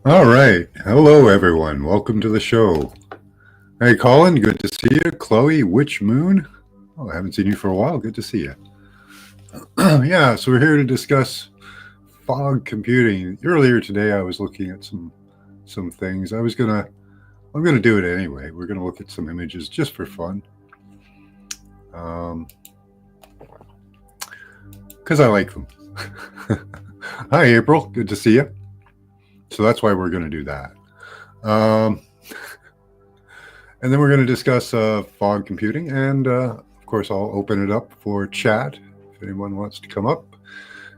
All right. Hello, everyone. Welcome to the show. Hey, Colin. Good to see you. Chloe, Witch Moon. Oh, I haven't seen you for a while. Good to see you. Yeah, so we're here to discuss fog computing. Earlier today, I was looking at some things. I'm gonna do it anyway. We're gonna look at some images just for fun, because I like them. Hi, April. Good to see you. So that's why we're going to do that. And then we're going to discuss fog computing. And of course, I'll open it up for chat if anyone wants to come up.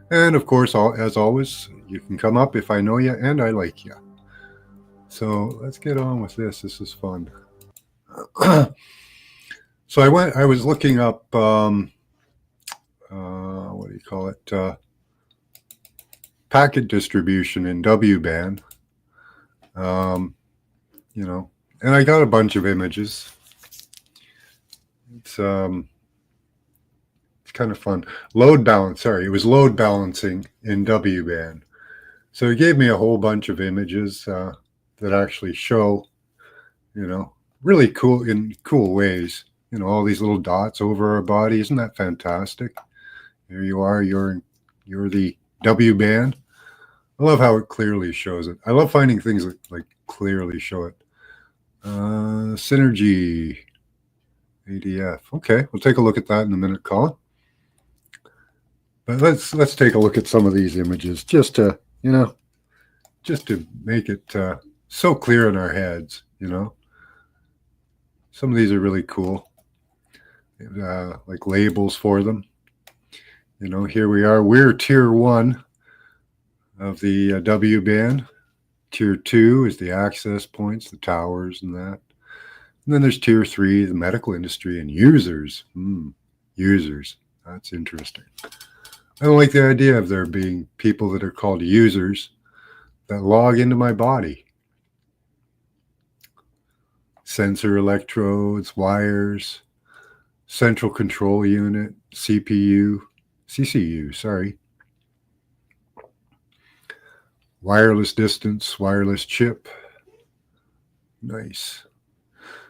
And of course, as always, you can come up if I know you and I like you. So let's get on with this. This is fun. So I was looking up, what do you call it? Packet distribution in W-band, and I got a bunch of images. It's kind of fun. It was load balancing in W-band. So it gave me a whole bunch of images that actually show, really cool in cool ways. All these little dots over our body. Isn't that fantastic? Here you are. You're the W-band. I love how it clearly shows it. I love finding things that like clearly show it. Synergy, ADF. Okay, we'll take a look at that in a minute, Colin. But let's take a look at some of these images just to make it so clear in our heads. Some of these are really cool. Like labels for them. Here we are. We're tier 1 of the W-band. Tier 2 is the access points, the towers and that. And then there's tier 3, the medical industry and users. Users. That's interesting. I don't like the idea of there being people that are called users that log into my body. Sensor electrodes, wires, central control unit, CCU, sorry. Wireless distance, wireless chip. Nice.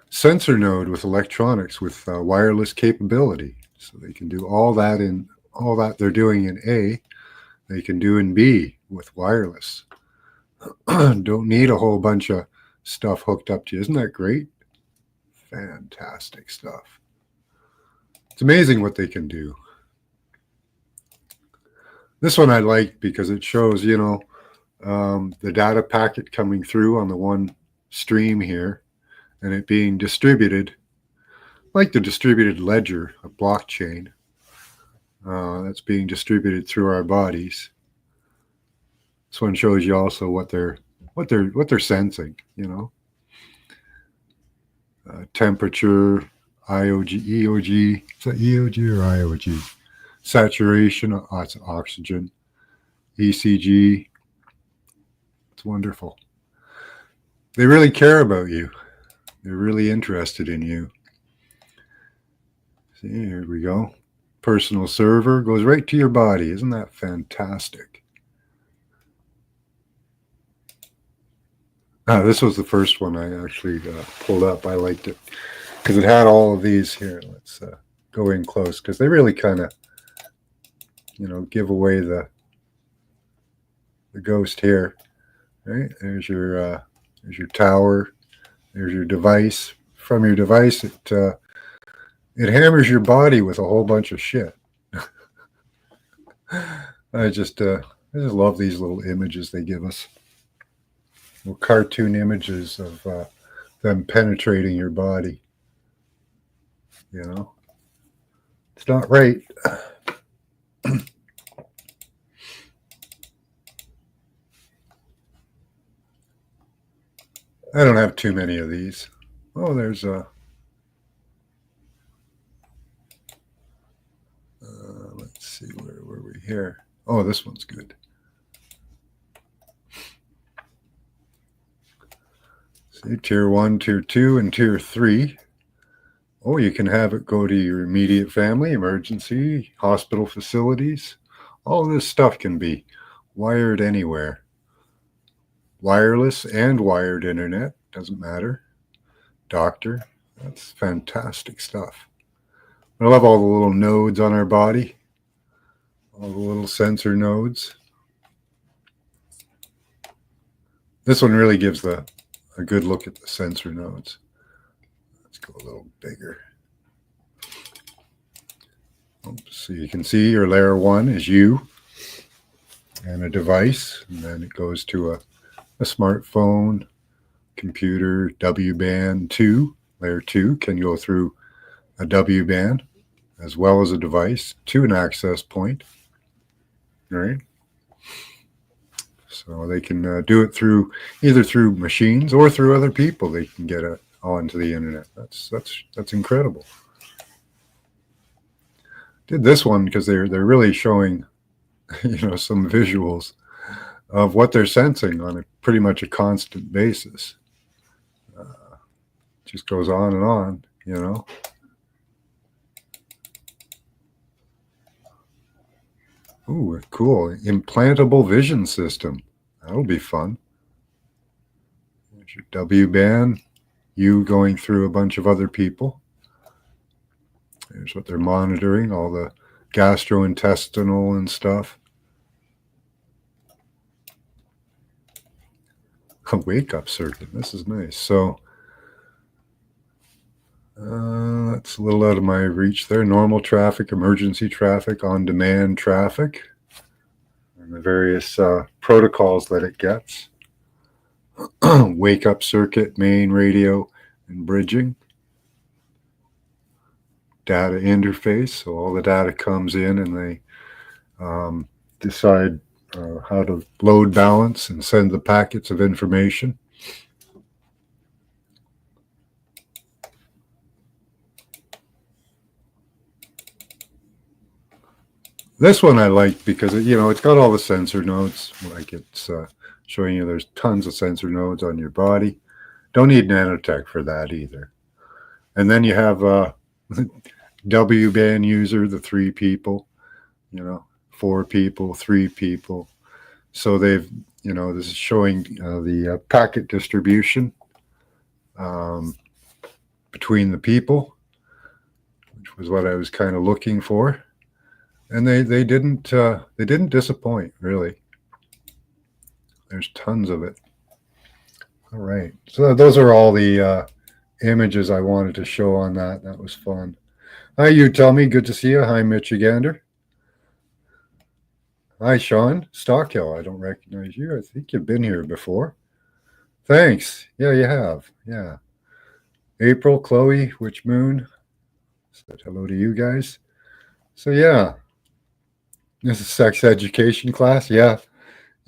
Sensor node with electronics with wireless capability. So they can do all that they're doing in A, they can do in B with wireless. Don't need a whole bunch of stuff hooked up to you. Isn't that great? Fantastic stuff. It's amazing what they can do. This one I like because it shows, the data packet coming through on the one stream here and it being distributed like the distributed ledger, a blockchain that's being distributed through our bodies. This one shows you also what they're sensing. Temperature, IOG, EOG. Is that EOG or IOG? Saturation, it's oxygen. ECG. It's wonderful. They really care about you. They're really interested in you. See, here we go. Personal server goes right to your body. Isn't that fantastic? This was the first one I actually pulled up. I liked it because it had all of these here. Let's go in close because they really kind of, give away the ghost here. Right? There's your tower. There's your device. From your device, it hammers your body with a whole bunch of shit. I just love these little images they give us. Little cartoon images of them penetrating your body. It's not right. I don't have too many of these. Oh, there's a. Let's see, where were we here? Oh, this one's good. See, tier 1, tier 2, and tier 3. Oh, you can have it go to your immediate family, emergency, hospital facilities. All this stuff can be wired anywhere. Wireless and wired internet, doesn't matter. Doctor, that's fantastic stuff. I love all the little nodes on our body, all the little sensor nodes. This one really gives a good look at the sensor nodes. Let's go a little bigger. So you can see your layer 1 is you and a device, and then it goes to a smartphone, computer, W-band 2. Layer 2 can go through a W-band as well as a device to an access point. Right? So they can do it either through machines or through other people. They can get it onto the internet. That's incredible. Did this one because they're really showing, some visuals of what they're sensing on pretty much a constant basis. Just goes on and on, Ooh, cool. Implantable vision system. That'll be fun. There's your W-band, you going through a bunch of other people. There's what they're monitoring, all the gastrointestinal and stuff. A wake-up circuit. This is nice. So that's a little out of my reach there. Normal traffic, emergency traffic, on-demand traffic, and the various protocols that it gets. Wake-up circuit, main, radio, and bridging. Data interface, so all the data comes in and they decide how to load balance and send the packets of information. This one I like because it's got all the sensor nodes. Like it's showing you there's tons of sensor nodes on your body. Don't need nanotech for that either. And then you have W-band user, the 3 people, 4 people, 3 people. So they've, this is showing the packet distribution between the people, which was what I was kind of looking for. And they didn't disappoint, really. There's tons of it. All right. So those are all the images I wanted to show on that. That was fun. Hi, you tell me. Good to see you. Hi, Michigander. Hi, Sean Stockhill. I don't recognize you. I think you've been here before. Thanks. Yeah, you have. Yeah. April, Chloe, Witch Moon. Said hello to you guys. So yeah. This is sex education class. Yeah.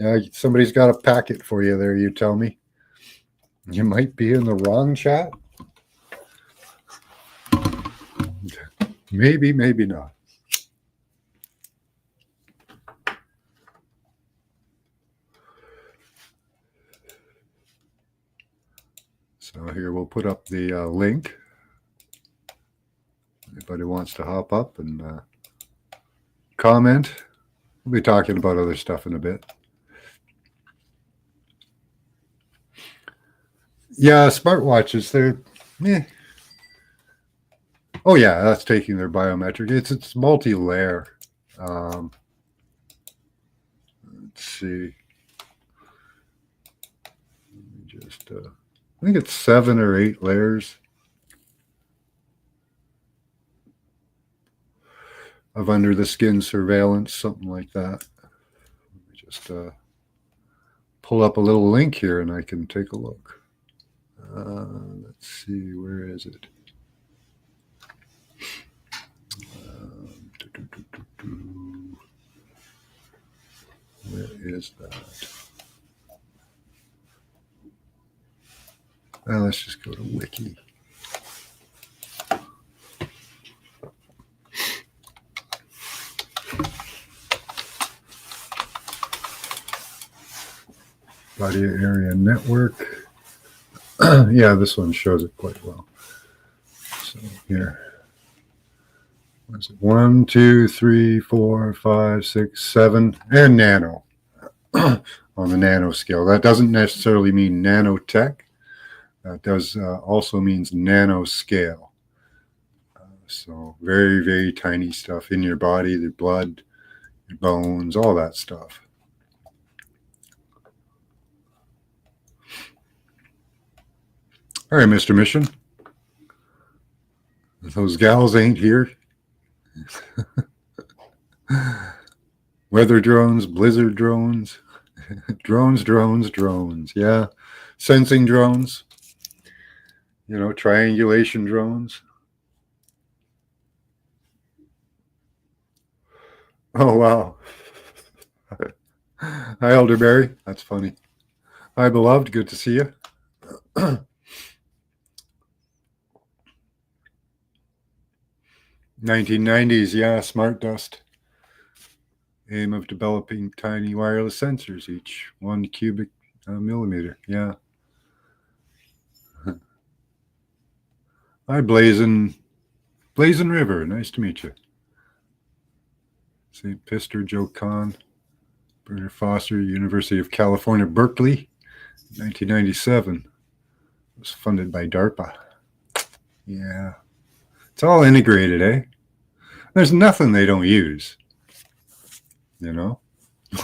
Yeah, somebody's got a packet for you there, you tell me. You might be in the wrong chat. Maybe, maybe not. So here we'll put up the link. Anybody wants to hop up and comment. We'll be talking about other stuff in a bit. Yeah, smartwatches, they're oh yeah, that's taking their biometric. It's multi-layer. Let's see. Just I think it's 7 or 8 layers of under the skin surveillance, something like that. Let me just pull up a little link here and I can take a look. Let's see, where is it? Where is that? Let's just go to Wiki. Body area network. Yeah, this one shows it quite well. So here. What is it? 1, 2, 3, 4, 5, 6, 7, and nano on the nano scale. That doesn't necessarily mean nanotech. That does also means nanoscale. So very, very tiny stuff in your body, the blood, your bones, all that stuff. All right, Mr. Mission. Those gals ain't here. Weather drones, blizzard drones, drones. Yeah. Sensing drones. You know, triangulation drones. Oh, wow. Hi, Elderberry. That's funny. Hi, beloved. Good to see you. 1990s, yeah, smart dust. Aim of developing tiny wireless sensors, each 1 cubic millimeter. Yeah. Hi, Blazin River. Nice to meet you. St. Pister, Joe Kahn, Bernard Foster, University of California, Berkeley, 1997. It was funded by DARPA. Yeah. It's all integrated, eh? There's nothing they don't use. You know?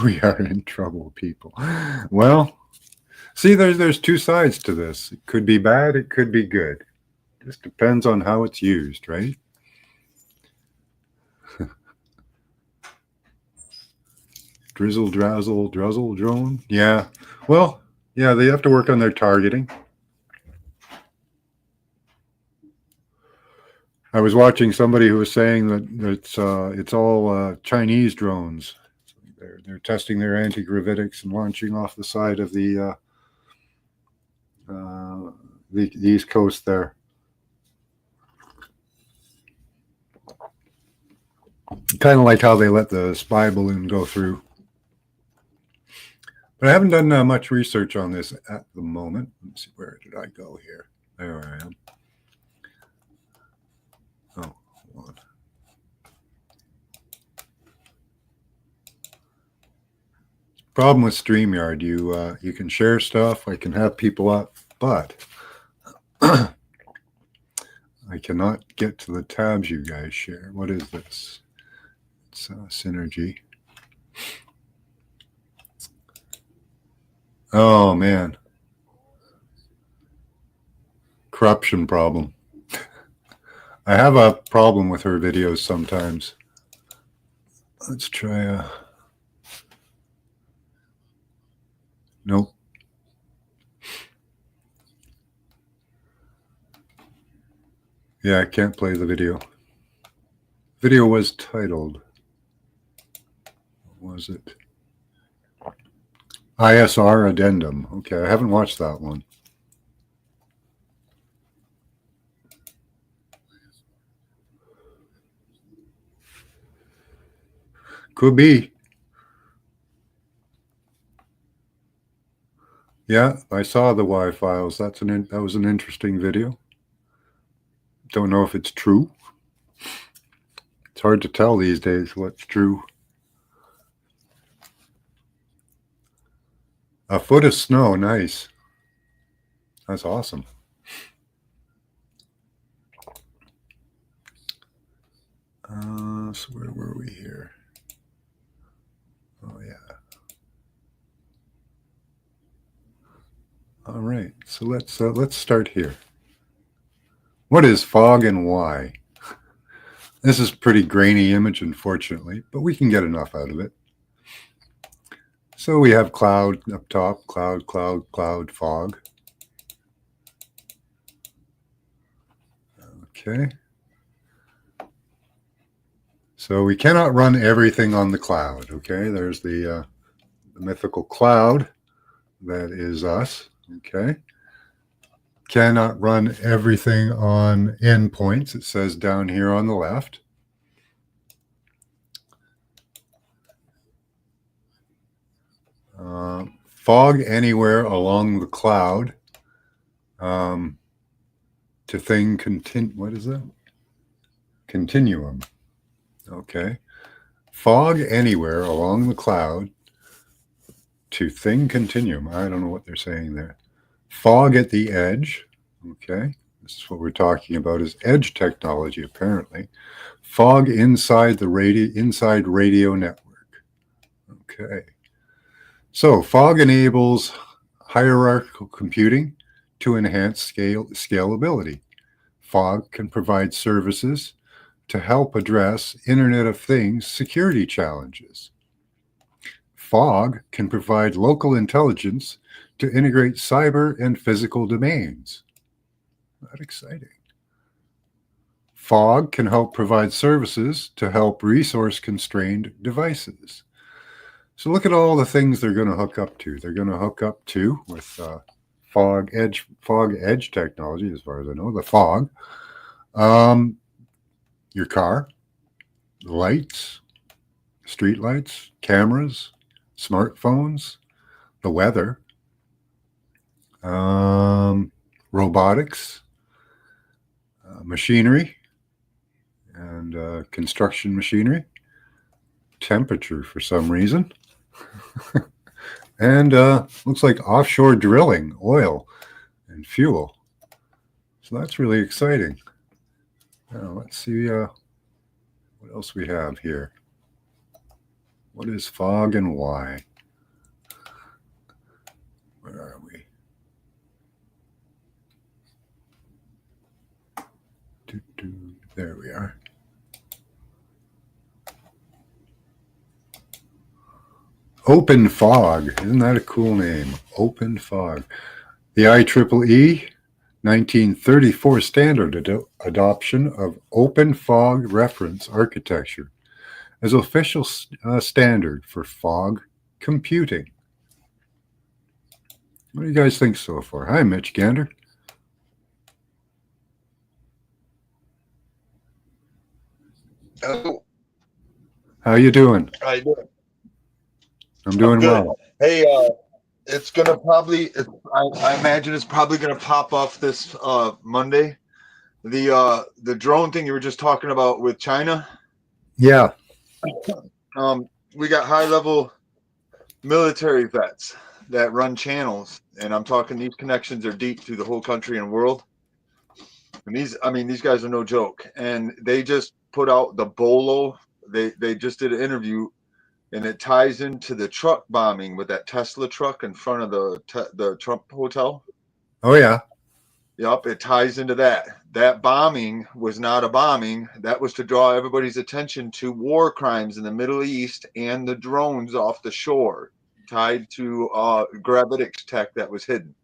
We are in trouble, people. Well, see, there's 2 sides to this. It could be bad, it could be good. Just depends on how it's used, right? Drizzle, drazzle, druzzle, drone. Yeah. Well, yeah, they have to work on their targeting. I was watching somebody who was saying that it's all Chinese drones. They're testing their anti-gravitics and launching off the side of the East Coast there. Kind of like how they let the spy balloon go through. But I haven't done much research on this at the moment. Let's see, where did I go here? There I am. Oh, hold on. Problem with StreamYard, you can share stuff, I can have people up, but I cannot get to the tabs you guys share. What is this? It's Synergy. Oh, man. Corruption problem. I have a problem with her videos sometimes. Let's try nope. Yeah, I can't play the video. Video was titled. What was it? ISR Addendum. Okay, I haven't watched that one. Could be. Yeah, I saw the Y files. That was an interesting video. Don't know if it's true. It's hard to tell these days what's true. A foot of snow, nice. That's awesome. So where were we here? Oh yeah. All right. So let's start here. What is fog and why? This is a pretty grainy image, unfortunately, but we can get enough out of it. So we have cloud up top, cloud, cloud, cloud, fog. Okay. So we cannot run everything on the cloud. Okay. There's the mythical cloud. That is us. Okay. Cannot run everything on endpoints. It says down here on the left. Fog anywhere along the cloud. To thing what is that? Continuum. Okay. Fog anywhere along the cloud to thing continuum. I don't know what they're saying there. Fog at the edge. Okay. This is what we're talking about is edge technology, apparently. Fog inside the radio network. Okay. So fog enables hierarchical computing to enhance scalability. Fog can provide services to help address Internet of Things security challenges. Fog can provide local intelligence to integrate cyber and physical domains. That's exciting. Fog can help provide services to help resource-constrained devices. So look at all the things they're going to hook up to. They're going to hook up to with fog edge technology, as far as I know, the fog, your car, lights, street lights, cameras, smartphones, the weather, robotics, machinery, and construction machinery, temperature for some reason, and looks like offshore drilling, oil, and fuel. So that's really exciting. Now let's see what else we have here. What is fog and why? Where are we? There we are. Open Fog. Isn't that a cool name? Open Fog. The IEEE 1934 standard adoption of Open Fog reference architecture as official standard for fog computing. What do you guys think so far? Hi, Mitch Gander. Hello. How you doing? How you doing? I'm doing good. well. Hey, it's gonna probably. I imagine it's probably gonna pop off this Monday. The drone thing you were just talking about with China. Yeah. We got high level military vets that run channels, and I'm talking these connections are deep through the whole country and world. And these guys are no joke. And they just put out the Bolo. They just did an interview. And it ties into the truck bombing with that Tesla truck in front of the Trump hotel. Oh, yeah. Yep, it ties into that. That bombing was not a bombing. That was to draw everybody's attention to war crimes in the Middle East and the drones off the shore tied to gravitics tech that was hidden.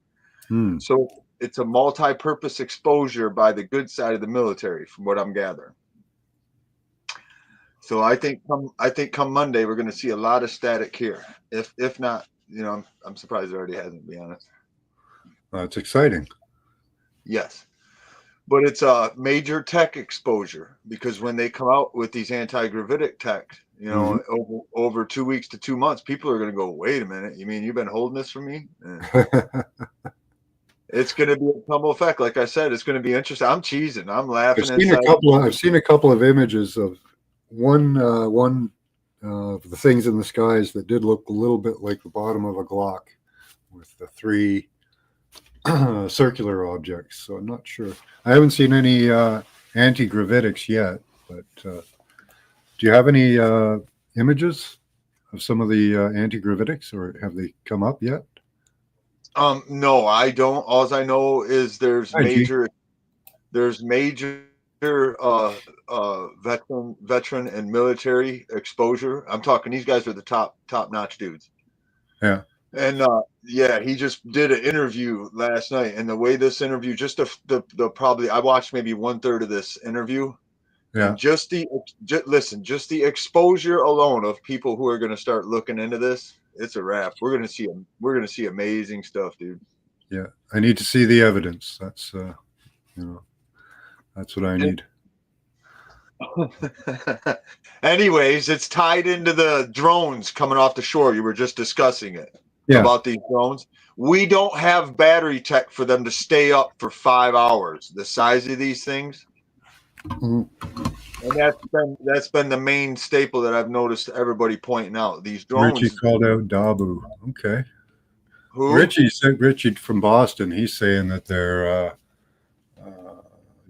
So it's a multi-purpose exposure by the good side of the military, from what I'm gathering. So I think come Monday we're going to see a lot of static here, if not I'm surprised it already hasn't, to be honest. It's exciting. Yes. But it's a major tech exposure, because when they come out with these anti-gravitic tech, over 2 weeks to 2 months, people are going to go, wait a minute, you mean you've been holding this from me? It's going to be a tumble effect. Like I said, it's going to be interesting. I'm cheesing. I'm laughing inside. I've seen a couple of images of one of the things in the skies that did look a little bit like the bottom of a Glock with the three circular objects. So I'm not sure. I haven't seen any anti-gravitics yet, but do you have any images of some of the anti-gravitics, or have they come up yet? No, I don't. All I know is there's major veteran and military exposure. I'm talking, these guys are the top notch dudes. Yeah. And he just did an interview last night, and the way this interview, just the probably, I watched maybe 1/3 of this interview. Yeah. And just the exposure alone of people who are going to start looking into this, it's a wrap. We're going to see amazing stuff, dude. Yeah, I need to see the evidence. That's that's what I need. Anyways, it's tied into the drones coming off the shore. You were just discussing it. Yeah. About these drones. We don't have battery tech for them to stay up for 5 hours. The size of these things. And that's been the main staple that I've noticed everybody pointing out. These drones. Richie called out Dabu. Okay. Who? Richie from Boston. He's saying that they're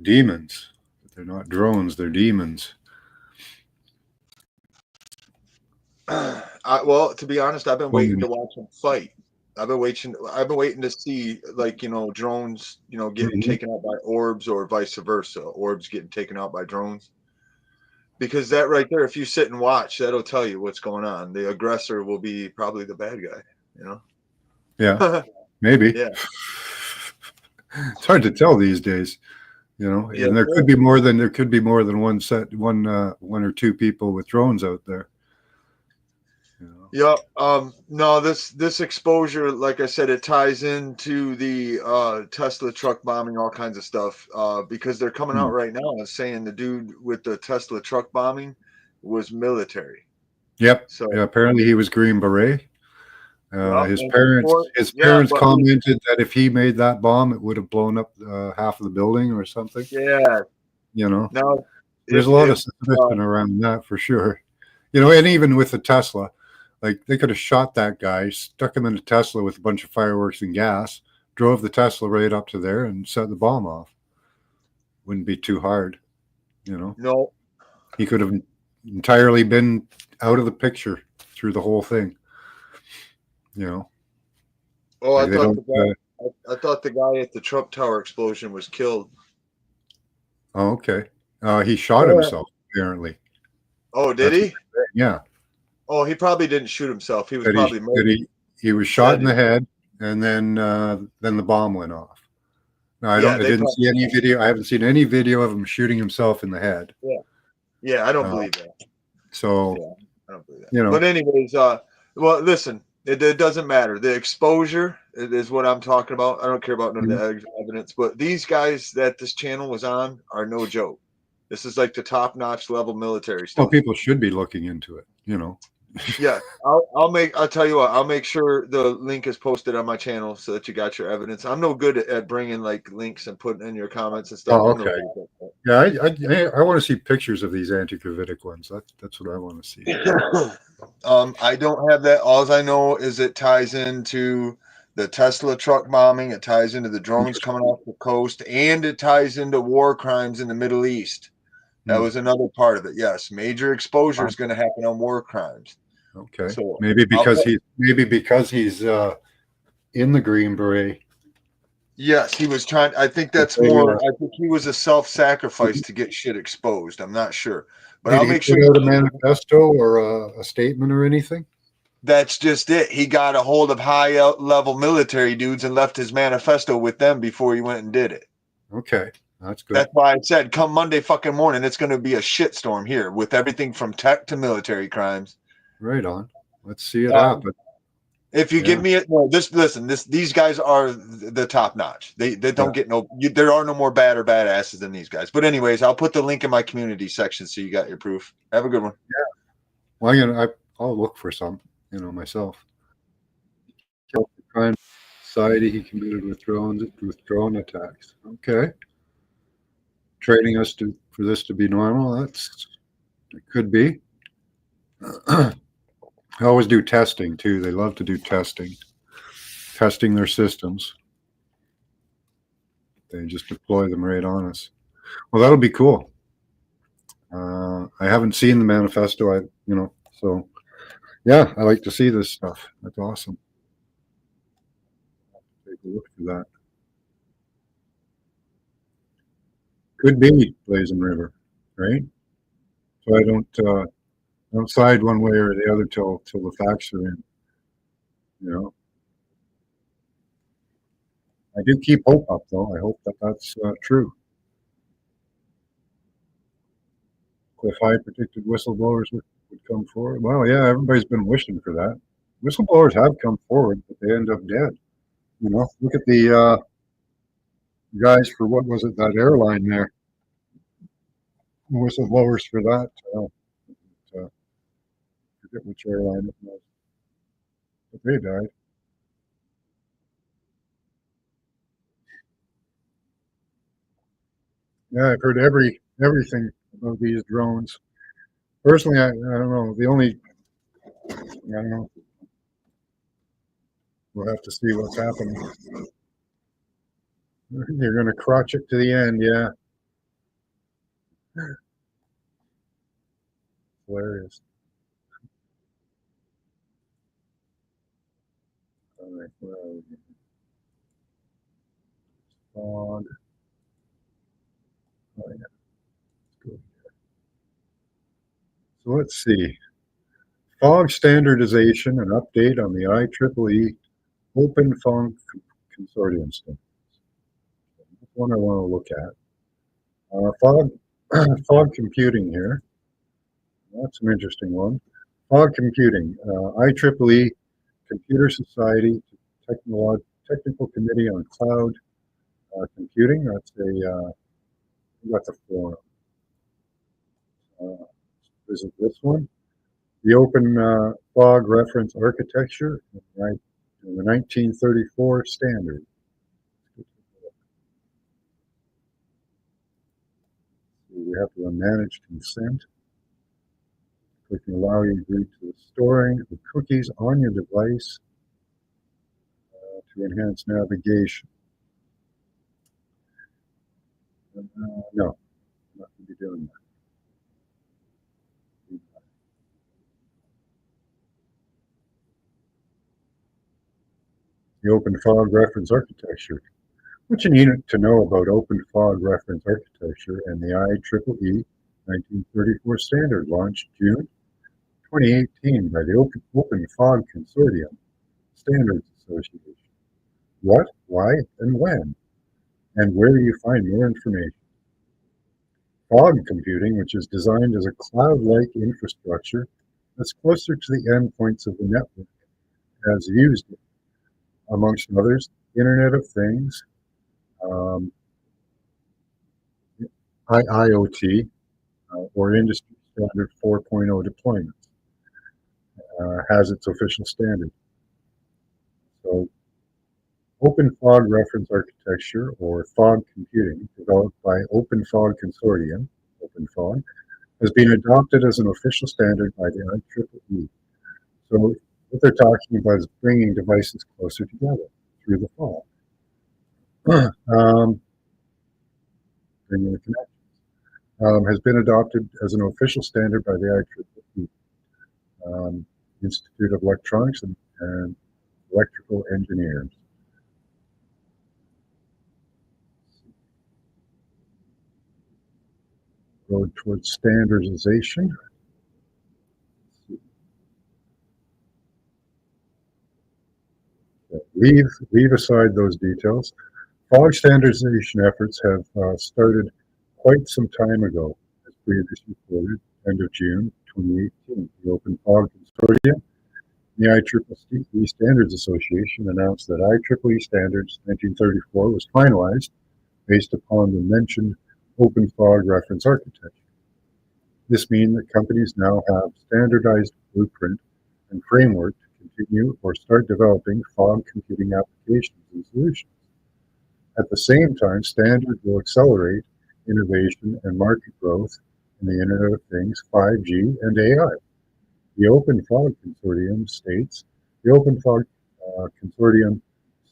demons. They're not drones. They're demons. Well, to be honest, I've been waiting to watch them fight. I've been waiting to see, like, drones, getting taken out by orbs, or vice versa. Orbs getting taken out by drones. Because that right there, if you sit and watch, that'll tell you what's going on. The aggressor will be probably the bad guy, Yeah, maybe. Yeah. It's hard to tell these days, and there could be more than one or two people with drones out there. Yeah. No, this exposure, like I said, it ties into the Tesla truck bombing, all kinds of stuff. Because they're coming out right now and saying the dude with the Tesla truck bombing was military. Yep. So yeah, apparently he was Green Beret. His parents commented that if he made that bomb, it would have blown up half of the building or something. Yeah. Now, there's a lot of suspicion around that for sure. And even with the Tesla, like, they could have shot that guy, stuck him in a Tesla with a bunch of fireworks and gas, drove the Tesla right up to there and set the bomb off. Wouldn't be too hard, No. He could have entirely been out of the picture through the whole thing. Oh, like I thought the guy at the Trump Tower explosion was killed. Oh, okay. He shot himself, apparently. Oh, did he? Yeah. Oh, he probably didn't shoot himself. He was probably murdered. He was shot in the head, and then the bomb went off. No, I didn't see any video. I haven't seen any video of him shooting himself in the head. Yeah, I don't believe that. So, I don't believe that. But anyways, well, listen, it doesn't matter. The exposure is what I'm talking about. I don't care about none of the evidence. But these guys that this channel was on are no joke. This is like the top-notch level military stuff. Well, people should be looking into it, Yeah, I'll tell you what, I'll make sure the link is posted on my channel so that you got your evidence. I'm no good at bringing like links and putting in your comments and stuff. Oh, okay. Yeah, I want to see pictures of these anti-gravitic ones. That's what I want to see. I don't have that. All I know is it ties into the Tesla truck bombing. It ties into the drones coming off the coast, and it ties into war crimes in the Middle East. That was another part of it. Yes, major exposure is going to happen on war crimes. Okay. So maybe because he's in the Green Beret. Yes, he was trying. I think that's more. I think he was a self-sacrifice to get shit exposed. I'm not sure, but I'll make sure. Did he put out a manifesto or a statement or anything? That's just it. He got a hold of high-level military dudes and left his manifesto with them before he went and did it. Okay. That's good. That's why I said, come Monday fucking morning, it's going to be a shitstorm here with everything from tech to military crimes. Right on. Let's see it happen. If you give me it, no, these guys are the top notch. They don't get there are no more bad or badasses than these guys. But anyways, I'll put the link in my community section so you got your proof. Have a good one. Yeah. Well, I'll look for some, myself. Crime society he committed with drone attacks. Okay. Training us for this to be normal. It could be. I always do testing too. They love to do testing their systems. They just deploy them right on us. Well, that'll be cool. I haven't seen the manifesto. So yeah, I like to see this stuff. That's awesome. Take a look for that. Could be Blazing River, right? So I don't side one way or the other till the facts are in. I do keep hope up, though. I hope that's true. If I predicted whistleblowers would come forward, well, yeah, everybody's been wishing for that. Whistleblowers have come forward, but they end up dead. Look at the guys for what was it, that airline there? Whistleblowers for that. I forget which airline it was, but they died. Yeah, I've heard everything about these drones. Personally, I don't know. I don't know. We'll have to see what's happening. You're going to crotch it to the end, yeah. Hilarious. All right, well, fog. Oh, yeah. Good. So let's see. Fog standardization and update on the IEEE Open Fog Consortium standards. That's one I want to look at. Fog computing here. That's an interesting one. Fog computing. IEEE Computer Society Technical Committee on Cloud Computing. That's a forum. Visit this one. The Open Fog Reference Architecture in the 1934 standard. We have to manage consent. We can allow you to agree to the storing of cookies on your device to enhance navigation. No, I'm not going to be doing that. The Open Fog Reference Architecture. What you need to know about Open Fog Reference Architecture and the IEEE 1934 standard launched June 2018 by the Open Fog Consortium Standards Association. What, why, and when? And where do you find more information? Fog computing, which is designed as a cloud-like infrastructure that's closer to the endpoints of the network, has used it, amongst others, Internet of Things, IoT, or Industry Standard 4.0 deployments, has its official standard. So Open Fog Reference Architecture, or fog computing, developed by Open Fog Consortium, OpenFog, has been adopted as an official standard by the IEEE. So what they're talking about is bringing devices closer together through the fog. Bringing the connections. Has been adopted as an official standard by the IEEE, Institute of Electronics and Electrical Engineers. Road towards standardization. Leave aside those details. Fog standardization efforts have started quite some time ago, as previously reported, end of June 2018. The Open Fog Consortium The IEEE Standards Association announced that IEEE Standards 1934 was finalized based upon the mentioned open fog reference architecture. This means that companies now have standardized blueprint and framework to continue or start developing fog computing applications and solutions. At the same time, standards will accelerate innovation and market growth in the Internet of Things, 5G, and AI. The Open Fog Consortium states the Open Fog Consortium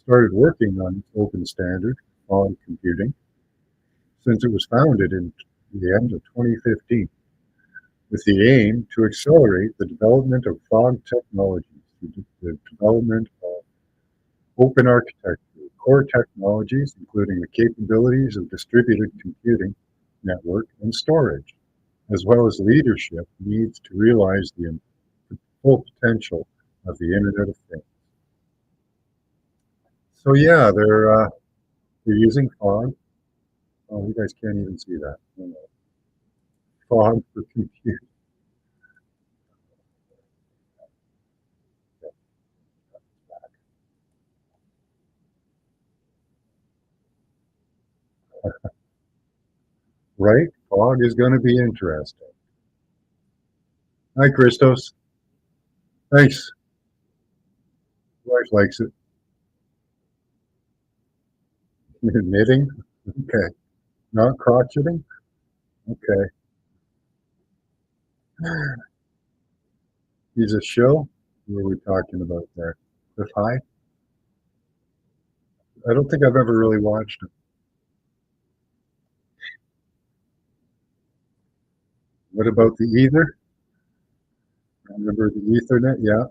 started working on its open standard, fog computing, since it was founded in the end of 2015, with the aim to accelerate the development of fog technologies through the development of open architecture, core technologies, including the capabilities of distributed computing, network, and storage, as well as leadership needs to realize the full potential of the Internet of Things. So yeah, they're using fog. Oh, you guys can't even see that. Fog for compute. Right? Fog is going to be interesting. Hi, Christos. Thanks. Wife likes it. Knitting. Okay. Not crocheting. Okay. He's a show. What are we talking about there? Cliff High? I don't think I've ever really watched it. What about the ether? Remember the Ethernet? Yeah.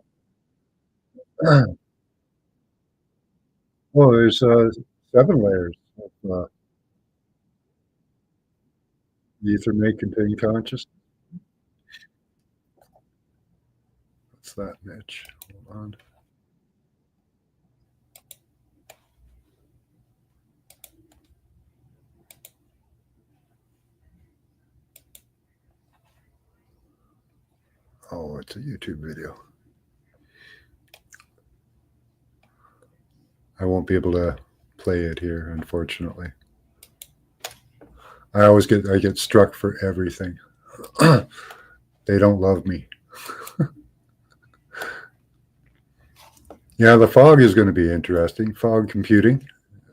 Oh, there's 7 layers of ether may contain consciousness. What's that, Mitch? Hold on. Oh, it's a YouTube video. I won't be able to play it here, unfortunately. I get struck for everything. They don't love me. Yeah, the fog is going to be interesting. Fog computing.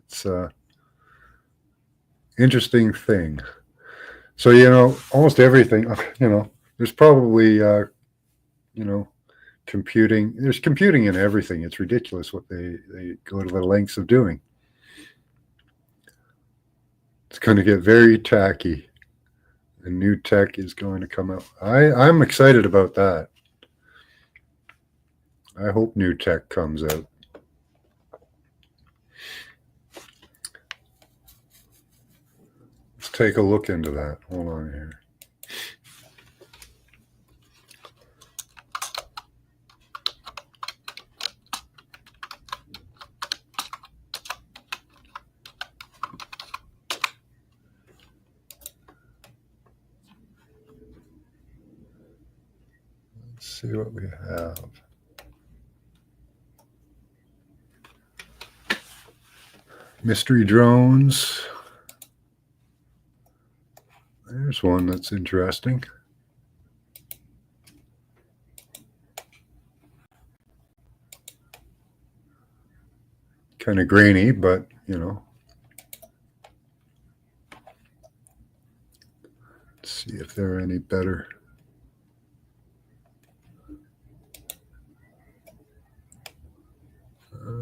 It's a interesting thing. So, almost everything, there's probably, computing. There's computing in everything. It's ridiculous what they go to the lengths of doing. It's going to get very tacky. The new tech is going to come out. I'm excited about that. I hope new tech comes out. Let's take a look into that. Hold on here. Let's see what we have. Mystery drones. There's one that's interesting. Kind of grainy, but let's see if they're any better.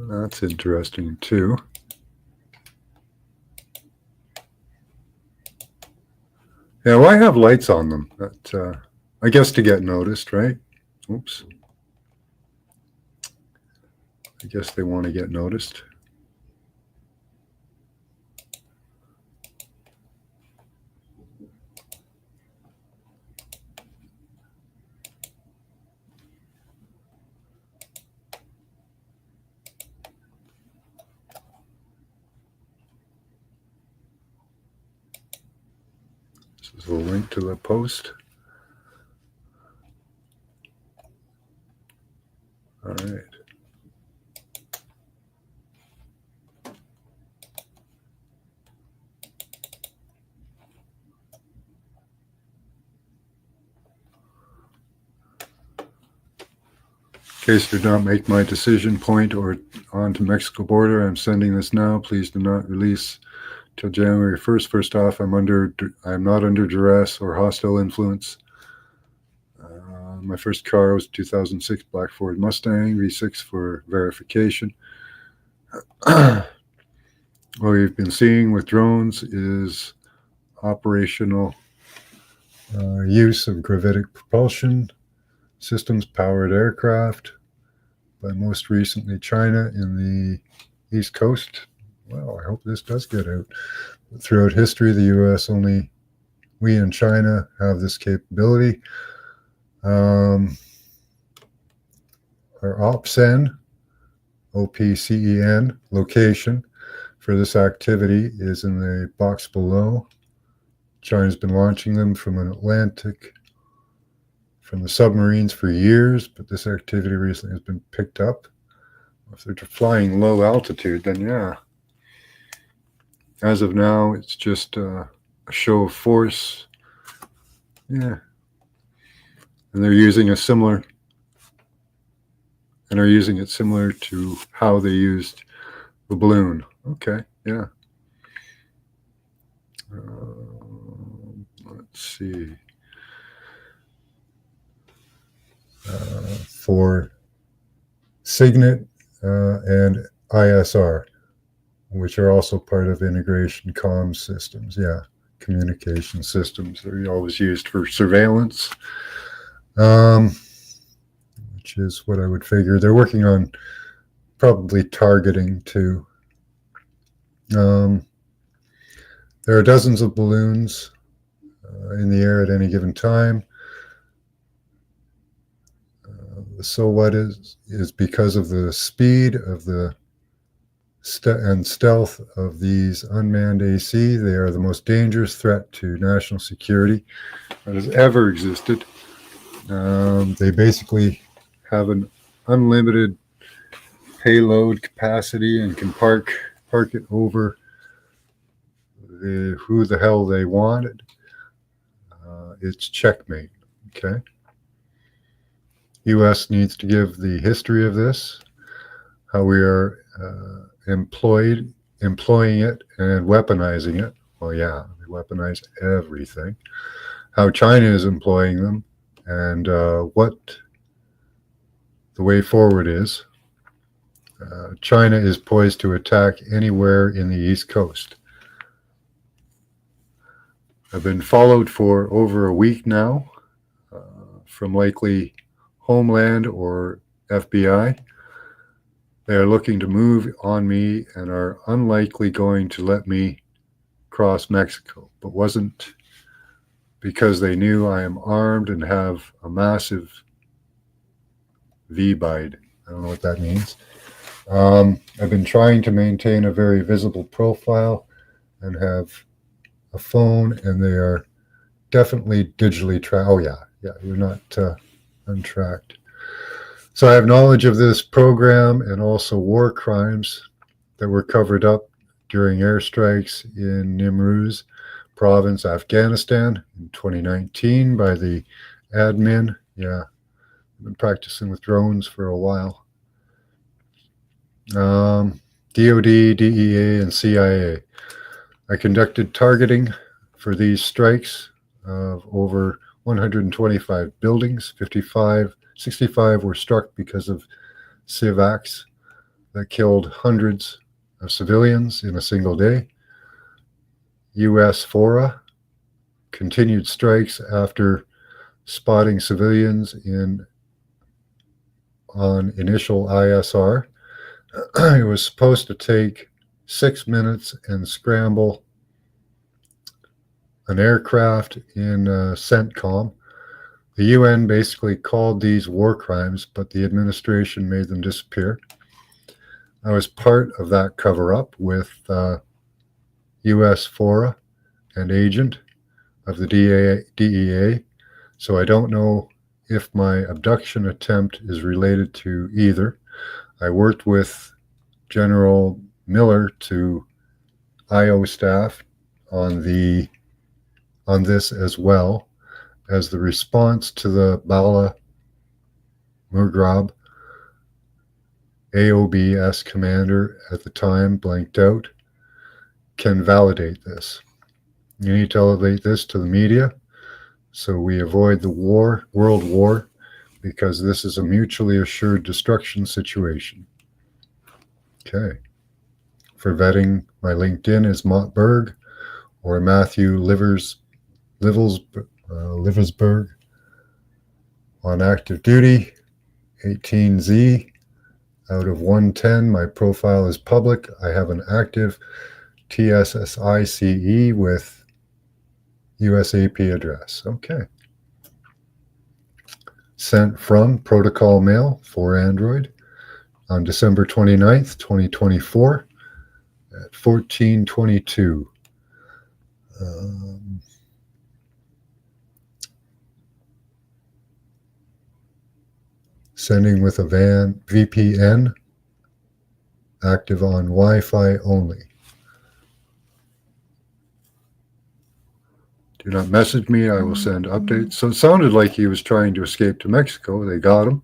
That's interesting too. Yeah, why have lights on them? That I guess to get noticed, right? Oops. I guess they want to get noticed. This is a link to the post. case do not make my decision point or on to Mexico border, I'm sending this now. Please do not release till January 1st. First off, I'm not under duress or hostile influence. My first car was 2006 black Ford Mustang V6 for verification. What we've been seeing with drones is operational use of gravitic propulsion systems powered aircraft by most recently China in the East Coast. Well, I hope this does get out. Throughout history, the U.S. we in China have this capability. Our OPCEN, OPCEN location for this activity is in the box below. China's been launching them from the submarines for years, but this activity recently has been picked up. If they're flying low altitude, then yeah. As of now, it's just a show of force. Yeah. And they're using it similar to how they used the balloon. Okay, yeah. Let's see. For Signet and ISR, which are also part of integration comms systems. Yeah, communication systems. They're always used for surveillance, which is what I would figure. They're working on probably targeting too. There are dozens of balloons in the air at any given time. So what is because of the speed of the and stealth of these unmanned AC, they are the most dangerous threat to national security that has ever existed. They basically have an unlimited payload capacity and can park it over who the hell they wanted. It's checkmate. Okay. U.S. needs to give the history of this, how we are employing it and weaponizing it. Well, yeah, we weaponize everything. How China is employing them, and what the way forward is. China is poised to attack anywhere in the East Coast. I've been followed for over a week now from likely Homeland or FBI. They are looking to move on me and are unlikely going to let me cross Mexico, but wasn't because they knew I am armed and have a massive V-bide. I don't know what that means. I've been trying to maintain a very visible profile and have a phone, and they are definitely digitally tracked. Oh, yeah, you're not untracked. So I have knowledge of this program and also war crimes that were covered up during airstrikes in Nimruz province, Afghanistan in 2019 by the admin. Yeah, I've been practicing with drones for a while. DOD, DEA, and CIA. I conducted targeting for these strikes of over 125 buildings. 65 were struck because of civ acts that killed hundreds of civilians in a single day. U.S. FORA continued strikes after spotting civilians on initial ISR. It was supposed to take 6 minutes and scramble an aircraft in CENTCOM. The UN basically called these war crimes, but the administration made them disappear. I was part of that cover-up with U.S. FORA and agent of the DEA, so I don't know if my abduction attempt is related to either. I worked with General Miller to IO staff on this as well as the response to the Bala Mughrab AOBS commander at the time, blanked out, can validate this. You need to elevate this to the media so we avoid the world war, because this is a mutually assured destruction situation. Okay. For vetting, my LinkedIn is Mott Berg or Matthew Liversberg. On active duty, 18Z out of 110. My profile is public. I have an active TSSICE with USAP address. Okay. Sent from Protocol Mail for Android on December 29th, 2024 at 14:22. Sending with a VPN, active on Wi-Fi only. Do not message me. I will send updates. So it sounded like he was trying to escape to Mexico. They got him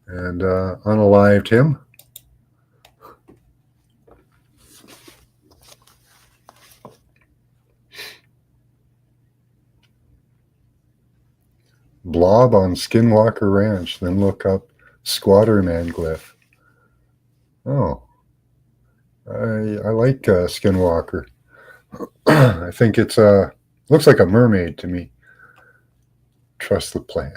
and unalived him. Blob on Skinwalker Ranch. Then look up Squatter Man glyph. Oh, I like Skinwalker. I think it's looks like a mermaid to me. Trust the plan.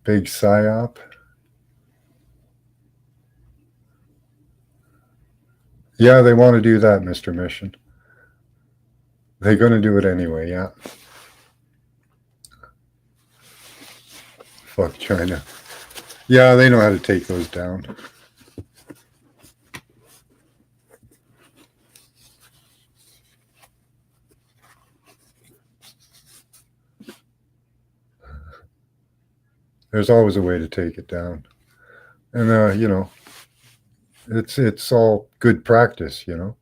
Big psyop. Yeah, they want to do that, Mr. Mission. They're going to do it anyway, yeah. Fuck China. Yeah, they know how to take those down. There's always a way to take it down. And, you know, it's all good practice, you know.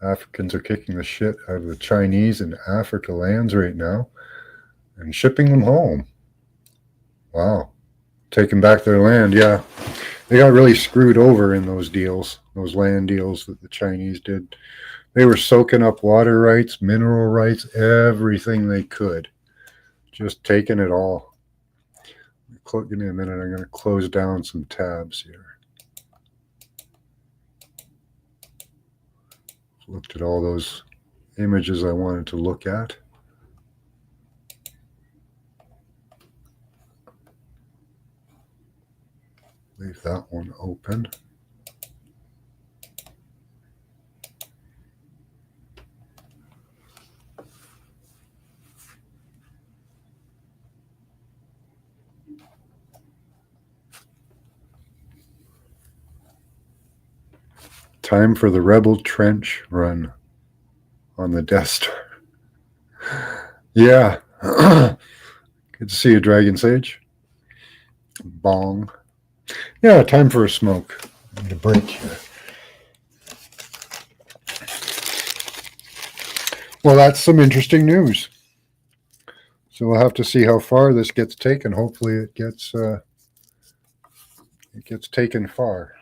Africans are kicking the shit out of the Chinese in Africa lands right now and shipping them home. Wow. Taking back their land, yeah. They got really screwed over in those deals, those land deals that the Chinese did. They were soaking up water rights, mineral rights, everything they could. Just taking it all. Give me a minute. I'm going to close down some tabs here. Looked at all those images I wanted to look at. Leave that one open. Time for the Rebel Trench run on the Death Star. Yeah. Good to see you, Dragon Sage. Bong. Yeah, time for a smoke. I need a break here. Well, that's some interesting news. So we'll have to see how far this gets taken. Hopefully it gets taken far.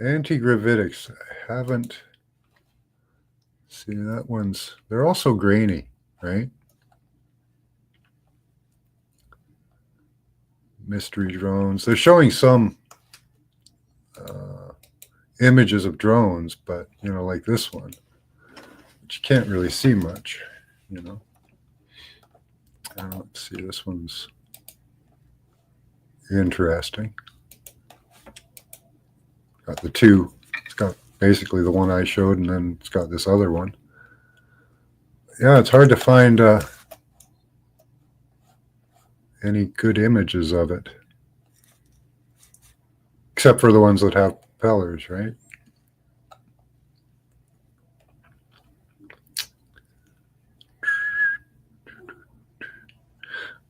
Antigravitics. I haven't seen that one's. They're also grainy, right? Mystery drones. They're showing some images of drones, but you know, like this one, which you can't really see much. You know. Let's see. This one's interesting. Got the two. It's got basically the one I showed, and then it's got this other one. Yeah, it's hard to find any good images of it, except for the ones that have propellers, right?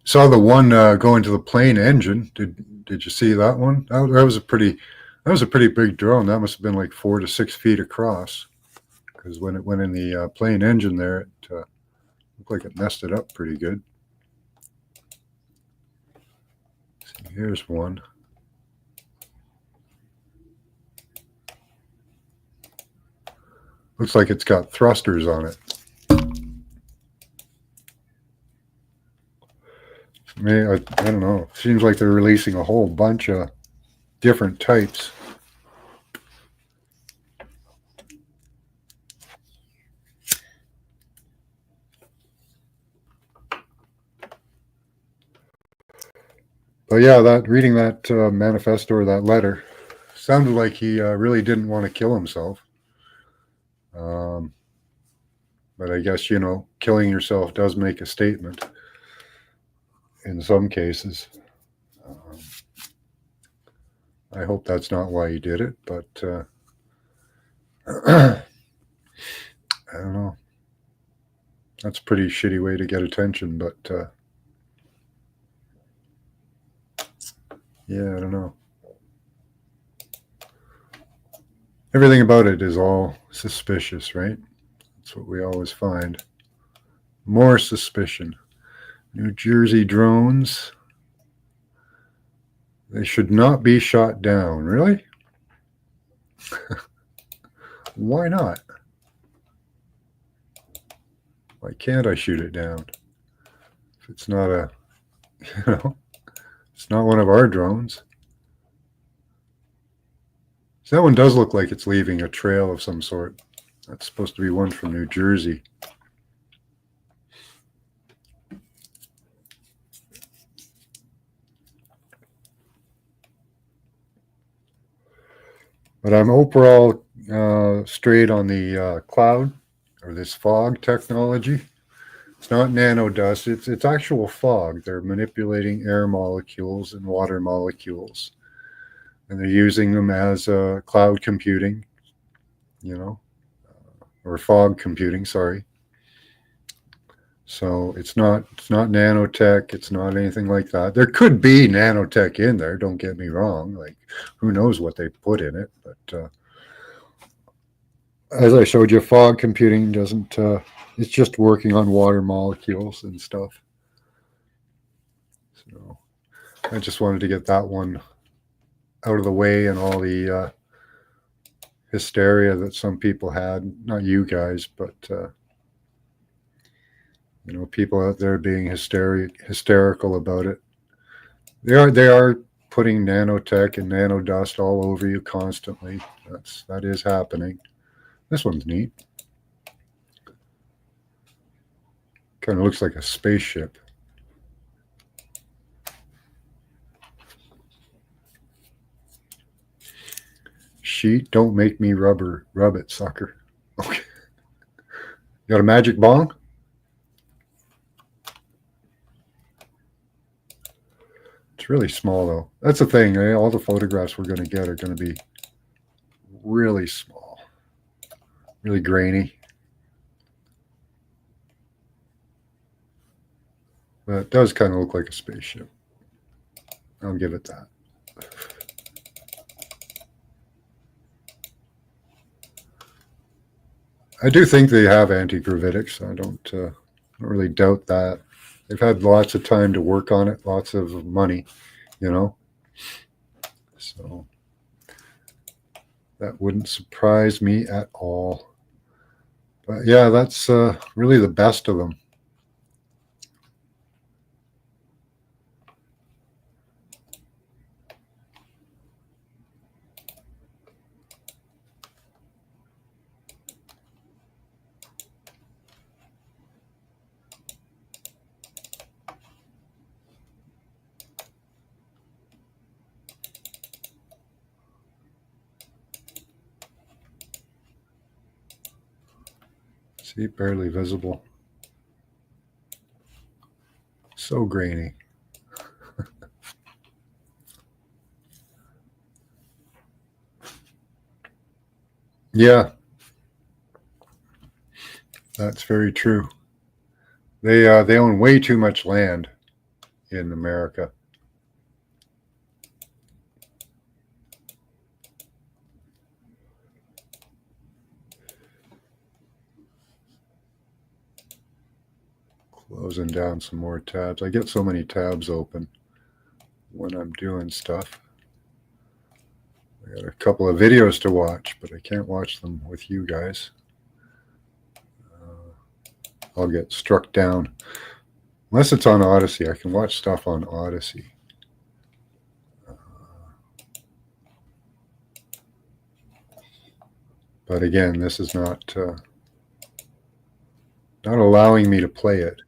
Saw the one going to the plane engine. Did you see that one? That was a pretty big drone. That must have been like 4 to 6 feet across. Because when it went in the plane engine there, it looked like it messed it up pretty good. See, here's one. Looks like it's got thrusters on it. I don't know. Seems like they're releasing a whole bunch of different types. But yeah, reading that manifesto or that letter sounded like he really didn't want to kill himself. But I guess, killing yourself does make a statement in some cases. I hope that's not why he did it, but I don't know. That's a pretty shitty way to get attention, but yeah, I don't know. Everything about it is all suspicious, right? That's what we always find. More suspicion. New Jersey drones. They should not be shot down. Really? Why not? Why can't I shoot it down? If it's not it's not one of our drones. So that one does look like it's leaving a trail of some sort. That's supposed to be one from New Jersey. But I'm overall straight on the cloud or this fog technology. It's not nanodust. It's actual fog. They're manipulating air molecules and water molecules, and they're using them as cloud computing, or fog computing. Sorry. So it's not nanotech. It's not anything like that. There could be nanotech in there. Don't get me wrong. Like, who knows what they put in it? But as I showed you, fog computing doesn't. It's just working on water molecules and stuff. So I just wanted to get that one out of the way and all the hysteria that some people had. Not you guys, but people out there being hysterical about it. They are putting nanotech and nanodust all over you constantly. That is happening. This one's neat. Kind of looks like a spaceship. Sheet, don't make me rub it, sucker. Okay. You got a magic bong? It's really small, though. That's the thing. All the photographs we're going to get are going to be really small, really grainy. But it does kind of look like a spaceship. I'll give it that. I do think they have anti-gravitics. I don't really doubt that. They've had lots of time to work on it, lots of money, So that wouldn't surprise me at all. But yeah, that's really the best of them. See, barely visible. So grainy. Yeah, that's very true. They own way too much land. in America. Closing down some more tabs. I get so many tabs open when I'm doing stuff. I got a couple of videos to watch, but I can't watch them with you guys. I'll get struck down. Unless it's on Odyssey. I can watch stuff on Odyssey. But again, this is not allowing me to play it.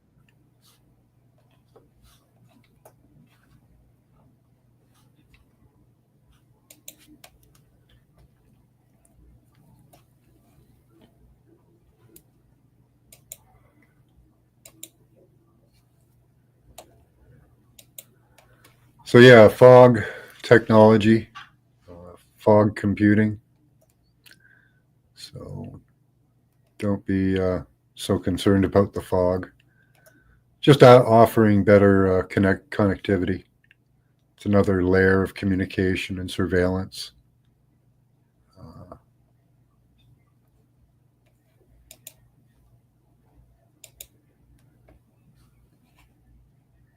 So yeah, fog technology, fog computing. So don't be so concerned about the fog. Just offering better connectivity. It's another layer of communication and surveillance.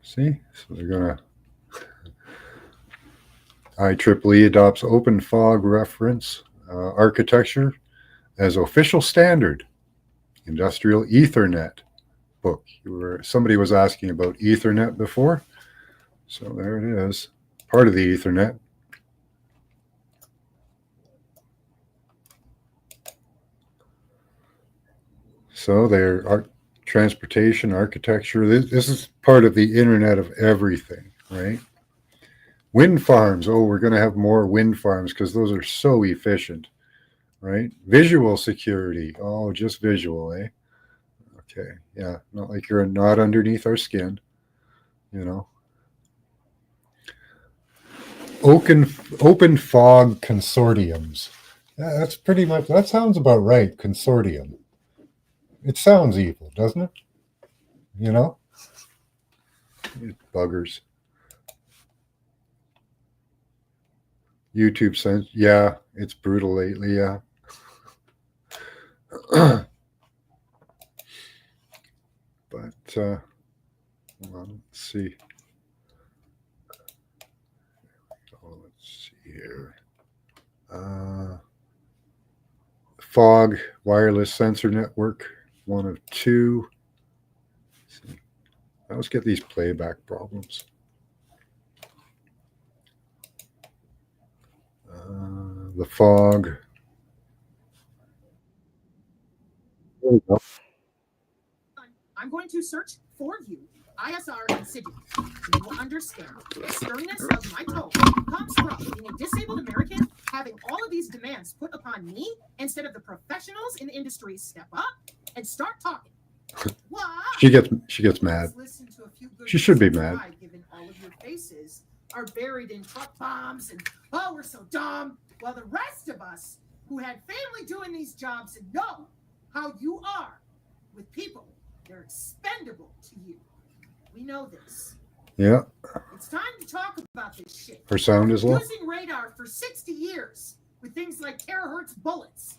See, so they're gonna. IEEE adopts open fog reference architecture as official standard. Industrial Ethernet book. Somebody was asking about Ethernet before, so there it is. Part of the Ethernet. So their transportation architecture. This is part of the Internet of Everything, right? Wind farms. Oh, we're going to have more wind farms because those are so efficient, right? Visual security. Oh, just visual, eh? Okay, yeah, not like you're not underneath our skin, you know. Open fog consortiums. Yeah, that's pretty much, that sounds about right, consortium. It sounds evil, doesn't it? You know? Buggers. YouTube says, yeah, it's brutal lately, yeah. But, hold on, let's see. Oh, let's see here. Fog wireless sensor network, one of two. Let's see. I always get these playback problems. The fog. There we go. I'm going to search for you, ISR insidious. You will understand the sternness of my tone comes from being a disabled American having all of these demands put upon me instead of the professionals in the industry step up and start talking. She gets mad. She should be mad. Given all of your faces are buried in truck bombs and oh, we're so dumb, while the rest of us who had family doing these jobs and know how you are with people. They're expendable to you. We know this. Yeah. It's time to talk about this shit. Her sound is low. Using radar for 60 years with things like terahertz bullets.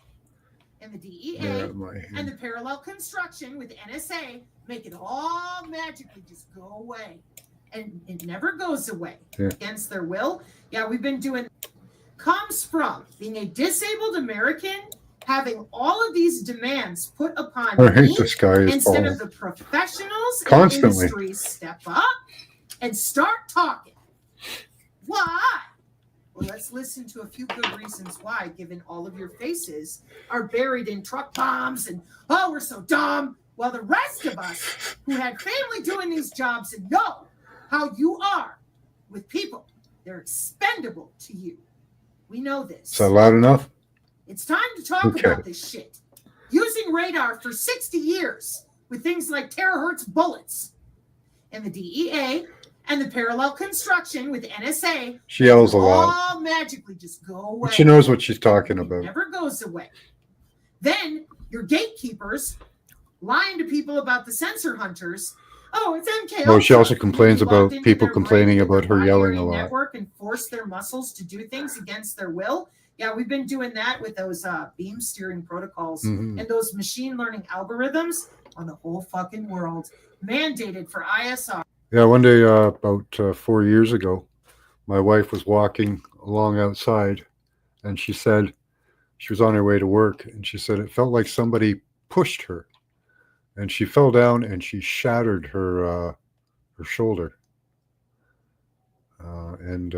And the DEA and the parallel construction with NSA make it all magically just go away. And it never goes away against their will. Yeah, we've been doing... Comes from being a disabled American having all of these demands put upon me instead of the professionals in the industry step up and start talking. Why? Well, let's listen to a few good reasons why, given all of your faces are buried in truck bombs and, oh, we're so dumb, while the rest of us who had family doing these jobs and know how you are with people. They're expendable to you. We know this. Is that loud enough? It's time to talk about this shit. Using radar for 60 years with things like terahertz bullets. And the DEA and the parallel construction with NSA. She yells a lot. All magically just go away. But she knows what she's talking about. It never goes away. Then your gatekeepers lying to people about the sensor hunters Oh, it's MK. Oh, she also Ultra. complains You logged about into people their complaining brain with about their her body yelling area a lot. network and force their muscles to do things against their will. Yeah, we've been doing that with those beam steering protocols and those machine learning algorithms on the whole fucking world, mandated for ISR. Yeah, one day about 4 years ago, my wife was walking along outside, and she said she was on her way to work, and she said it felt like somebody pushed her, and she fell down and she shattered her shoulder, and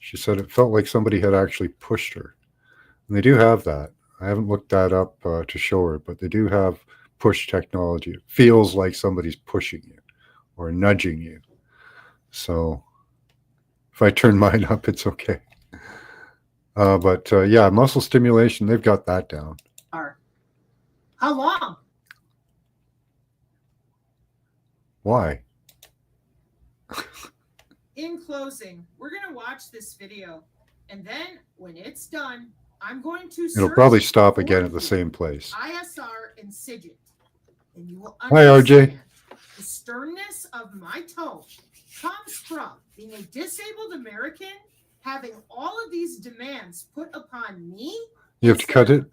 she said it felt like somebody had actually pushed her. And they do have that. I haven't looked that up to show her, but they do have push technology. It feels like somebody's pushing you or nudging you. So if I turn mine up, it's okay. But yeah, muscle stimulation, they've got that down. How long? Why? In closing, we're going to watch this video, and then when it's done, I'm going to It'll probably stop again at the same place. ISR and SIGINT, and you will Hi, RJ. The sternness of my tone comes from being a disabled American having all of these demands put upon me. You have to cut it?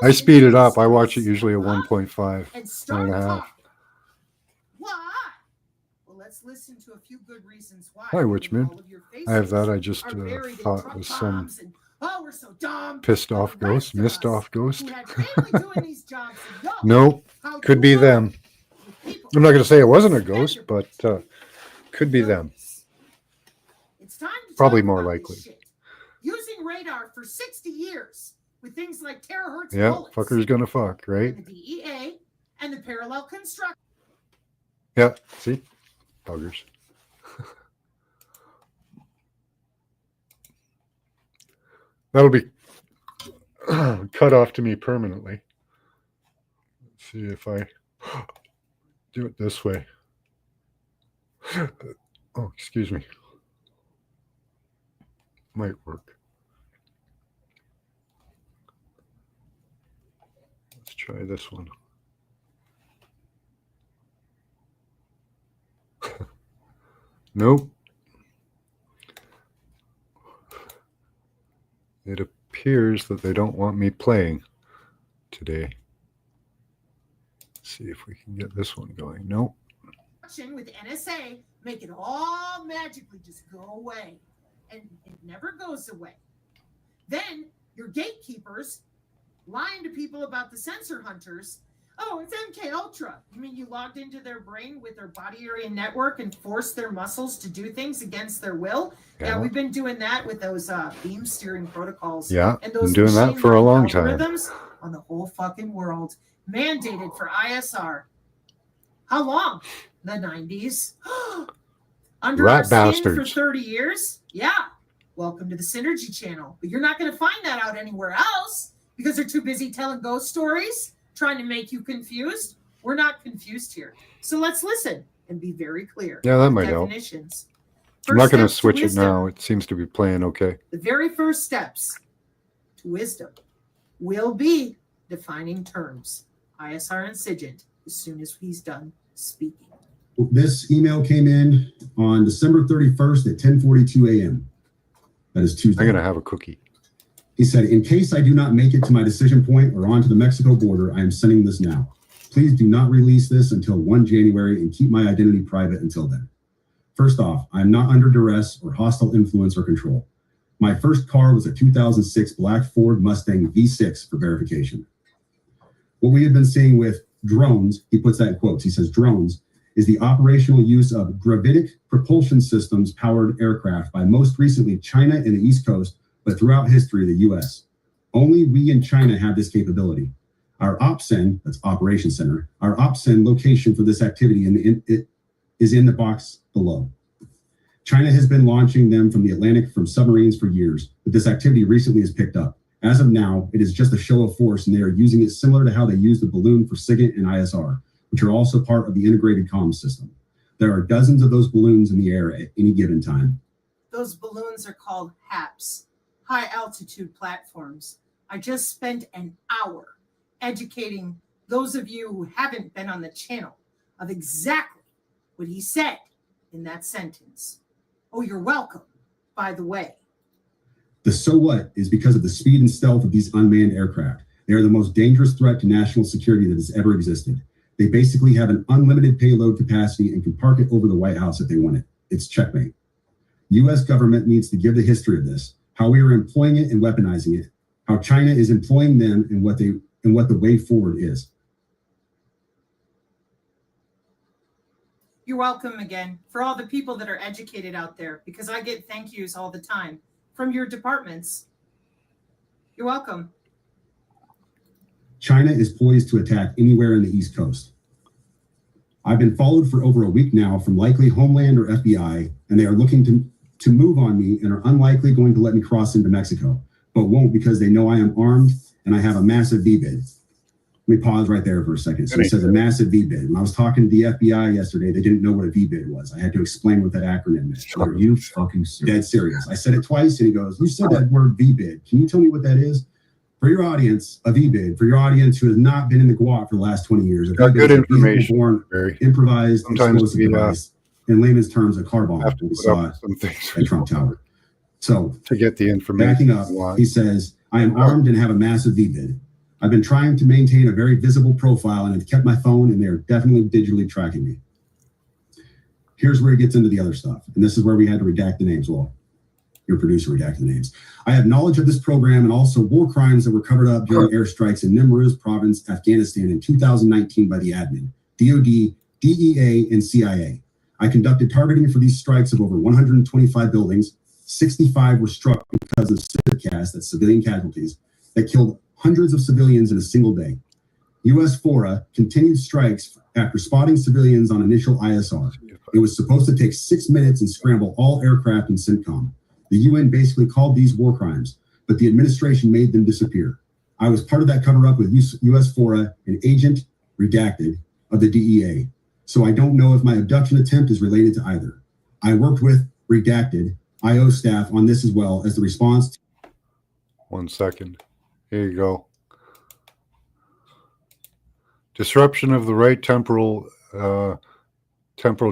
I speed it up. I watch it usually at 1.5, and start 1.5. talking. Why? Well, let's listen to a few good reasons why. Hi, Witchman. I have that. I just thought it was some we're so dumb. Pissed off ghost, missed off ghost. No, Nope, could be them. I'm not going to say it wasn't a ghost, but could be them. It's time to probably more likely. Using radar for 60 years with things like terahertz yeah, bullets. Fucker's gonna fuck, right? And the DEA and the parallel construction. Yeah, see? Buggers. That'll be cut off to me permanently. Let's see if I do it this way. Oh, excuse me. Might work. Let's try this one. Nope. It appears that they don't want me playing today. Let's see if we can get this one going. Nope. With NSA, make it all magically just go away. And it never goes away. Then your gatekeepers lying to people about the sensor hunters. Oh, it's MK Ultra. You mean you logged into their brain with their body area network and forced their muscles to do things against their will? Yeah, we've been doing that with those beam steering protocols. Yeah, and those been doing that for a long time. On the whole fucking world, mandated for ISR. How long? The 90s. Under Rat our skin bastards. for 30 years? Yeah. Welcome to the Synergy channel. But you're not going to find that out anywhere else because they're too busy telling ghost stories, trying to make you confused. We're not confused here. So let's listen and be very clear. Yeah, that might help. I'm not going to switch it now. It seems to be playing okay. The very first steps to wisdom will be defining terms. ISR and SIGINT as soon as he's done speaking. This email came in on December 31st at 10:42 a.m. That is Tuesday. I'm going to have a cookie. He said, in case I do not make it to my decision point or onto the Mexico border, I am sending this now. Please do not release this until 1 January and keep my identity private until then. First off, I am not under duress or hostile influence or control. My first car was a 2006 black Ford Mustang V6 for verification. What we have been seeing with drones, he puts that in quotes, he says drones, is the operational use of gravitic propulsion systems powered aircraft by most recently China and the East Coast, but throughout history, the US. Only we in China have this capability. Our OPSEN, that's Operation Center, our OPSEN location for this activity it is in the box below. China has been launching them from the Atlantic from submarines for years, but this activity recently has picked up. As of now, it is just a show of force, and they are using it similar to how they use the balloon for SIGINT and ISR, which are also part of the integrated comms system. There are dozens of those balloons in the air at any given time. Those balloons are called HAPS, high altitude platforms. I just spent an hour educating those of you who haven't been on the channel of exactly what he said in that sentence. Oh, you're welcome, by the way. The so what is because of the speed and stealth of these unmanned aircraft. They are the most dangerous threat to national security that has ever existed. They basically have an unlimited payload capacity and can park it over the White House if they want it. It's checkmate. U.S. government needs to give the history of this, how we are employing it and weaponizing it, how China is employing them, and what the way forward is. You're welcome again for all the people that are educated out there, because I get thank yous all the time from your departments. You're welcome. China is poised to attack anywhere in the East Coast. I've been followed for over a week now from likely Homeland or FBI, and they are looking to move on me and are unlikely going to let me cross into Mexico, but won't because they know I am armed and I have a massive VBID. Let me pause right there for a second. So it says a massive VBID. When I was talking to the FBI yesterday, they didn't know what a VBID was. I had to explain what that acronym meant. Are you fucking dead serious? I said it twice and he goes, you said that word VBID. Can you tell me what that is? For your audience, a VBID, for your audience who has not been in the GWOT for the last 20 years, good information. Born, improvised, explosive device, in layman's terms, a car bomb. We saw it at Trump Tower. So to get the information. Backing up, he says, I am armed and have a massive VBID. I've been trying to maintain a very visible profile and have kept my phone, and they're definitely digitally tracking me. Here's where he gets into the other stuff. And this is where we had to redact the names. Well, your producer redacted the names. I have knowledge of this program and also war crimes that were covered up during airstrikes in Nimruz province, Afghanistan in 2019 by the admin, DOD, DEA, and CIA. I conducted targeting for these strikes of over 125 buildings. 65 were struck because of CIVCAS, that's civilian casualties, that killed hundreds of civilians in a single day. U.S. FORA continued strikes after spotting civilians on initial ISR. It was supposed to take 6 minutes and scramble all aircraft in CENTCOM. The UN basically called these war crimes, but the administration made them disappear. I was part of that cover-up with U.S. FORA, an agent, redacted, of the DEA. So I don't know if my abduction attempt is related to either. I worked with redacted IO staff on this as well as the response. 1 second. Here you go. Disruption of the right temporal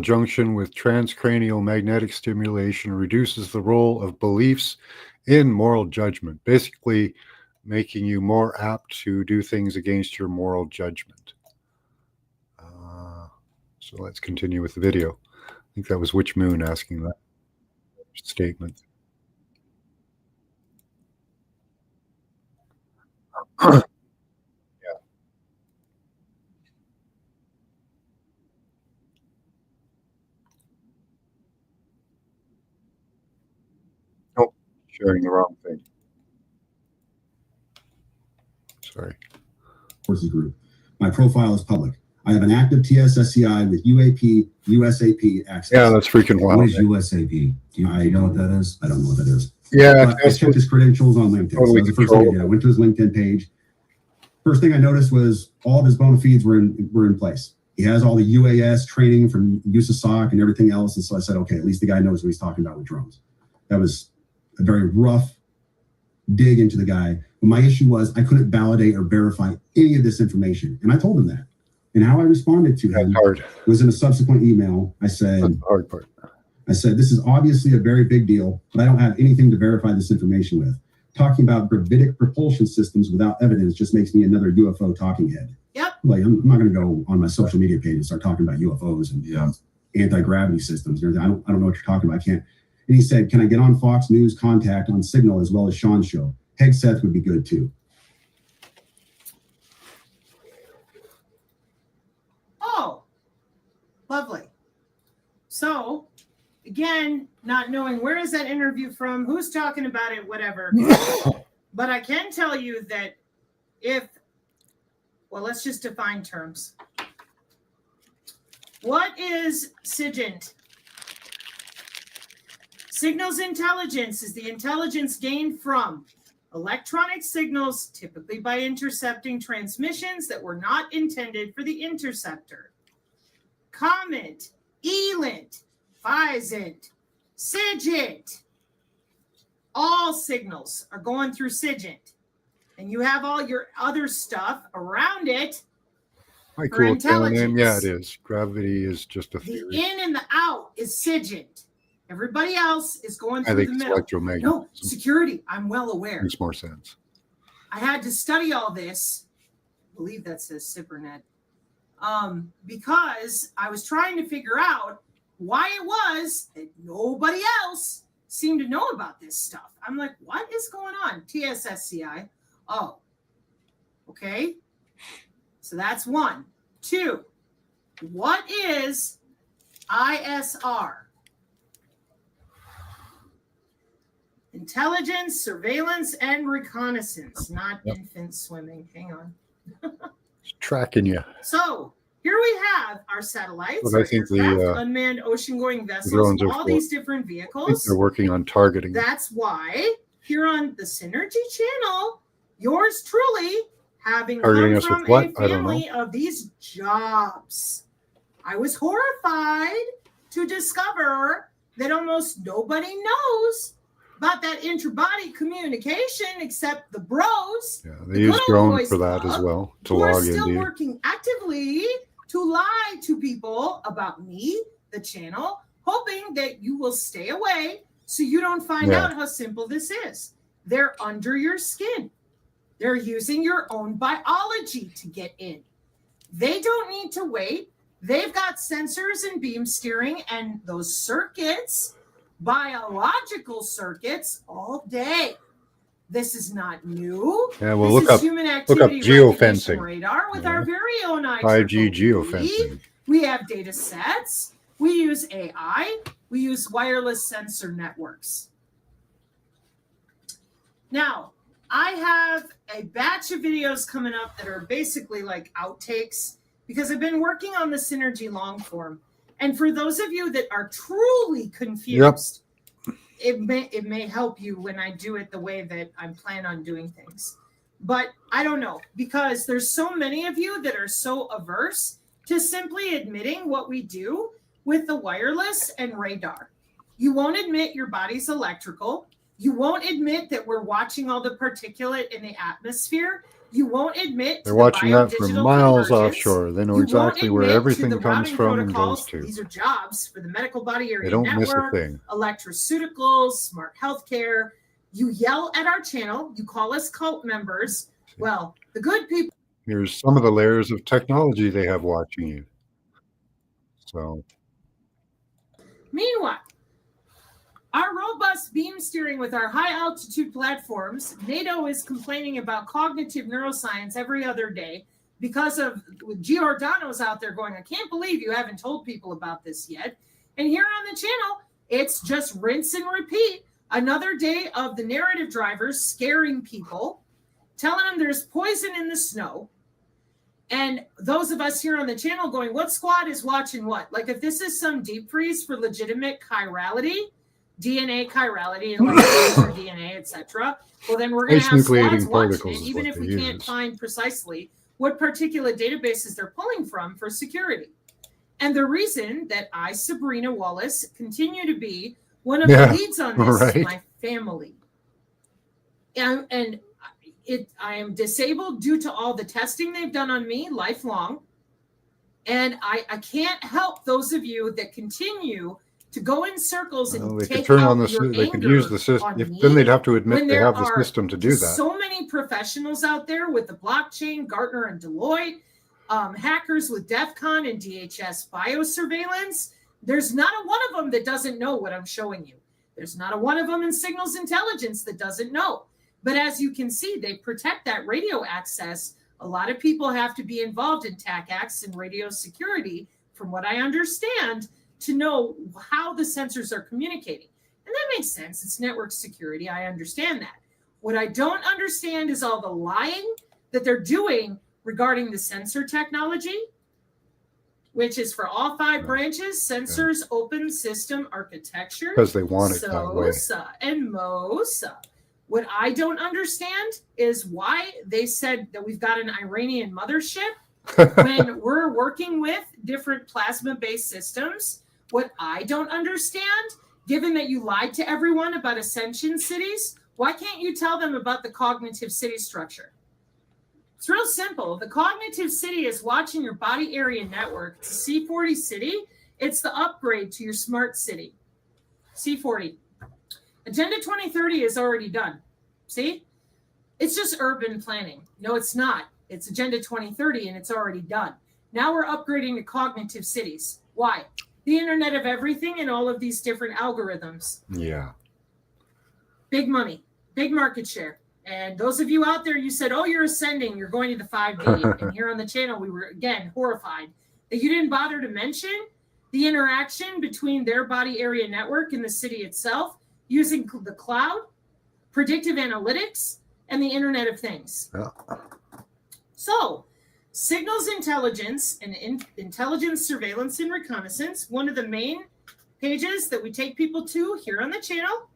junction with transcranial magnetic stimulation reduces the role of beliefs in moral judgment, basically making you more apt to do things against your moral judgment. So let's continue with the video. I think that was Witch Moon asking that statement. Yeah. Nope, sharing the wrong thing. Sorry. Forces group. My profile is public. I have an active TSSCI with UAP, USAP access. Yeah, that's freaking wild. What is USAP? Do you know what that is? I don't know what that is. Yeah, but I checked his credentials on LinkedIn. Totally so the first thing I did. I went to his LinkedIn page. First thing I noticed was all of his bona fides were in place. He has all the UAS training from USASOC and everything else. And so I said, okay, at least the guy knows what he's talking about with drones. That was a very rough dig into the guy. But my issue was I couldn't validate or verify any of this information. And I told him that. And how I responded to him was in a subsequent email. I said, that's the hard part. I said, this is obviously a very big deal, but I don't have anything to verify this information with. Talking about gravitic propulsion systems without evidence just makes me another UFO talking head. Yep. Like, I'm not going to go on my social media page and start talking about UFOs and anti-gravity systems. And everything. I don't know what you're talking about. I can't. And he said, can I get on Fox News Contact on Signal as well as Sean's show? Hegseth would be good too. Oh, lovely. So, again, not knowing where is that interview from, who's talking about it, whatever. But I can tell you that let's just define terms. What is SIGINT? Signals intelligence is the intelligence gained from electronic signals, typically by intercepting transmissions that were not intended for the interceptor. COMET, ELINT, FISINT, SIGINT. All signals are going through SIGINT. And you have all your other stuff around it Hi, for cool channel name. Yeah, it intelligence. is. Gravity is just a The theory. in and the out is SIGINT. Everybody else is going I through think the it's middle. electromagnetism. No, security. I'm well aware. Makes more sense. I had to study all this. I believe that says Cybernet. Because I was trying to figure out why it was that nobody else seemed to know about this stuff. I'm like, what is going on? TSSCI. Oh, okay. So that's 1. 2, what is ISR? Intelligence, surveillance, and reconnaissance, not infant swimming. Hang on. It's tracking you. So here we have our satellites, But I our think aircraft, unmanned ocean-going vessels, all these different I think vehicles. they're working on targeting. That's why here on the Synergy channel, yours truly, having Targeting come us from with what? a I don't know. family of these jobs, I was horrified to discover that almost nobody knows about that interbody communication except the bros. Yeah, they use drones for that as well, to log in. We're still working actively to lie to people about me, the channel, hoping that you will stay away so you don't find out how simple this is. They're under your skin. They're using your own biology to get in. They don't need to wait. They've got sensors and beam steering and those circuits, biological circuits, all day. This is not new. Yeah, well, this look up geofencing radar with our very own 5G geofencing. We have data sets. We use AI. We use wireless sensor networks. Now, I have a batch of videos coming up that are basically like outtakes because I've been working on the Synergy long form. And for those of you that are truly confused, it may help you when I do it the way that I'm planning on doing things. But I don't know, because there's so many of you that are so averse to simply admitting what we do with the wireless and radar. You won't admit your body's electrical. You won't admit that we're watching all the particulate in the atmosphere. You won't admit they're watching that from miles offshore. They know exactly where everything comes from and goes to. These are jobs for the medical body area they don't network, miss a thing. Electroceuticals, smart healthcare. You yell at our channel. You call us cult members. Well, the good people. Here's some of the layers of technology they have watching you. So, meanwhile, our robust beam steering with our high altitude platforms, NATO is complaining about cognitive neuroscience every other day because of Giordano's out there going, I can't believe you haven't told people about this yet. And here on the channel, it's just rinse and repeat. Another day of the narrative drivers scaring people, telling them there's poison in the snow. And those of us here on the channel going, what squad is watching what? Like if this is some deep freeze for legitimate chirality, DNA chirality, or DNA, etc. Well, then we're going to have squads watching it, even if we can't find precisely what particular databases they're pulling from for security. And the reason that I, Sabrina Wallace, continue to be one of the leads on this is my family. And I am disabled due to all the testing they've done on me lifelong. And I can't help those of you that continue to go in circles and they take could turn out on the your they could use the system. Then then they'd have to admit they have the system to do that. So many professionals out there with the blockchain, Gartner and Deloitte, hackers with DEF CON and DHS biosurveillance. There's not a one of them that doesn't know what I'm showing you. There's not a one of them in signals intelligence that doesn't know. But as you can see, they protect that radio access. A lot of people have to be involved in TACACS and radio security, from what I understand, to know how the sensors are communicating. And that makes sense. It's network security. I understand that. What I don't understand is all the lying that they're doing regarding the sensor technology, which is for all 5 branches, sensors, open system architecture. Because they want it that way. SOSA and MOSA. What I don't understand is why they said that we've got an Iranian mothership when we're working with different plasma-based systems. What I don't understand, given that you lied to everyone about ascension cities, why can't you tell them about the cognitive city structure? It's real simple. The cognitive city is watching your body area network. It's a C40 city. It's the upgrade to your smart city. C40. Agenda 2030 is already done. See? It's just urban planning. No, it's not. It's Agenda 2030 and it's already done. Now we're upgrading to cognitive cities. Why? The Internet of Everything and all of these different algorithms. Yeah. Big money, big market share. And those of you out there, you said, oh, you're ascending, you're going to the 5D. And here on the channel, we were, again, horrified that you didn't bother to mention the interaction between their body area network and the city itself using the cloud, predictive analytics, and the Internet of Things. Yeah. So, signals intelligence and intelligence surveillance and reconnaissance, one of the main pages that we take people to here on the channel.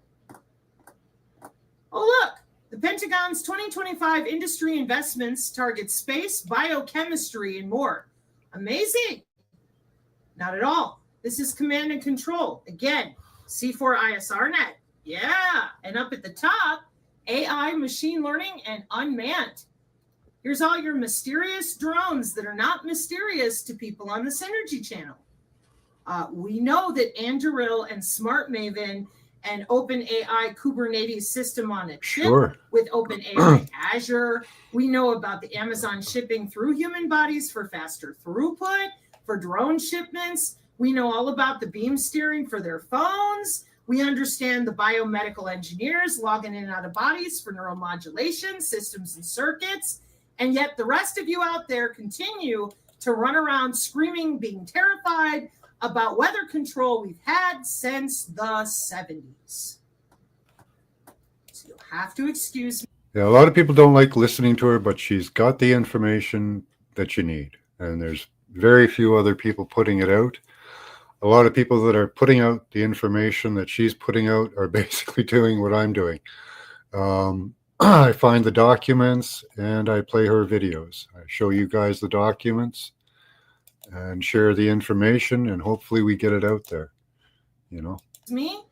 Oh, look, the Pentagon's 2025 industry investments target space, biochemistry, and more. Amazing. Not at all. This is command and control. Again, C4ISRnet. Yeah. And up at the top, AI, machine learning, and unmanned. Here's all your mysterious drones that are not mysterious to people on the Synergy channel. We know that Anduril and Smart Maven and OpenAI Kubernetes system on a chip with OpenAI Azure. We know about the Amazon shipping through human bodies for faster throughput, for drone shipments. We know all about the beam steering for their phones. We understand the biomedical engineers logging in and out of bodies for neuromodulation, systems and circuits. And yet the rest of you out there continue to run around screaming, being terrified about weather control we've had since the 70s. So you'll have to excuse me. Yeah, a lot of people don't like listening to her, but she's got the information that you need. And there's very few other people putting it out. A lot of people that are putting out the information that she's putting out are basically doing what I'm doing. I find the documents and I play her videos. I show you guys the documents and share the information, and hopefully we get it out there, you know. Me,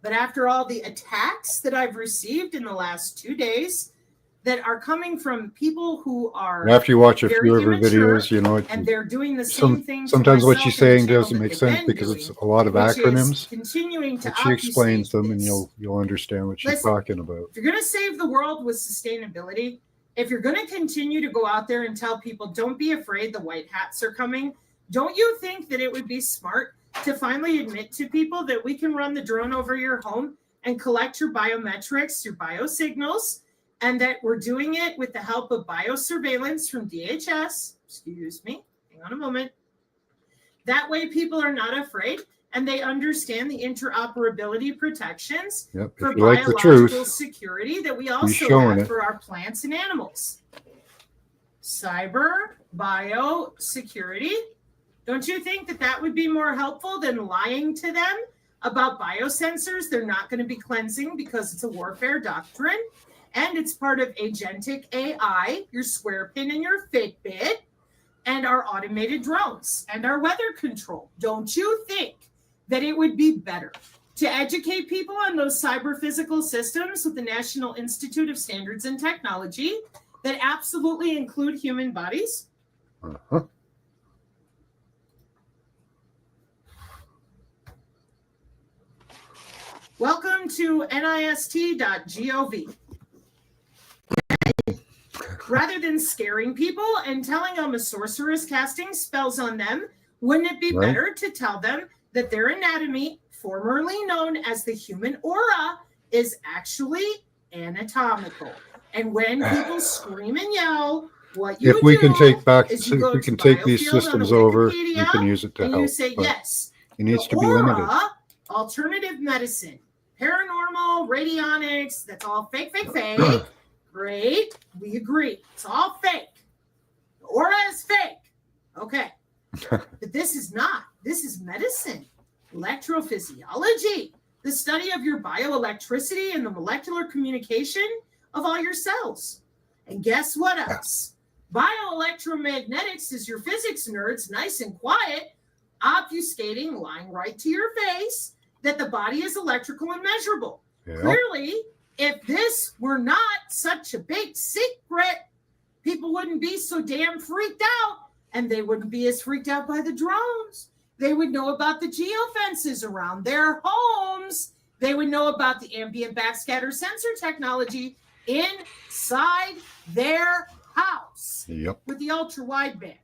but after all the attacks that I've received in the last 2 days that are coming from people who are, and after you watch a few of her immature, videos, you know, and they're doing the same thing. Sometimes what myself she's and the saying channel doesn't that make they've sense been because doing, it's a lot of which is acronyms. continuing to But she explains them, and obfuscate you'll understand what she's Listen, talking about. If you're going to save the world with sustainability, if you're going to continue to go out there and tell people, don't be afraid, the white hats are coming, don't you think that it would be smart to finally admit to people that we can run the drone over your home and collect your biometrics, your biosignals, and that we're doing it with the help of biosurveillance from DHS? Excuse me, hang on a moment. That way people are not afraid and they understand the interoperability protections for biological security that we also have for our plants and animals. Cyber biosecurity. Don't you think that that would be more helpful than lying to them about biosensors they're not going to be cleansing because it's a warfare doctrine and it's part of agentic AI, your square pin and your Fitbit, and our automated drones and our weather control? Don't you think that it would be better to educate people on those cyber physical systems with the National Institute of Standards and Technology that absolutely include human bodies? Uh-huh. Welcome to NIST.gov. Rather than scaring people and telling them a sorceress casting spells on them, wouldn't it be better to tell them that their anatomy, formerly known as the human aura, is actually anatomical? And when people scream and yell, what you if we can take back, is if we can take these systems over, we can use it to help. And you say, yes, it needs to be limited. Alternative medicine, paranormal, radionics, that's all fake. Great. We agree. It's all fake. The aura is fake. Okay. But this is not. This is medicine, electrophysiology, the study of your bioelectricity and the molecular communication of all your cells. And guess what else? Bioelectromagnetics is your physics nerds, nice and quiet, obfuscating, lying right to your face, that the body is electrical and measurable. Yeah. Clearly, if this were not such a big secret, people wouldn't be be so damn freaked out, and they wouldn't be as freaked out by the drones. They would know about the geofences around their homes. They would know about the ambient backscatter sensor technology inside their house. Yep. With the ultra wideband.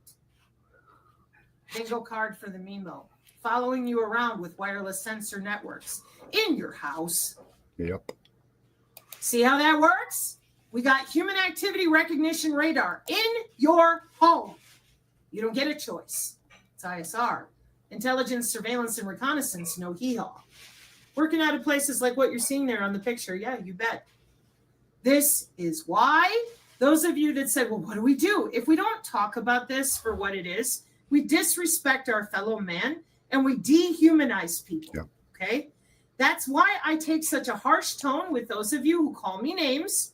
Bingo card for the MIMO. Following you around with wireless sensor networks in your house. Yep. See how that works? We got human activity recognition radar in your home. You don't get a choice. It's ISR. Intelligence, surveillance, and reconnaissance, no hee-haw. Working out of places like what you're seeing there on the picture. Yeah, you bet. This is why those of you that said, well, what do we do? If we don't talk about this for what it is, we disrespect our fellow man and we dehumanize people. Yep. Okay? That's why I take such a harsh tone with those of you who call me names,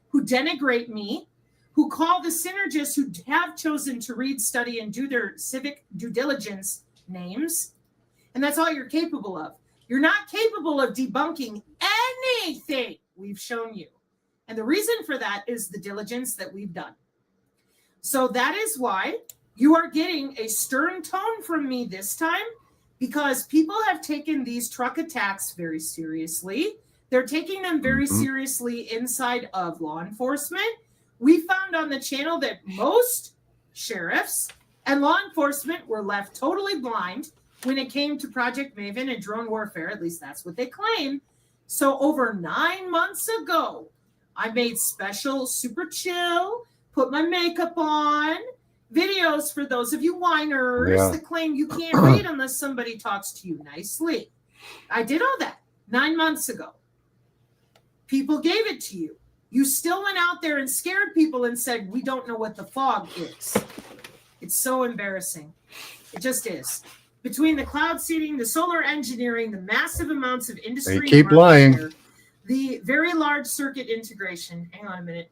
who denigrate me, who call the synergists who have chosen to read, study, and do their civic due diligence names. And that's all you're capable of. You're not capable of debunking anything we've shown you. And the reason for that is the diligence that we've done. So that is why you are getting a stern tone from me this time, because people have taken these truck attacks very seriously. They're taking them very seriously inside of law enforcement. We found on the channel that most sheriffs and law enforcement were left totally blind when it came to Project Maven and drone warfare. At least that's what they claim. So over 9 months ago, I made special super chill, put my makeup on, videos for those of you whiners that claim you can't read unless somebody talks to you nicely. I did all that 9 months ago. People gave it to you. You still went out there and scared people and said, we don't know what the fog is. It's so embarrassing. It just is. Between the cloud seeding, the solar engineering, the massive amounts of industry, they keep lying. Share, the very large circuit integration. Hang on a minute.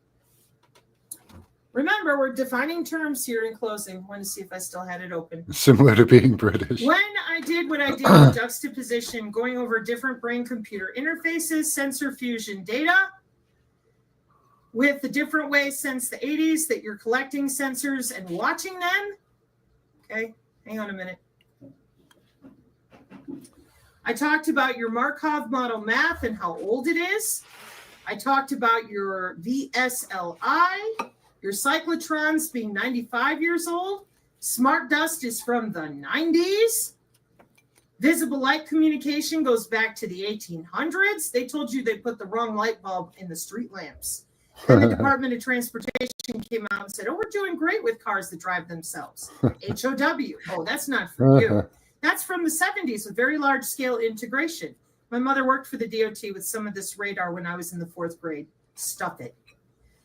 Remember, we're defining terms here in closing. I want to see if I still had it open. Similar to being British. When I did what I did with juxtaposition, going over different brain-computer interfaces, sensor fusion data, with the different ways since the 80s that you're collecting sensors and watching them. Okay, hang on a minute. I talked about your Markov model math and how old it is. I talked about your VSLI, your cyclotrons being 95 years old. Smart dust is from the 90s. Visible light communication goes back to the 1800s. They told you they put the wrong light bulb in the street lamps. Then the Department of Transportation came out and said, oh, we're doing great with cars that drive themselves. HOW. Oh, that's not for you. That's from the 70s with very large scale integration. My mother worked for the DOT with some of this radar when I was in the 4th grade. Stuff it.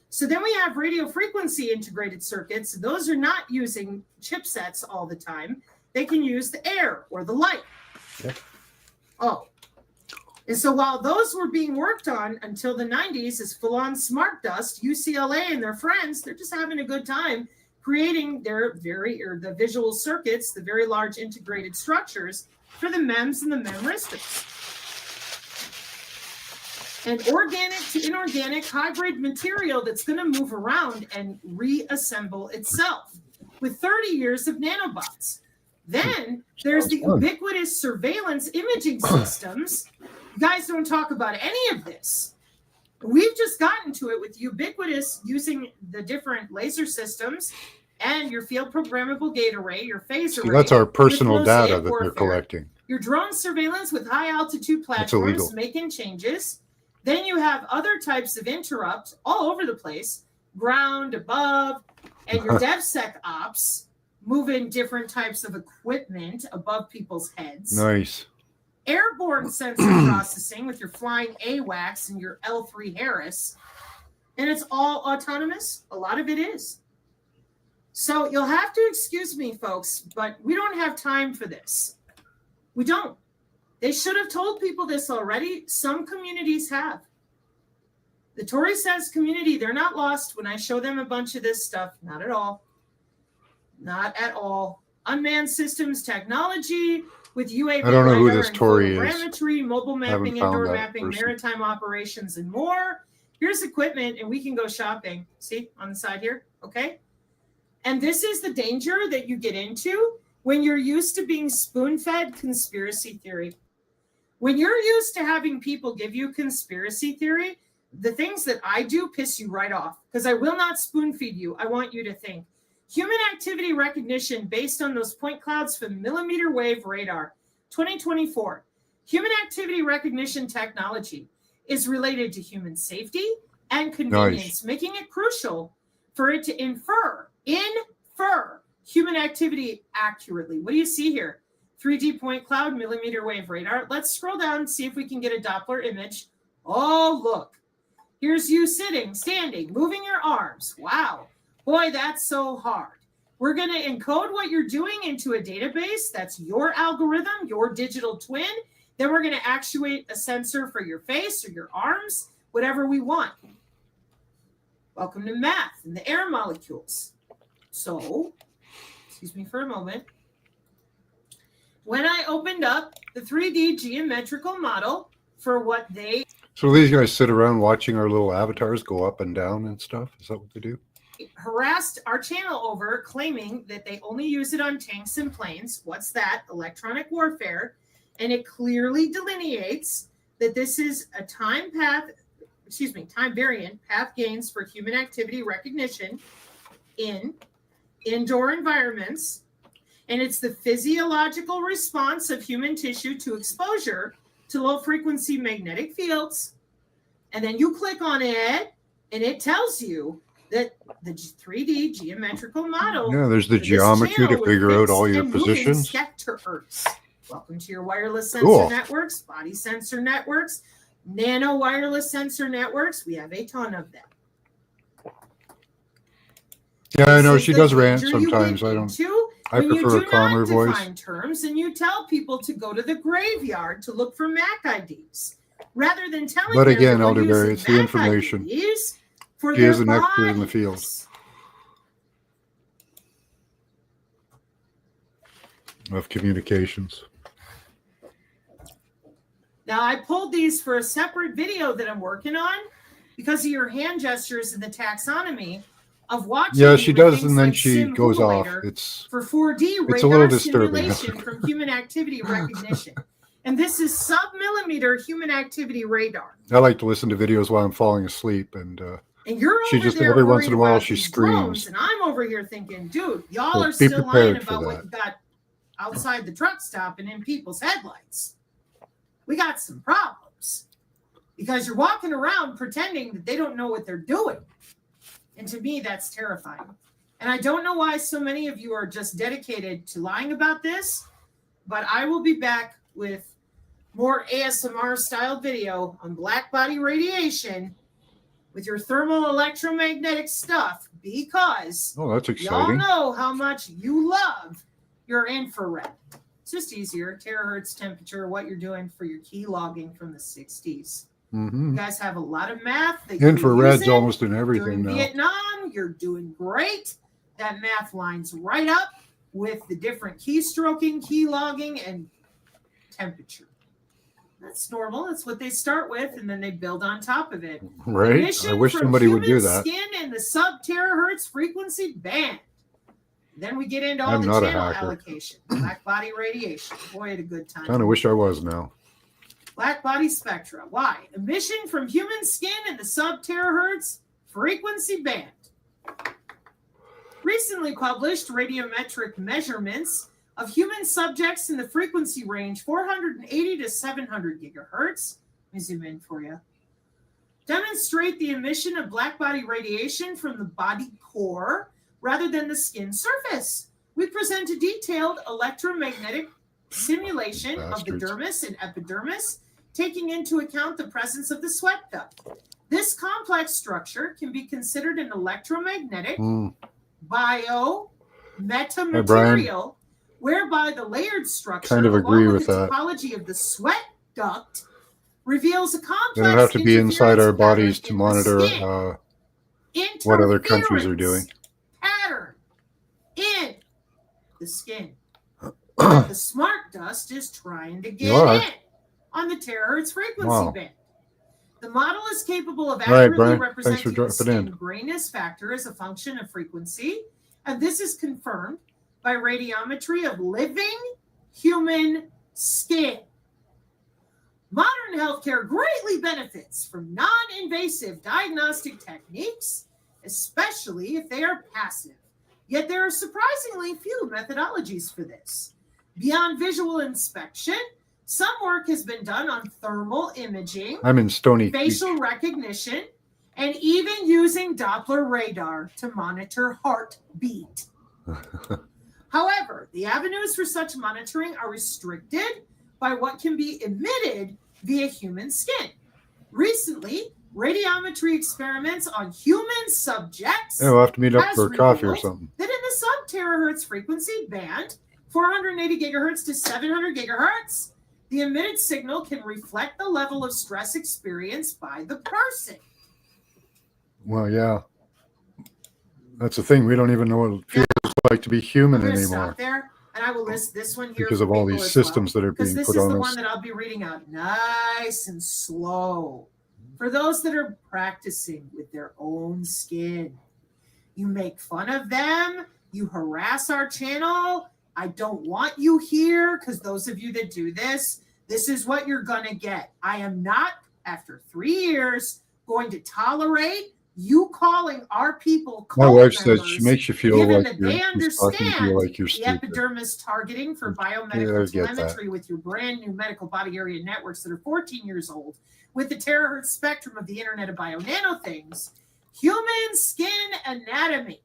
So then we have radio frequency integrated circuits. Those are not using chipsets all the time. They can use the air or the light. Yep. Oh. And so while those were being worked on until the 90s as full-on smart dust, UCLA and their friends, they're just having a good time creating the visual circuits, the very large integrated structures for the MEMS and the memristics. And organic to inorganic hybrid material that's going to move around and reassemble itself with 30 years of nanobots. Then there's the ubiquitous surveillance imaging systems. You guys don't talk about any of this. We've just gotten to it with ubiquitous using the different laser systems and your field programmable gate array, your phase array. That's our personal data that they're collecting. Your drone surveillance with high altitude platforms making changes. Then you have other types of interrupt all over the place, ground, above, and your DevSec ops moving different types of equipment above people's heads. Nice. Airborne sensor processing with your flying AWACS and your L3 Harris. And it's all autonomous. A lot of it is. So you'll have to excuse me, folks, but we don't have time for this. We don't. They should have told people this already. Some communities have. The Tory says community, they're not lost when I show them a bunch of this stuff. Not at all. Not at all. Unmanned systems technology with UAV I don't know who LiDAR this and Tory is. photogrammetry, mobile mapping, indoor mapping, person. maritime operations, and more. Here's equipment, and we can go shopping. See on the side here? Okay. And this is the danger that you get into when you're used to being spoon-fed conspiracy theory. When you're used to having people give you conspiracy theory, the things that I do piss you right off because I will not spoon-feed you. I want you to think. Human activity recognition based on those point clouds from millimeter wave radar, 2024. Human activity recognition technology is related to human safety and convenience, making it crucial for it to infer human activity accurately. What do you see here? 3D point cloud, millimeter wave radar. Let's scroll down and see if we can get a Doppler image. Oh, look. Here's you sitting, standing, moving your arms. Wow. Boy, that's so hard. We're going to encode what you're doing into a database. That's your algorithm, your digital twin. Then we're going to actuate a sensor for your face or your arms, whatever we want. Welcome to math and the air molecules. So, excuse me for a moment. When I opened up the 3D geometrical model for what they... So these guys sit around watching our little avatars go up and down and stuff? Is that what they do? Harassed our channel over, claiming that they only use it on tanks and planes. What's that? Electronic warfare. And it clearly delineates that this is a time variant path gains for human activity recognition in indoor environments. And it's the physiological response of human tissue to exposure to low frequency magnetic fields. And then you click on it and it tells you that the 3D geometrical model. Yeah, there's the geometry to figure out all your positions. Sector-hertz. Welcome to your wireless sensor networks, body sensor networks, nano wireless sensor networks. We have a ton of them. Yeah, I know she does rant sometimes. I prefer a calmer voice. Define terms, and you tell people to go to the graveyard to look for MAC IDs rather than telling. But again, Elderberry, it's the information. She is an expert in the field of communications. Now, I pulled these for a separate video that I'm working on because of your hand gestures and the taxonomy of watching. Yeah, she does, and then she goes off. It's for 4D it's a little disturbing. Simulation from human activity recognition. And this is sub-millimeter human activity radar. I like to listen to videos while I'm falling asleep, and you're she just every once in a while she screams. And I'm over here thinking, dude, y'all are still lying about what you got outside the truck stop and in people's headlights. We got some problems because you're walking around pretending that they don't know what they're doing. And to me, that's terrifying. And I don't know why so many of you are just dedicated to lying about this, but I will be back with more ASMR style video on black body radiation with your thermal electromagnetic stuff because that's exciting. Y'all know how much you love your infrared. It's just easier. Terahertz temperature, what you're doing for your key logging from the 60s. Mm-hmm. You guys have a lot of math. That infrared's almost in everything now. Vietnam, you're doing great. That math lines right up with the different keystroking, key logging, and temperature. That's normal. That's what they start with, and then they build on top of it. Right. Emission I wish somebody would do that. Skin in the sub-terahertz frequency band. Then we get into all the channel allocation. Black body radiation. Boy, had a good time. Kind of wish I was now. Black body spectra. Why? Emission from human skin in the sub-terahertz frequency band. Recently published radiometric measurements of human subjects in the frequency range 480 to 700 gigahertz. Let me zoom in for you. Demonstrate the emission of black body radiation from the body core rather than the skin surface. We present a detailed electromagnetic simulation of the dermis and epidermis, taking into account the presence of the sweat duct. This complex structure can be considered an electromagnetic metamaterial, whereby the layered structure, kind of agree with the that. Topology of the sweat duct reveals a complex. They don't have to be inside our bodies to monitor what other countries are doing. Pattern in the skin. The smart dust is trying to get in on the terahertz frequency band. The model is capable of accurately representing the skin grayness factor as a function of frequency, And this is confirmed by radiometry of living human skin. Modern healthcare greatly benefits from non-invasive diagnostic techniques, especially if they are passive. Yet there are surprisingly few methodologies for this. Beyond visual inspection, some work has been done on thermal imaging, I'm in Stony facial recognition, and even using Doppler radar to monitor heartbeat. However, the avenues for such monitoring are restricted by what can be emitted via human skin. Recently, radiometry experiments on human subjects we'll have to meet up has for coffee or revealed something. that in the sub-terahertz frequency band, 480 gigahertz to 700 gigahertz, the emitted signal can reflect the level of stress experienced by the person. Well, yeah. That's the thing. We don't even know what it feels like to be human I'm going to anymore stop there, and I will list this one here because for of all people these as systems that are because being this put is on the us. one that I'll be reading out nice and slow. For those that are practicing with their own skin, you make fun of them, you harass our channel. I don't want you here because those of you that do this, this is what you're going to get. I am not, after 3 years, going to tolerate you calling our people My cult wife says members, she makes you feel given like that they she's talking to you understand like you're the stupid. epidermis targeting for Yeah, I biomedical get that. telemetry with your brand new medical body area networks that are 14 years old, with the terahertz spectrum of the Internet of Bio-Nano things, human skin anatomy.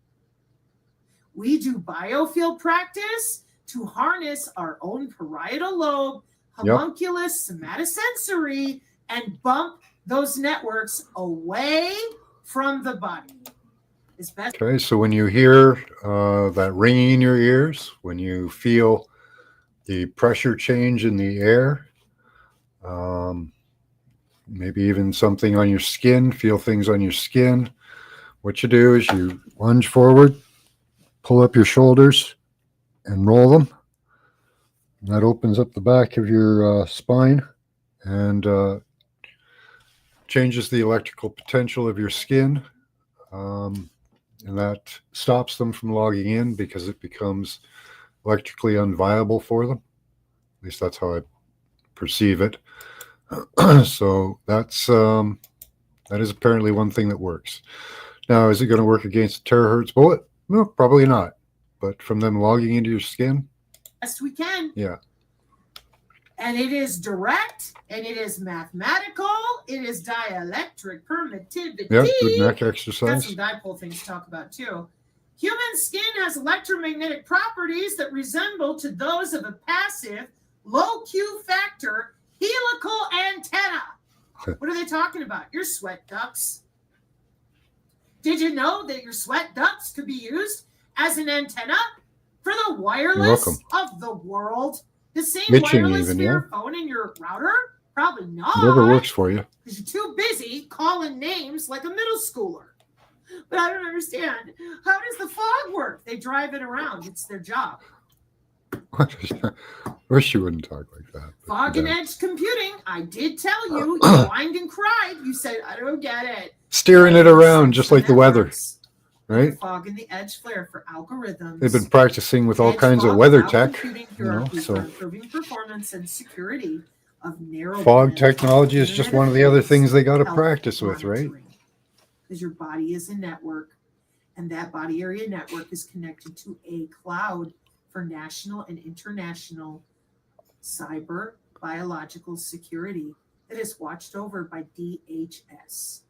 We do biofield practice to harness our own parietal lobe, homunculus, somatosensory, and bump those networks away from the body. Okay, so when you hear that ringing in your ears, when you feel the pressure change in the air, maybe even something on your skin, feel things on your skin, what you do is you lunge forward, pull up your shoulders, and roll them. And that opens up the back of your spine and changes the electrical potential of your skin. And that stops them from logging in because it becomes electrically unviable for them. At least that's how I perceive it. So that is apparently one thing that works. Now, is it going to work against a terahertz bullet? No, probably not. But from them logging into your skin, best we can. Yeah. And it is direct, and it is mathematical, it is dielectric permittivity. Yeah, good neck Got exercise. some dipole things to talk about too. Human skin has electromagnetic properties that resemble to those of a passive, low Q factor helical antenna. What are they talking about? Your sweat ducts. Did you know that your sweat ducts could be used as an antenna for the wireless of the world? The same Itching wireless even, for your phone and your router? Probably not. Whatever works for you. Because you're too busy calling names like a middle schooler. But I don't understand. How does the fog work? They drive it around. It's their job. I wish you wouldn't talk like that. Fog and edge computing. I did tell you. You whined and cried. You said, I don't get it. Steering it around just like the weather. Right? The fog and the edge flare for algorithms. They've been practicing with all kinds of weather tech. So improving performance and security of narrow fog technology is just one of the other things they got to practice with, right? Because your body is a network, and that body area network is connected to a cloud for national and international cyber biological security that is watched over by DHS.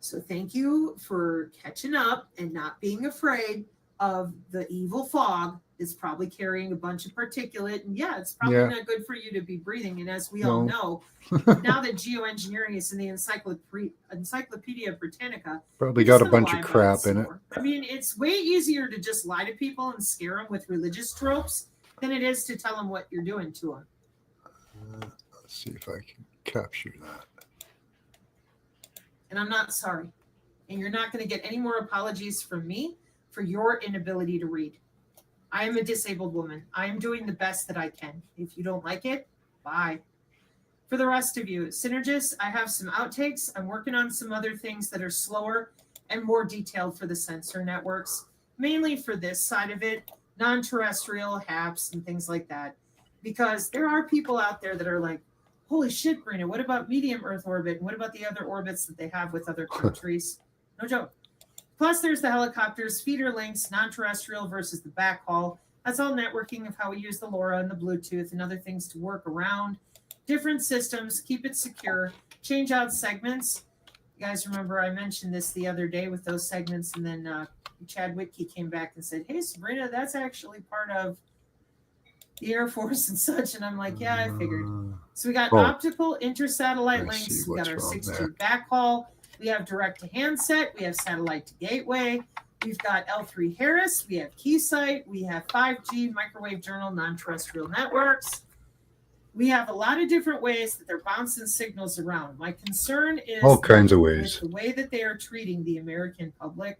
So thank you for catching up and not being afraid of the evil fog that's probably carrying a bunch of particulate. And yeah, it's probably not good for you to be breathing. And as we all know, now that geoengineering is in the Encyclopedia Britannica, probably got a bunch of crap in it. I mean, it's way easier to just lie to people and scare them with religious tropes than it is to tell them what you're doing to them. Let's see if I can capture that. And I'm not sorry. And you're not going to get any more apologies from me for your inability to read. I am a disabled woman. I am doing the best that I can. If you don't like it, bye. For the rest of you, Synergists, I have some outtakes. I'm working on some other things that are slower and more detailed for the sensor networks, mainly for this side of it, non-terrestrial HAPS and things like that. Because there are people out there that are like, holy shit, Brina, what about medium Earth orbit? And what about the other orbits that they have with other countries? No joke. Plus, there's the helicopters, feeder links, non-terrestrial versus the backhaul. That's all networking of how we use the LoRa and the Bluetooth and other things to work around different systems, keep it secure, change out segments. You guys remember I mentioned this the other day with those segments, and then Chad Whitkey came back and said, hey, Sabrina, that's actually part of the Air Force and such. And I'm like, yeah, I figured. So we got optical intersatellite links. We got our 6G backhaul. We have direct to handset. We have satellite to gateway. We've got L3 Harris. We have Keysight. We have 5G, microwave journal, non-terrestrial networks. We have a lot of different ways that they're bouncing signals around. My concern is all kinds of ways. The way that they are treating the American public,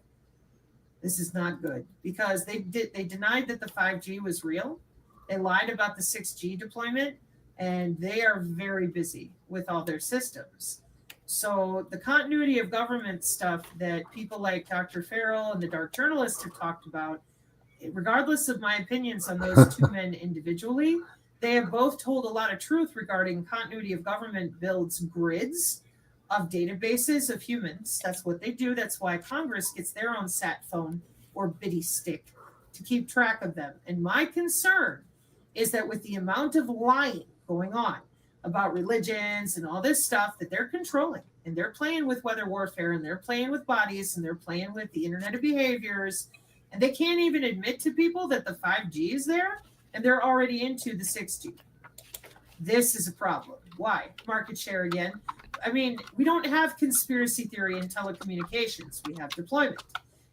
this is not good, because they denied that the 5G was real. They lied about the 6G deployment, and they are very busy with all their systems. So the continuity of government stuff that people like Dr. Farrell and the dark journalists have talked about, regardless of my opinions on those two men individually, they have both told a lot of truth regarding continuity of government builds grids of databases of humans. That's what they do. That's why Congress gets their own sat phone or bitty stick to keep track of them. And my concern is that with the amount of lying going on about religions and all this stuff that they're controlling, and they're playing with weather warfare, and they're playing with bodies, and they're playing with the Internet of Behaviors, and they can't even admit to people that the 5G is there, and they're already into the 6G. This is a problem. Why? Market share again. I mean, we don't have conspiracy theory in telecommunications. We have deployment.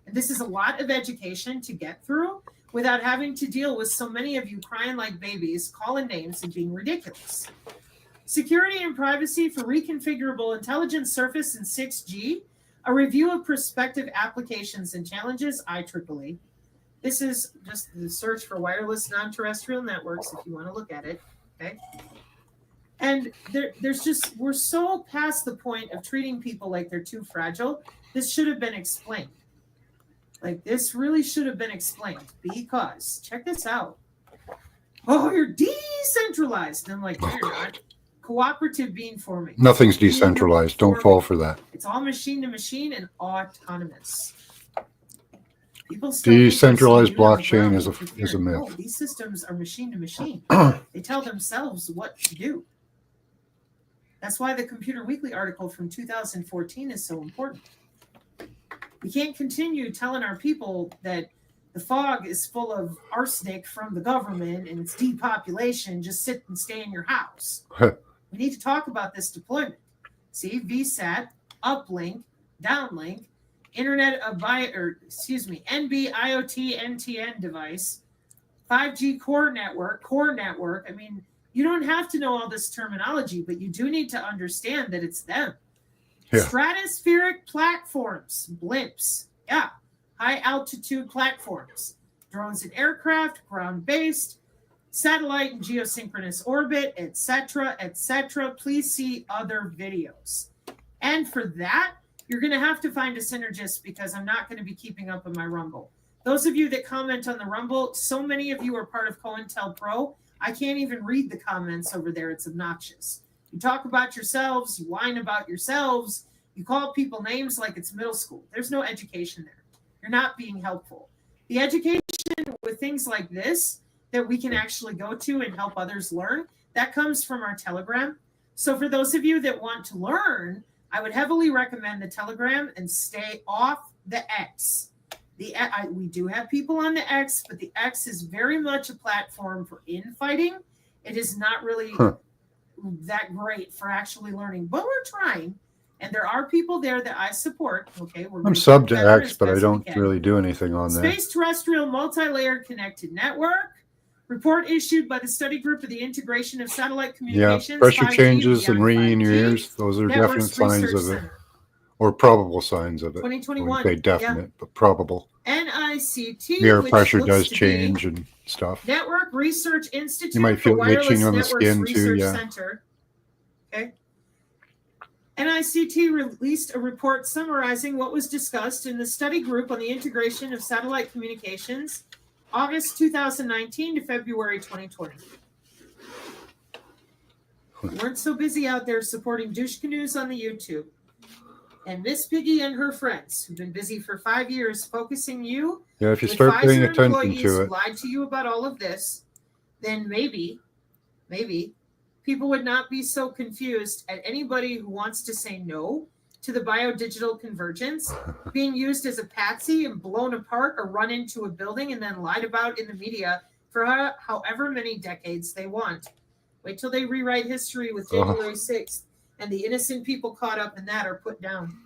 And this is a lot of education to get through without having to deal with so many of you crying like babies, calling names, and being ridiculous. Security and privacy for reconfigurable intelligent surface in 6G, a review of prospective applications and challenges, IEEE. This is just the search for wireless non-terrestrial networks, if you want to look at it, okay? And there's just, we're so past the point of treating people like they're too fragile. This should have been explained. Like, this really should have been explained, because, check this out. Oh, you're decentralized. And I'm like, no, you're not. Cooperative beamforming. Nothing's decentralized. Don't fall for that. It's all machine to machine and autonomous. Decentralized blockchain is a myth. Oh, these systems are machine to machine. They tell themselves what to do. That's why the Computer Weekly article from 2014 is so important. We can't continue telling our people that the fog is full of arsenic from the government and it's depopulation. Just sit and stay in your house. We need to talk about this deployment. See, VSAT, uplink, downlink, NB IoT NTN device, 5G core network. I mean, you don't have to know all this terminology, but you do need to understand that it's them. Yeah. Stratospheric platforms, blimps. Yeah. High altitude platforms, drones and aircraft, ground-based, satellite and geosynchronous orbit, etc., etc. Please see other videos. And for that, you're going to have to find a synergist, because I'm not going to be keeping up on my Rumble. Those of you that comment on the Rumble, so many of you are part of COINTELPRO. I can't even read the comments over there. It's obnoxious. You talk about yourselves, you whine about yourselves, you call people names like it's middle school. There's no education there. You're not being helpful. The education with things like this that we can actually go to and help others learn, that comes from our Telegram. So for those of you that want to learn, I would heavily recommend the Telegram and stay off the X. We do have people on the X, but the X is very much a platform for infighting. It is not really that great for actually learning, but we're trying. And there are people there that I support. Okay, I'm sub to X, but I don't really do anything on there. Space terrestrial multi-layered connected network. Report issued by the study group of the integration of satellite communications. Yeah, pressure changes and ringing in your ears. Those are definite signs of it, or probable signs of it. 2021. I wouldn't say definite, but probable. NICT. The air pressure does change and stuff. Network Research Institute. You might feel itching on the skin too. Yeah. Center. Okay. NICT released a report summarizing what was discussed in the study group on the integration of satellite communications, August 2019 to February 2020. You weren't so busy out there supporting douche canoes on the YouTube. And Miss Piggy and her friends, who've been busy for 5 years focusing you Yeah, if you with start paying Pfizer attention employees to who it. lied to you about all of this, then maybe people would not be so confused at anybody who wants to say no to the biodigital convergence being used as a patsy and blown apart or run into a building and then lied about in the media for however many decades they want. Wait till they rewrite history with January 6th and the innocent people caught up in that are put down.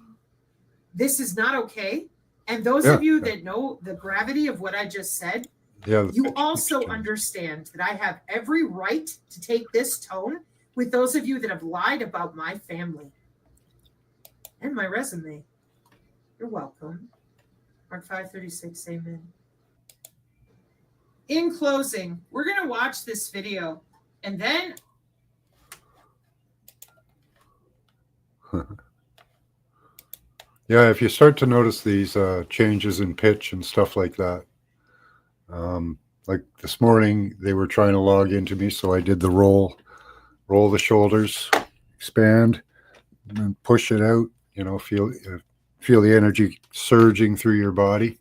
This is not okay. And those of you that know the gravity of what I just said, you also understand that I have every right to take this tone with those of you that have lied about my family and my resume. You're welcome. Mark 536, amen. In closing, we're going to watch this video and then yeah, if you start to notice these changes in pitch and stuff like that, like this morning they were trying to log into me, so I did the roll the shoulders, expand, and then push it out. You know, feel the energy surging through your body.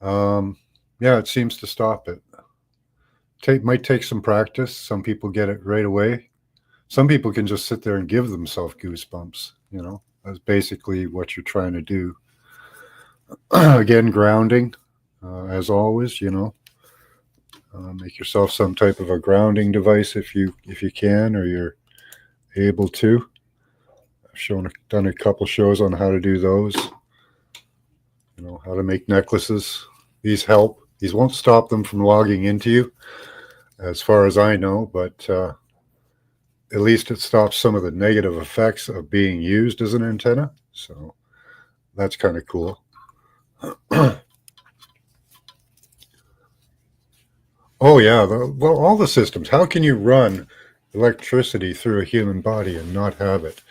Yeah, it seems to stop it. Might take some practice. Some people get it right away. Some people can just sit there and give themselves goosebumps. You know, that's basically what you're trying to do. Again, grounding, as always. You know, make yourself some type of a grounding device if you can or you're able to. I've done a couple shows on how to do those. You know, how to make necklaces. These help. These won't stop them from logging into you, as far as I know, but at least it stops some of the negative effects of being used as an antenna. So that's kind of cool. Oh, yeah. Well, all the systems. How can you run electricity through a human body and not have it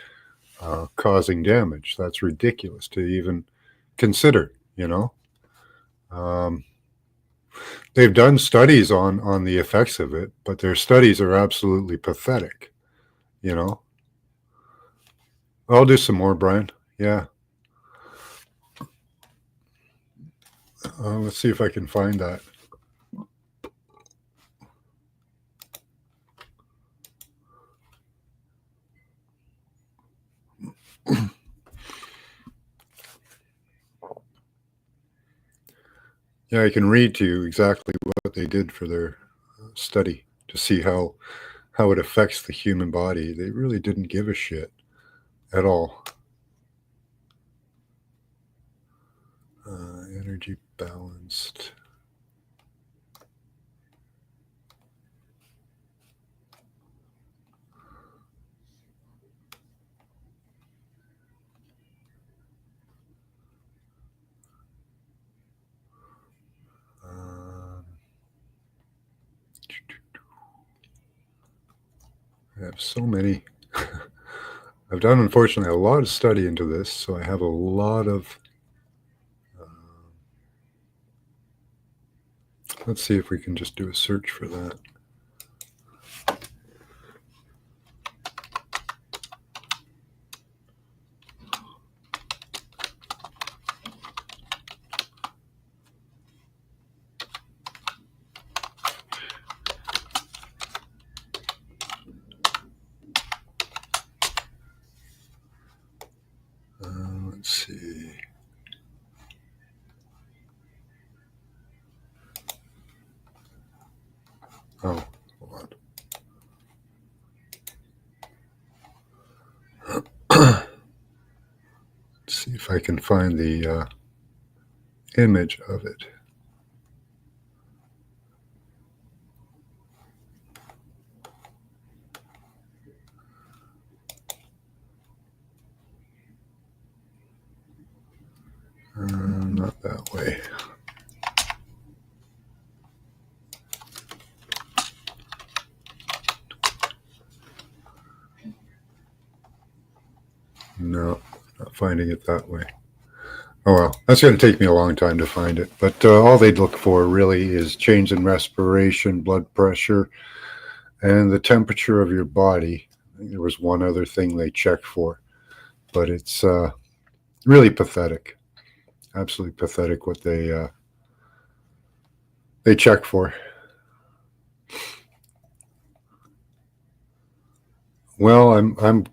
causing damage? That's ridiculous to even consider, you know. They've done studies on the effects of it, but their studies are absolutely pathetic, you know. I'll do some more, Brian. Yeah. Let's see if I can find that. Yeah, I can read to you exactly what they did for their study to see how it affects the human body. They really didn't give a shit at all. Energy balanced. I have so many. I've done, unfortunately, a lot of study into this, so I have a lot of. Let's see if we can just do a search for that. Let's see. Oh, hold on. Let's see if I can find the image of it. Not that way. No, not finding it that way. Oh well, that's going to take me a long time to find it. But all they'd look for really is change in respiration, blood pressure, and the temperature of your body. I think there was one other thing they checked for, but it's really pathetic. Absolutely pathetic what they check for. Well, I'm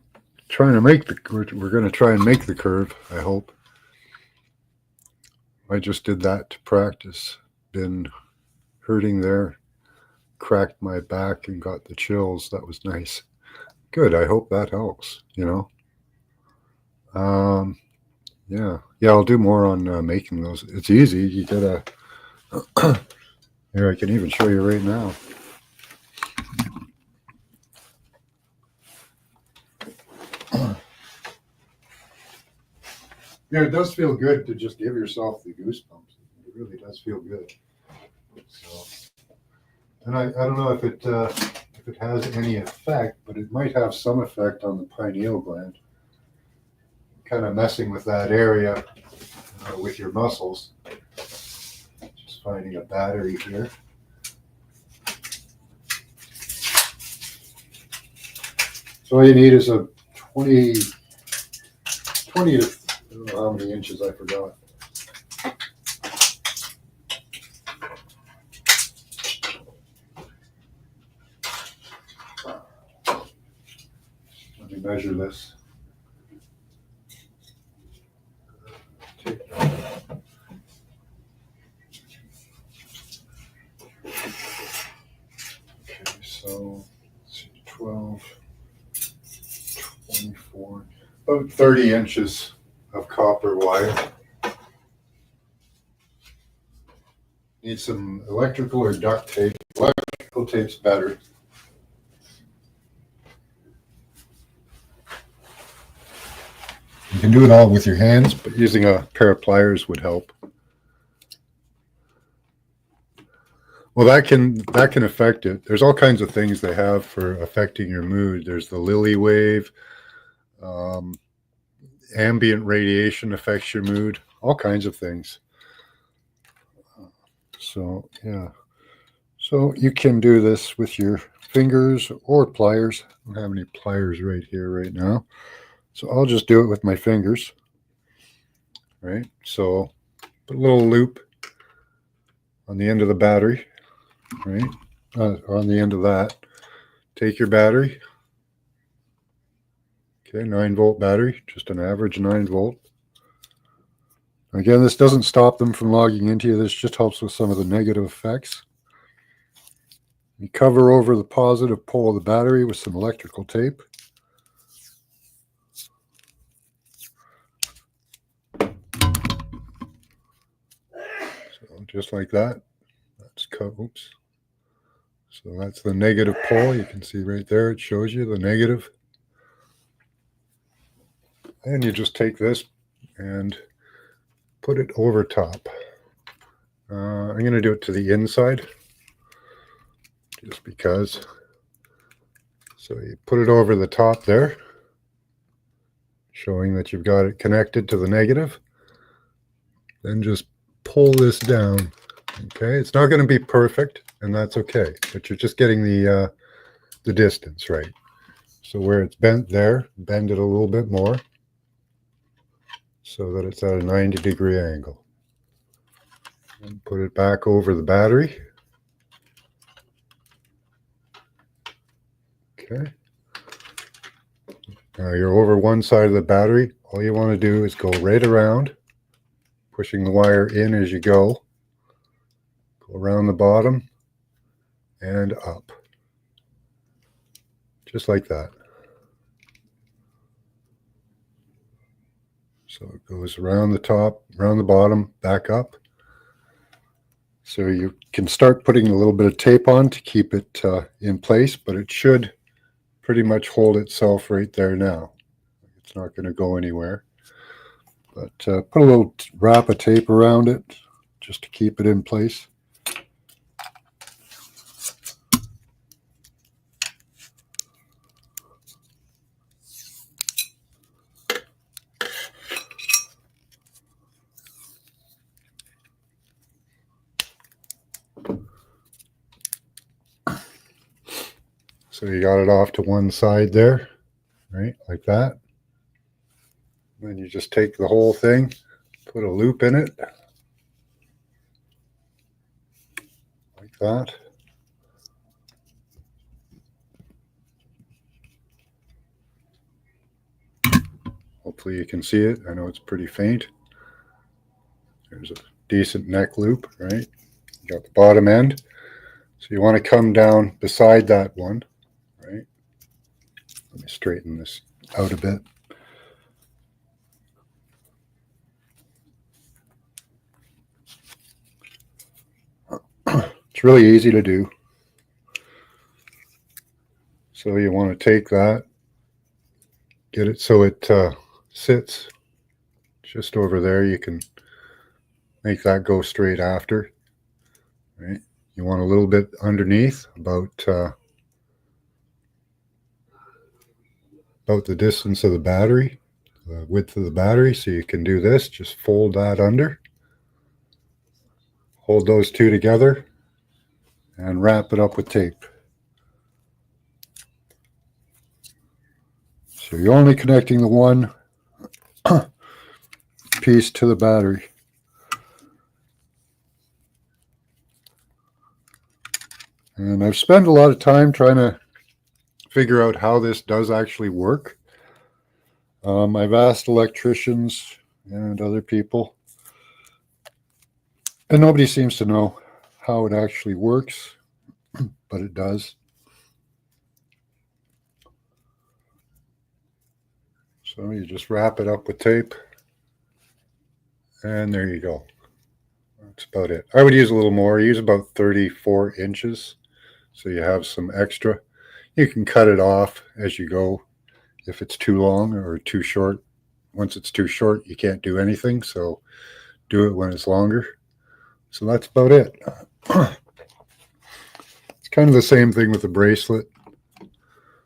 trying to make we're going to try and make the curve, I hope. I just did that to practice. Been hurting there, cracked my back and got the chills. That was nice. Good. I hope that helps, Yeah, I'll do more on making those. It's easy. You get a here, I can even show you right now. Yeah, it does feel good to just give yourself the goosebumps. It really does feel good. So, and I don't know if it has any effect, but it might have some effect on the pineal gland. Kind of messing with that area with your muscles. Just finding a battery here. So all you need is a 20 to, I don't know how many inches, I forgot. Let me measure this. Okay, so let's see, 12, 24, about 30 inches of copper wire. Need some electrical or duct tape. Electrical tape's better. You can do it all with your hands, but using a pair of pliers would help. Well, that can affect it. There's all kinds of things they have for affecting your mood. There's the Lilly wave. Ambient radiation affects your mood. All kinds of things. So, yeah. So you can do this with your fingers or pliers. I don't have any pliers right here right now. So I'll just do it with my fingers. Right? So put a little loop on the end of the battery. Right? On the end of that. Take your battery. Okay, 9-volt battery, just an average 9-volt. Again, this doesn't stop them from logging into you. This just helps with some of the negative effects. You cover over the positive pole of the battery with some electrical tape. So just like that. That's oops. So that's the negative pole. You can see right there. It shows you the negative. And you just take this and put it over top. I'm going to do it to the inside. Just because. So you put it over the top there, showing that you've got it connected to the negative. Then just pull this down. Okay, it's not going to be perfect, and that's okay, but you're just getting the distance right. So where it's bent there, bend it a little bit more so that it's at a 90-degree angle. And put it back over the battery. Okay. Now you're over one side of the battery. All you want to do is go right around, pushing the wire in as you go. Go around the bottom and up. Just like that. So it goes around the top, around the bottom, back up. So you can start putting a little bit of tape on to keep it in place, but it should pretty much hold itself right there now. It's not going to go anywhere. But put a little wrap of tape around it just to keep it in place. So you got it off to one side there, right? Like that. Then you just take the whole thing, put a loop in it. Like that. Hopefully you can see it. I know it's pretty faint. There's a decent neck loop, right? You got the bottom end. So you want to come down beside that one, right? Let me straighten this out a bit. It's really easy to do. So you want to take that, get it so it sits just over there. You can make that go straight after, right? You want a little bit underneath, about the distance of the battery, the width of the battery. So you can do this, just fold that under, hold those two together, and wrap it up with tape. So you're only connecting the one piece to the battery. And I've spent a lot of time trying to figure out how this does actually work. I've asked electricians and other people, and nobody seems to know how it actually works, but it does. So you just wrap it up with tape, and there you go. That's about it. I would use a little more. I use about 34 inches, so you have some extra. You can cut it off as you go if it's too long or too short. Once it's too short, you can't do anything, so do it when it's longer. So that's about it. It's kind of the same thing with the bracelet.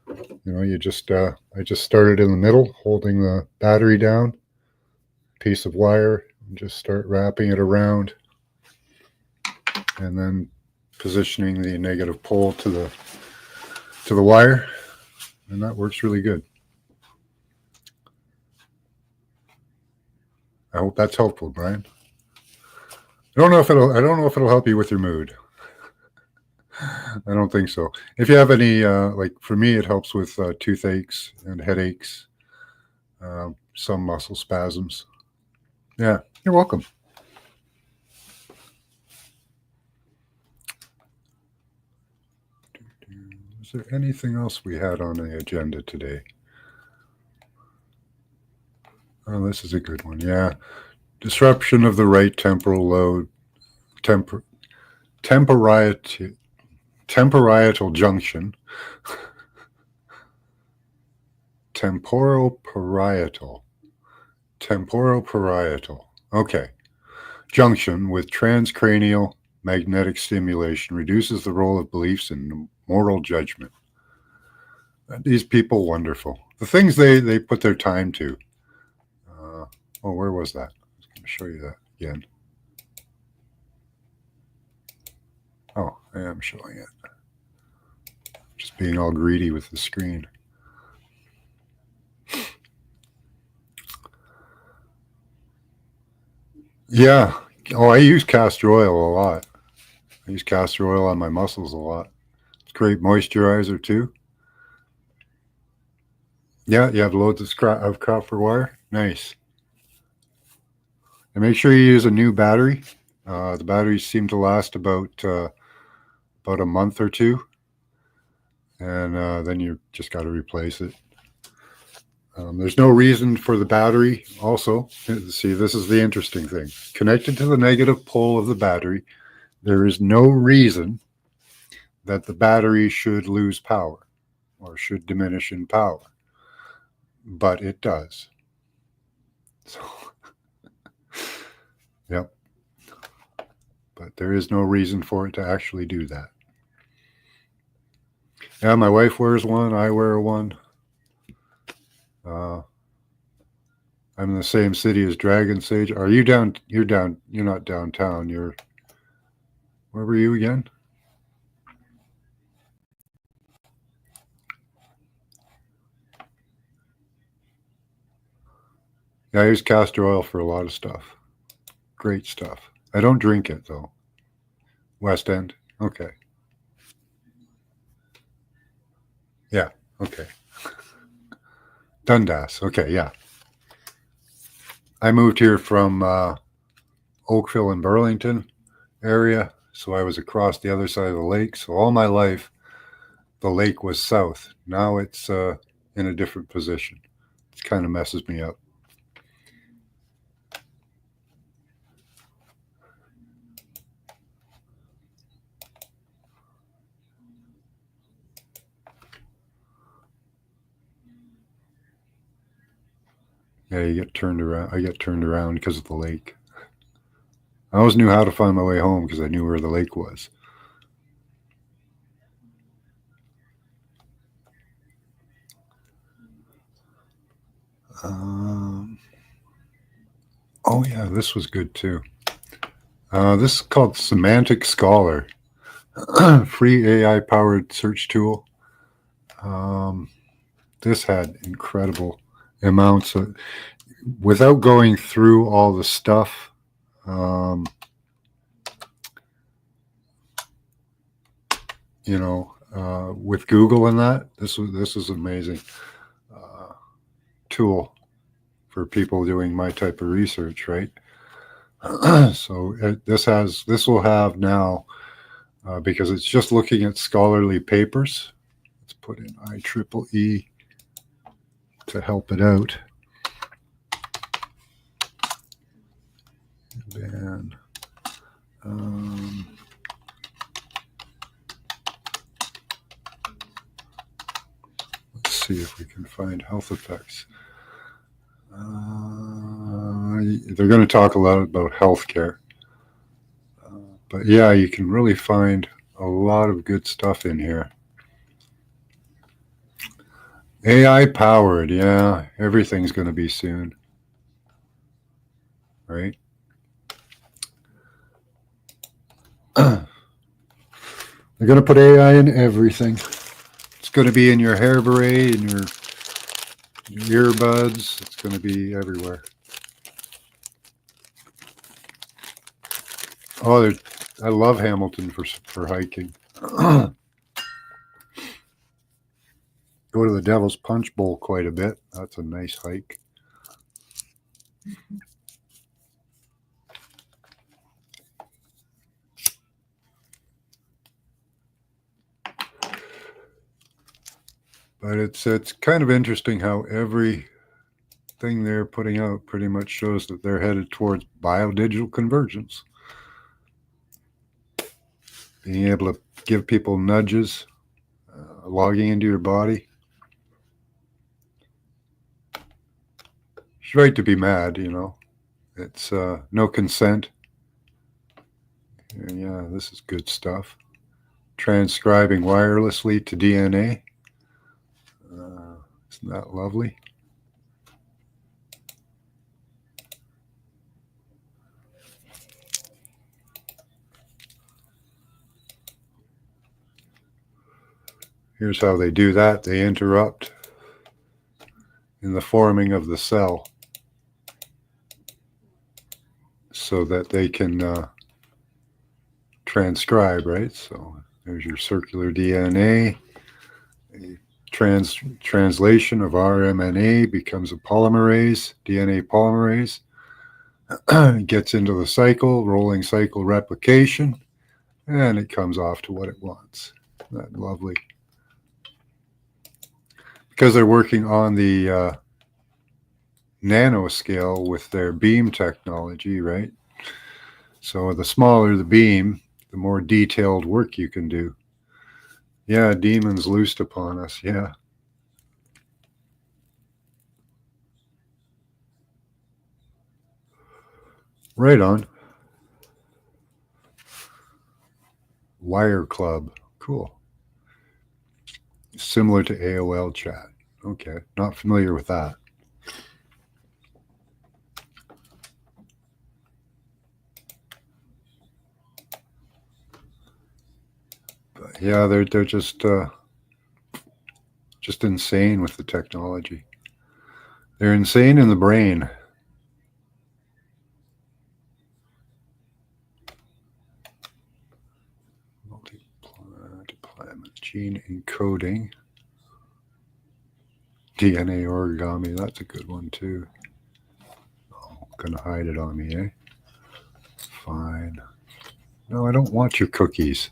You know, you just I just started in the middle, holding the battery down, piece of wire, and just start wrapping it around, and then positioning the negative pole to the wire, and that works really good. I hope that's helpful, Brian. I don't know if it'll help you with your mood. I don't think so. If you have any, like for me, it helps with toothaches and headaches, some muscle spasms. Yeah, you're welcome. Is there anything else we had on the agenda today? Oh, this is a good one. Yeah. Disruption of the right temporal lobe, temporietal junction, temporoparietal, okay, junction with transcranial magnetic stimulation reduces the role of beliefs in moral judgment. These people, wonderful. The things they put their time to. Oh, where was that? I was going to show you that again. Oh, I am showing it. Just being all greedy with the screen. Yeah. Oh, I use castor oil a lot. I use castor oil on my muscles a lot. It's a great moisturizer too. Yeah, you have loads of copper wire. Nice. And make sure you use a new battery. The batteries seem to last about a month or two, and then you just got to replace it. There's no reason for the battery. Also, see, this is the interesting thing. Connected to the negative pole of the battery, there is no reason that the battery should lose power or should diminish in power, but it does. So, yep. But there is no reason for it to actually do that. Yeah, my wife wears one. I wear one. I'm in the same city as Dragon Sage. Are you down? You're down. You're not downtown. You're. Where were you again? Yeah, I use castor oil for a lot of stuff. Great stuff. I don't drink it though. West End. Okay. Yeah. Okay. Dundas. Okay. Yeah. I moved here from Oakville and Burlington area, so I was across the other side of the lake. So all my life, the lake was south. Now it's in a different position. It kind of messes me up. Yeah, you get turned around. I get turned around because of the lake. I always knew how to find my way home because I knew where the lake was. Oh yeah, this was good too. This is called Semantic Scholar, free AI powered search tool. This had incredible amounts of, without going through all the stuff. With Google and that, this is amazing tool for people doing my type of research, right? So this will have now because it's just looking at scholarly papers. Let's put in IEEE to help it out. And then let's see if we can find health effects. They're going to talk a lot about healthcare. But yeah, you can really find a lot of good stuff in here. AI powered, yeah, everything's going to be soon. Right? They're going to put AI in everything. It's going to be in your hair beret, in your earbuds. It's going to be everywhere. Oh, I love Hamilton for hiking. Go to the Devil's Punch Bowl quite a bit. That's a nice hike. But it's kind of interesting how everything they're putting out pretty much shows that they're headed towards biodigital convergence. Being able to give people nudges, logging into your body. It's right to be mad, you know. It's no consent. Yeah, this is good stuff. Transcribing wirelessly to DNA. Isn't that lovely? Here's how they do that. They interrupt in the forming of the cell so that they can transcribe, right? So there's your circular DNA. A translation of RNA becomes a polymerase, DNA polymerase. Gets into the cycle, rolling cycle replication, and it comes off to what it wants. Isn't that lovely? Because they're working on the nanoscale with their beam technology, right? So the smaller the beam, the more detailed work you can do. Yeah, demons loosed upon us. Yeah. Right on. Wire Club. Cool. Similar to AOL chat. Okay. Not familiar with that. But yeah, they're just insane with the technology. They're insane in the brain. Gene encoding. DNA origami, that's a good one too. Oh, gonna hide it on me, eh? Fine. No, I don't want your cookies.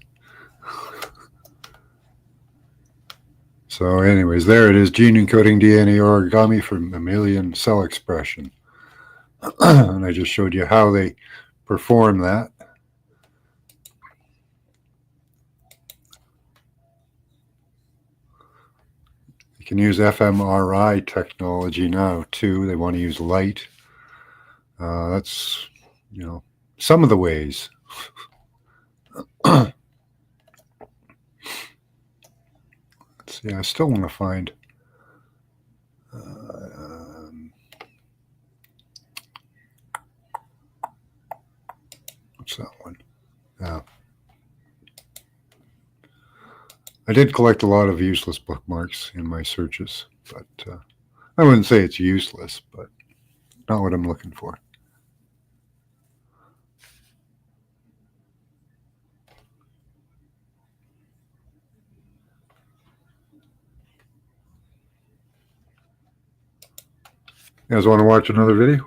So anyways, there it is, gene encoding DNA origami for mammalian cell expression. And I just showed you how they perform that. You can use fMRI technology now too. They want to use light. That's, some of the ways. Let's see, I still want to find what's that one? Yeah. I did collect a lot of useless bookmarks in my searches, but I wouldn't say it's useless, but not what I'm looking for. You guys want to watch another video?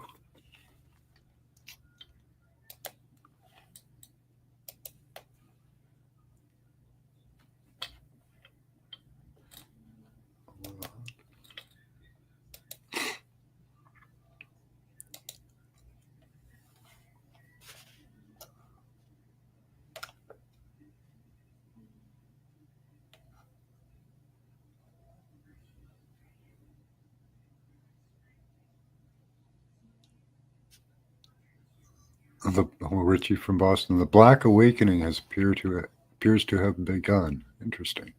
Richie from Boston. The Black Awakening appears to have begun. Interesting.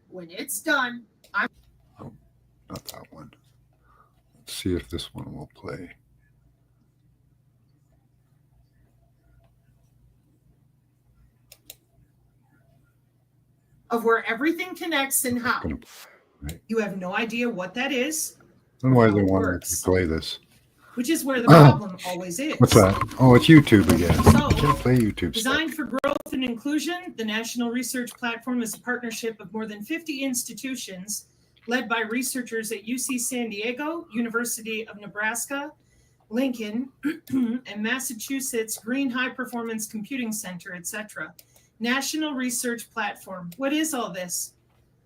When it's done, Oh, not that one. Let's see if this one will play. of where everything connects and how. Right. You have no idea what that is. Otherwise, they want to play this. Which is where the problem always is. What's that? Oh, it's YouTube again. So, I can't play YouTube Designed stuff. for Growth and Inclusion, the National Research Platform is a partnership of more than 50 institutions led by researchers at UC San Diego, University of Nebraska, Lincoln, and Massachusetts Green High Performance Computing Center, etc. National Research Platform. What is all this?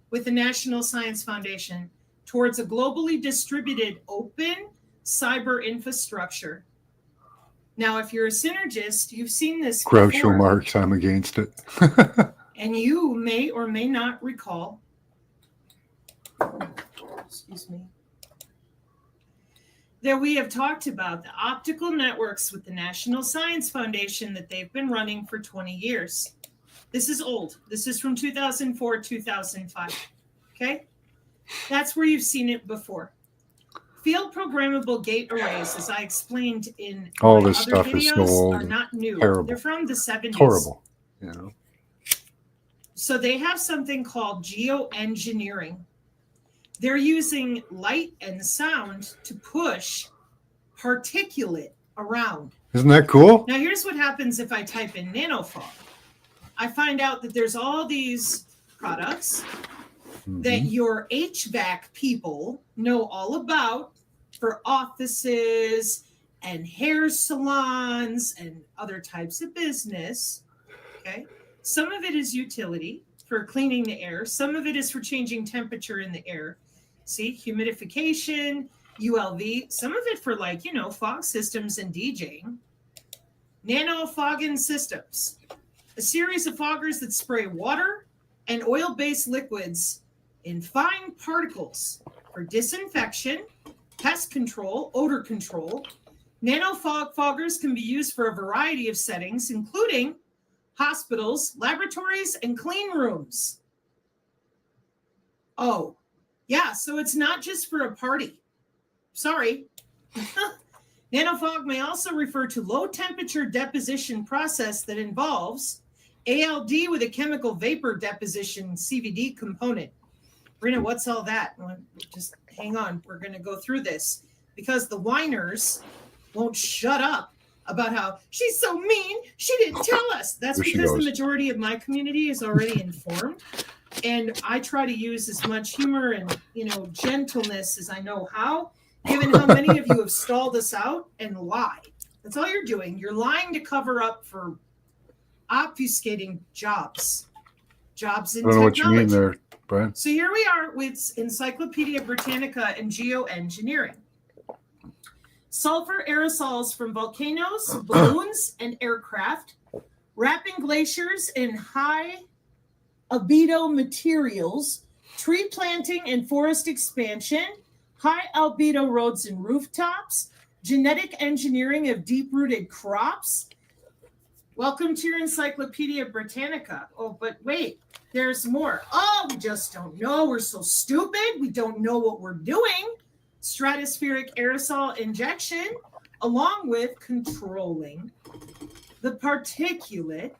With the National Science Foundation towards a globally distributed open cyber infrastructure. Now, if you're a synergist, you've seen this Groucho before, Marx, I'm against it. and you may or may not recall, excuse me, that we have talked about the optical networks with the National Science Foundation that they've been running for 20 years. This is old. This is from 2004, 2005. Okay? That's where you've seen it before. Field programmable gate arrays, as I explained in all my this other stuff videos, is so old, are not new. terrible. They're from the 70s. It's horrible, you know. So they have something called geoengineering. They're using light and sound to push particulate around. Isn't that cool? Now, here's what happens if I type in nanofog. I find out that there's all these products that your HVAC people know all about for offices and hair salons and other types of business. Okay. Some of it is utility for cleaning the air. Some of it is for changing temperature in the air. See, humidification, ULV, some of it for fog systems and DJing. Nanofogging systems, a series of foggers that spray water and oil-based liquids in fine particles for disinfection, pest control, odor control. Nanofog foggers can be used for a variety of settings, including hospitals, laboratories, and clean rooms. Oh, yeah, so it's not just for a party. Sorry. Nanofog may also refer to low temperature deposition process that involves ALD with a chemical vapor deposition CVD component. Rena, what's all that? Well, just hang on. We're going to go through this because the whiners won't shut up about how she's so mean. She didn't tell us. That's because the majority of my community is already informed. And I try to use as much humor and, gentleness as I know how, given how many of you have stalled us out and lied. That's all you're doing. You're lying to cover up for obfuscating jobs in technology. I don't know what you mean there, Brian. So here we are with Encyclopedia Britannica and geoengineering. Sulfur aerosols from volcanoes, balloons, and aircraft, wrapping glaciers in high albedo materials, tree planting and forest expansion, high albedo roads and rooftops, genetic engineering of deep-rooted crops. Welcome to your Encyclopedia Britannica. Oh, but wait, there's more. Oh, we just don't know. We're so stupid. We don't know what we're doing. Stratospheric aerosol injection, along with controlling the particulate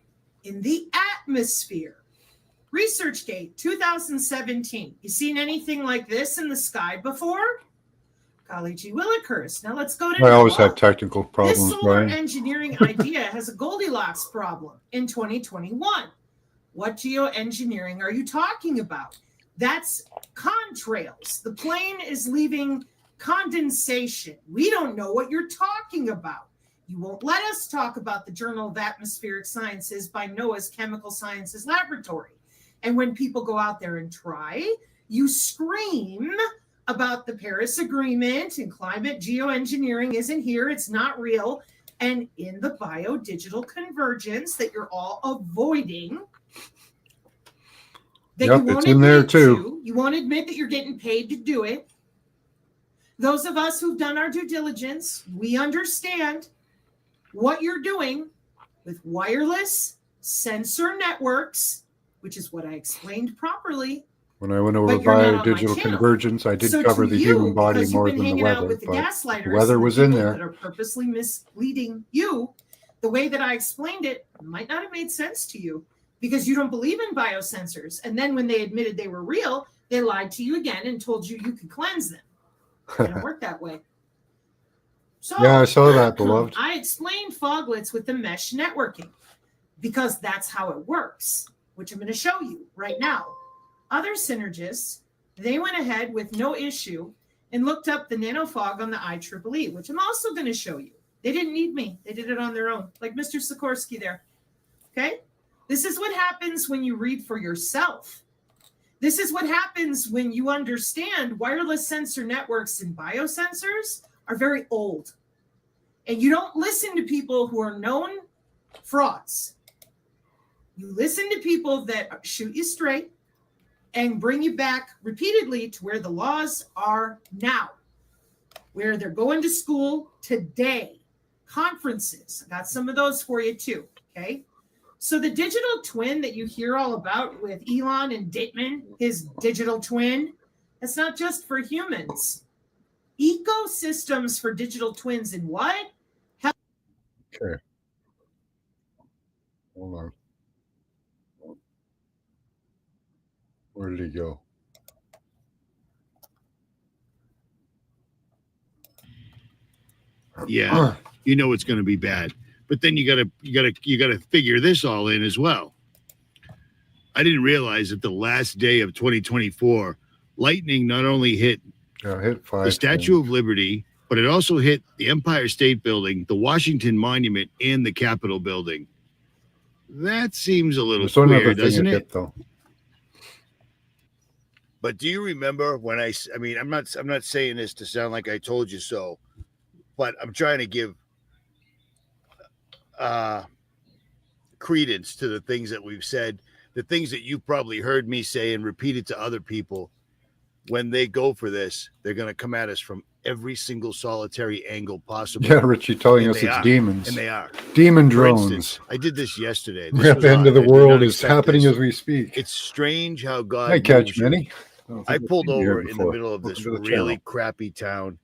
in the atmosphere. ResearchGate 2017. You seen anything like this in the sky before? Golly gee willikers. Now let's go to I always have technical problems, This solar Brian. engineering idea has a Goldilocks problem in 2021. What geoengineering are you talking about? That's contrails. The plane is leaving condensation. We don't know what you're talking about. You won't let us talk about the Journal of Atmospheric Sciences by NOAA's Chemical Sciences Laboratory. And when people go out there and try, you scream about the Paris Agreement and climate geoengineering isn't here. It's not real. And in the biodigital convergence that you're all avoiding, that Yep, you won't it's in there admit too. to, you won't admit that you're getting paid to do it. Those of us who've done our due diligence, we understand what you're doing with wireless sensor networks, which is what I explained properly. When I went over But you're not on my biodigital channel. convergence, I did So cover to the you, human body because more you've been than the hanging out weather. with the But gaslighters, the weather and the was in people there. that are purposely misleading you. The way that I explained it might not have made sense to you because you don't believe in biosensors. And then when they admitted they were real, they lied to you again and told you you could cleanse them. It didn't work that way. So Yeah, I saw that, beloved. I explained foglets with the mesh networking because that's how it works, which I'm going to show you right now. Other synergists, they went ahead with no issue and looked up the nanofog on the IEEE, which I'm also going to show you. They didn't need me. They did it on their own, like Mr. Sikorsky there. Okay? This is what happens when you read for yourself. This is what happens when you understand wireless sensor networks and biosensors are very old. And you don't listen to people who are known frauds. You listen to people that shoot you straight and bring you back repeatedly to where the laws are now, where they're going to school today. Conferences. I got some of those for you too. Okay. So the digital twin that you hear all about with Elon and Dittman, his digital twin, that's not just for humans. Ecosystems for digital twins and what? Okay. Hold on. Where did he go? Yeah, you know it's going to be bad. But then you gotta figure this all in as well. I didn't realize that the last day of 2024, lightning not only hit Hit 5. the Statue of Liberty, but it also hit the Empire State Building, the Washington Monument, and the Capitol Building. That seems a little There's another queer, thing doesn't it it? hit, though. But do you remember when I mean, I'm not saying this to sound like I told you so, but I'm trying to give credence to the things that we've said, the things that you've probably heard me say and repeated to other people. When they go for this, they're going to come at us from every single solitary angle possible. Yeah, Richie telling And us they it's are. demons. And they are. Demon For drones. instance, I did this yesterday. We're This at was the end odd. of the I did world not is expect happening this. as we speak. It's strange how God Hi, Catch moves you. Many. I pulled You've been here over in the before. middle of Welcome this to the really channel. crappy town,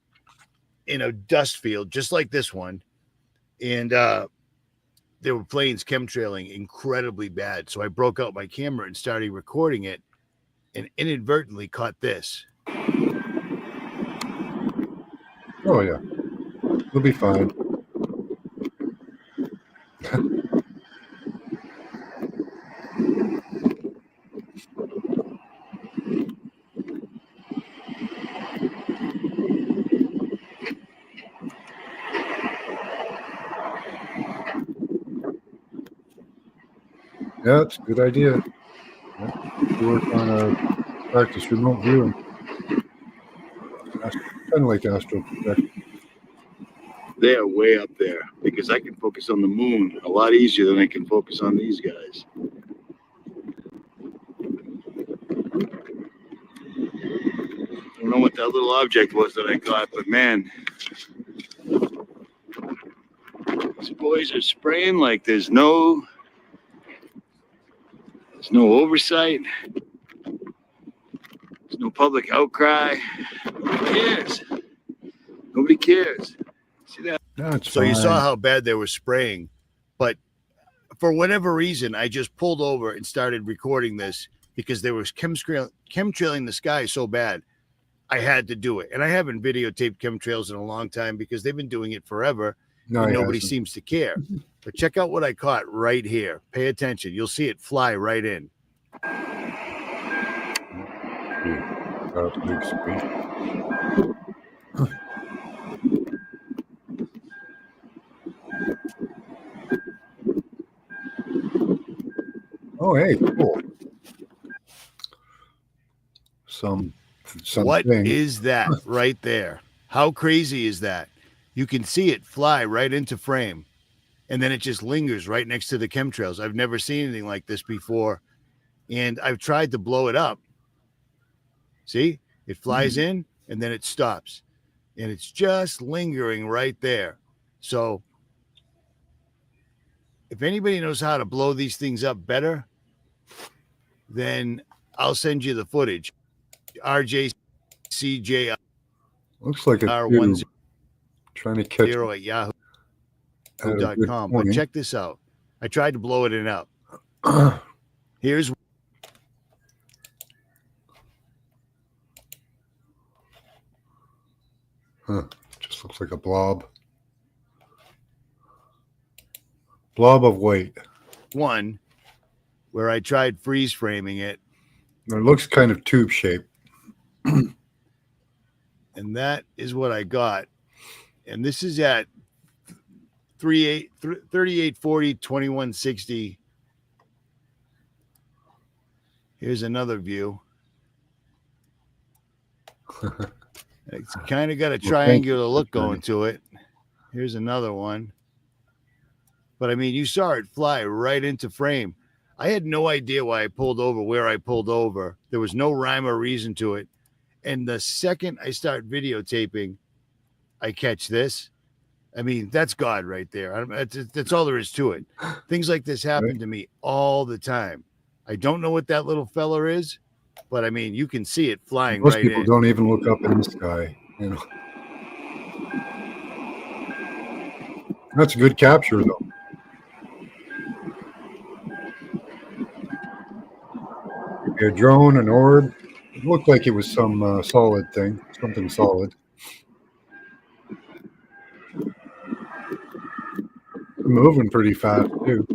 in a dust field, just like this one. And there were planes chemtrailing incredibly bad. So I broke out my camera and started recording it and inadvertently caught this. Oh, yeah. We'll be fine. Yeah, it's a good idea. Yeah. We work on a practice remote viewing. Kind of like astral projection. They are way up there because I can focus on the moon a lot easier than I can focus on these guys. I don't know what that little object was that I got, but man, these boys are spraying like there's no oversight. There's no public outcry. Nobody cares. Nobody cares. See that? No, it's So fine. you saw how bad they were spraying, but for whatever reason, I just pulled over and started recording this because there was chemtrailing the sky so bad. I had to do it. And I haven't videotaped chemtrails in a long time because they've been doing it forever No, and he nobody hasn't. seems to care. But check out what I caught right here. Pay attention. You'll see it fly right in. Big space. Oh, hey, cool. Something. What is that right there? How crazy is that? You can see it fly right into frame, and then it just lingers right next to the chemtrails. I've never seen anything like this before, and I've tried to blow it up. See, it flies in, and then it stops, and it's just lingering right there. So if anybody knows how to blow these things up better, then I'll send you the footage. RJCJR Looks like it's R10 trying to catch at yahoo.com. But check this out. I tried to blow it up. Here's just looks like a blob. Blob of white. one where I tried freeze framing it. It looks kind of tube shaped. And that is what I got. And this is at 3840, 2160. Here's another view. It's kind of got a triangular look going to it. Here's another one. But I mean, you saw it fly right into frame. I had no idea why I pulled over, where I pulled over. There was no rhyme or reason to it. And the second I start videotaping, I catch this. I mean, that's God right there. That's all there is to it. Things like this happen to me all the time. I don't know what that little fella is, but I mean, you can see it flying Most right people in. don't even look up in the sky, you know. That's a good capture, though. A drone, an orb. It looked like it was some solid thing, something solid. Moving pretty fast, too.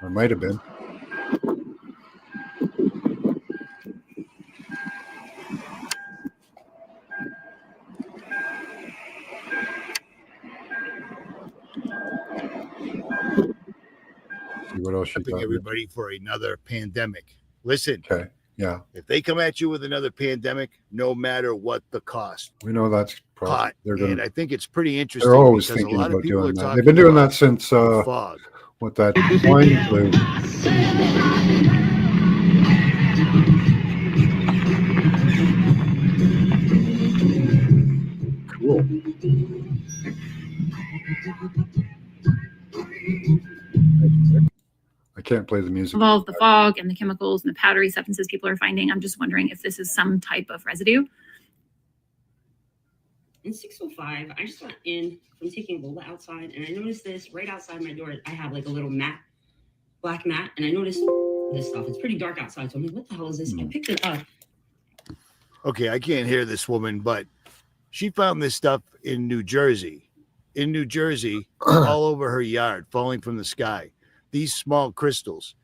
Or might have been. See what else you got. Everybody for another pandemic. Listen. Okay. Yeah. If they come at you with another pandemic, no matter what the cost, we know that's probably and I think it's pretty interesting. They're always thinking about doing that. They've been doing that since fog. What that swine flu. Cool. I can't play the music. Of all of the fog and the chemicals and the powdery substances people are finding, I'm just wondering if this is some type of residue. In 6:05, I just got in from taking Lola outside, and I noticed this right outside my door. I have like a little mat, black mat, and I noticed this stuff. It's pretty dark outside, so I'm like, what the hell is this? I picked it up. Okay, I can't hear this woman, but she found this stuff in New Jersey. In New Jersey, all over her yard, falling from the sky. These small crystals.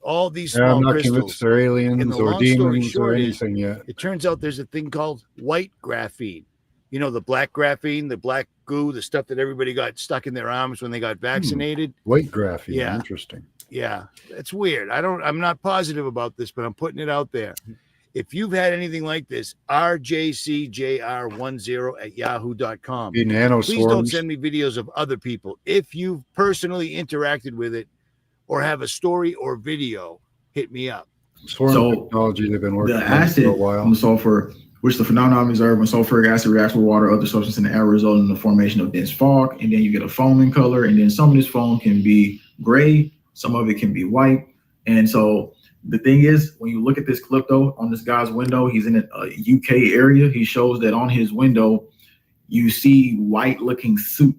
All these Yeah, I'm small not crystals. convinced they're aliens And the or long story demons or short is, anything yet. it turns out there's a thing called white graphene. You know, the black graphene, the black goo, the stuff that everybody got stuck in their arms when they got vaccinated. White graphene. Yeah. Interesting. Yeah, that's weird. I'm not positive about this, but I'm putting it out there. If you've had anything like this, rjcjr10@yahoo.com. Be nanoswarms. Please don't send me videos of other people. If you've personally interacted with it or have a story or video, hit me up. Swarm So, technology they've been working The on acid for a while. on the sulfur, which the phenomenon is observed when sulfuric acid reacts with water or other substance in the air, resulting in the formation of dense fog, and then you get a foam in color, and then some of this foam can be gray, some of it can be white. And so the thing is, when you look at this clip though, on this guy's window, he's in a UK area. He shows that on his window, you see white looking soot.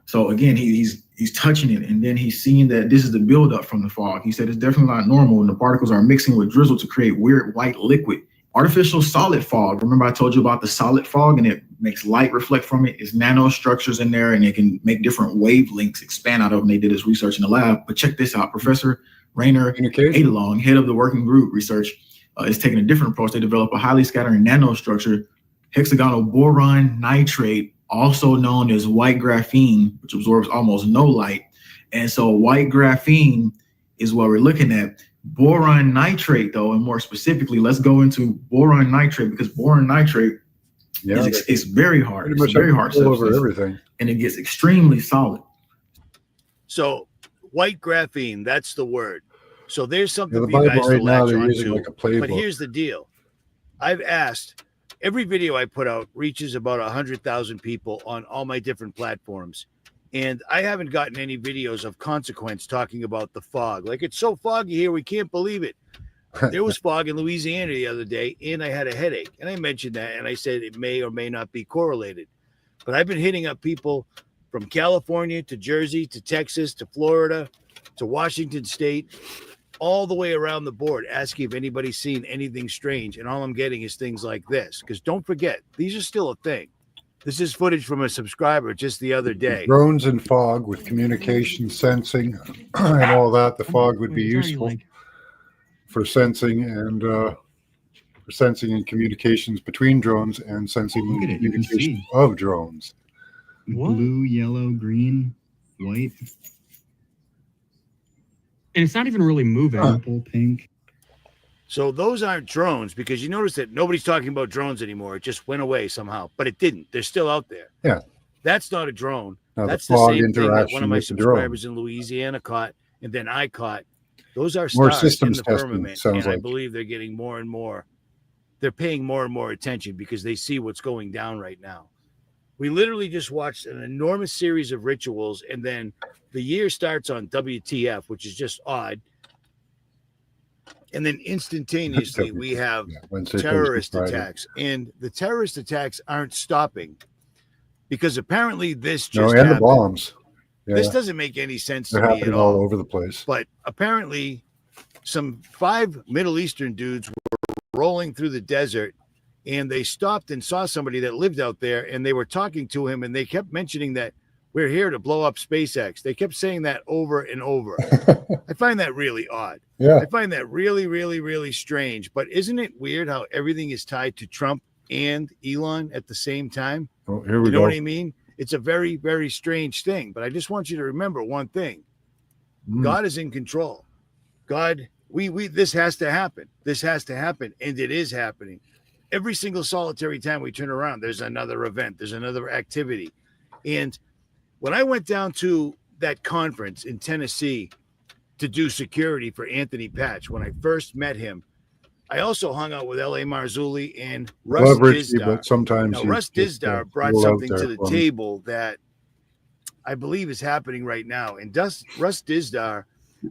So again, he's touching it, and then he's seeing that this is the buildup from the fog. He said it's definitely not normal, and the particles are mixing with drizzle to create weird white liquid. Artificial solid fog. Remember I told you about the solid fog, and it makes light reflect from it. It's nanostructures in there, and it can make different wavelengths expand out of them. They did this research in the lab. But check this out. Professor Rainer Adelong, head of the working group research, is taking a different approach. They develop a highly scattering nanostructure, hexagonal boron nitrate, also known as white graphene, which absorbs almost no light. And so white graphene is what we're looking at. Boron nitrate, though, and more specifically, let's go into boron nitrate, because boron nitrate is very hard. It's very hard over everything, and it gets extremely solid. So white graphene, that's the word. So there's something the for you guys Bible to right now, latch they're onto. using like a playbook. But here's the deal. I've asked, every video I put out reaches about 100,000 people on all my different platforms. And I haven't gotten any videos of consequence talking about the fog. Like, it's so foggy here, we can't believe it. There was fog in Louisiana the other day, and I had a headache. And I mentioned that, and I said it may or may not be correlated. But I've been hitting up people from California to Jersey to Texas to Florida to Washington State, all the way around the board, asking if anybody's seen anything strange. And all I'm getting is things like this. Because don't forget, these are still a thing. This is footage from a subscriber just the other day. Drones and fog with communication, sensing, and all that. The fog would be useful for sensing and communications between drones and sensing and communication of drones. Blue, yellow, green, white. And it's not even really moving. Purple, pink. So those aren't drones, because you notice that nobody's talking about drones anymore. It just went away somehow, but it didn't. They're still out there. Yeah. That's not a drone. Now, that's the the fog same thing that one of my interaction with the subscribers in Louisiana caught, and then I caught. Those are More stars in systems the testing, firmament, sounds and I like. believe they're getting more and more. They're paying more and more attention because they see what's going down right now. We literally just watched an enormous series of rituals, and then the year starts on WTF, which is just odd. And then instantaneously we have terrorist attacks, and the terrorist attacks aren't stopping because apparently this just and happened. the bombs. Yeah. This doesn't make any sense They're to me happening at all all. over the place. But apparently some 5 Middle Eastern dudes were rolling through the desert, and they stopped and saw somebody that lived out there, and they were talking to him, and they kept mentioning that we're here to blow up SpaceX. They kept saying that over and over. I find that really odd. Yeah. I find that really, really, really strange. But isn't it weird how everything is tied to Trump and Elon at the same time? Oh, here we You know go. what I mean? It's a very, very strange thing. But I just want you to remember one thing. God is in control. God, this has to happen. This has to happen. And it is happening. Every single solitary time we turn around, there's another event. There's another activity. And when I went down to that conference in Tennessee to do security for Anthony Patch, when I first met him, I also hung out with L.A. Marzulli and Russ Love Richie, Dizdar. but sometimes Now, he's Russ just, Dizdar brought little out something there to the for me. table that I believe is happening right now. And Russ Dizdar,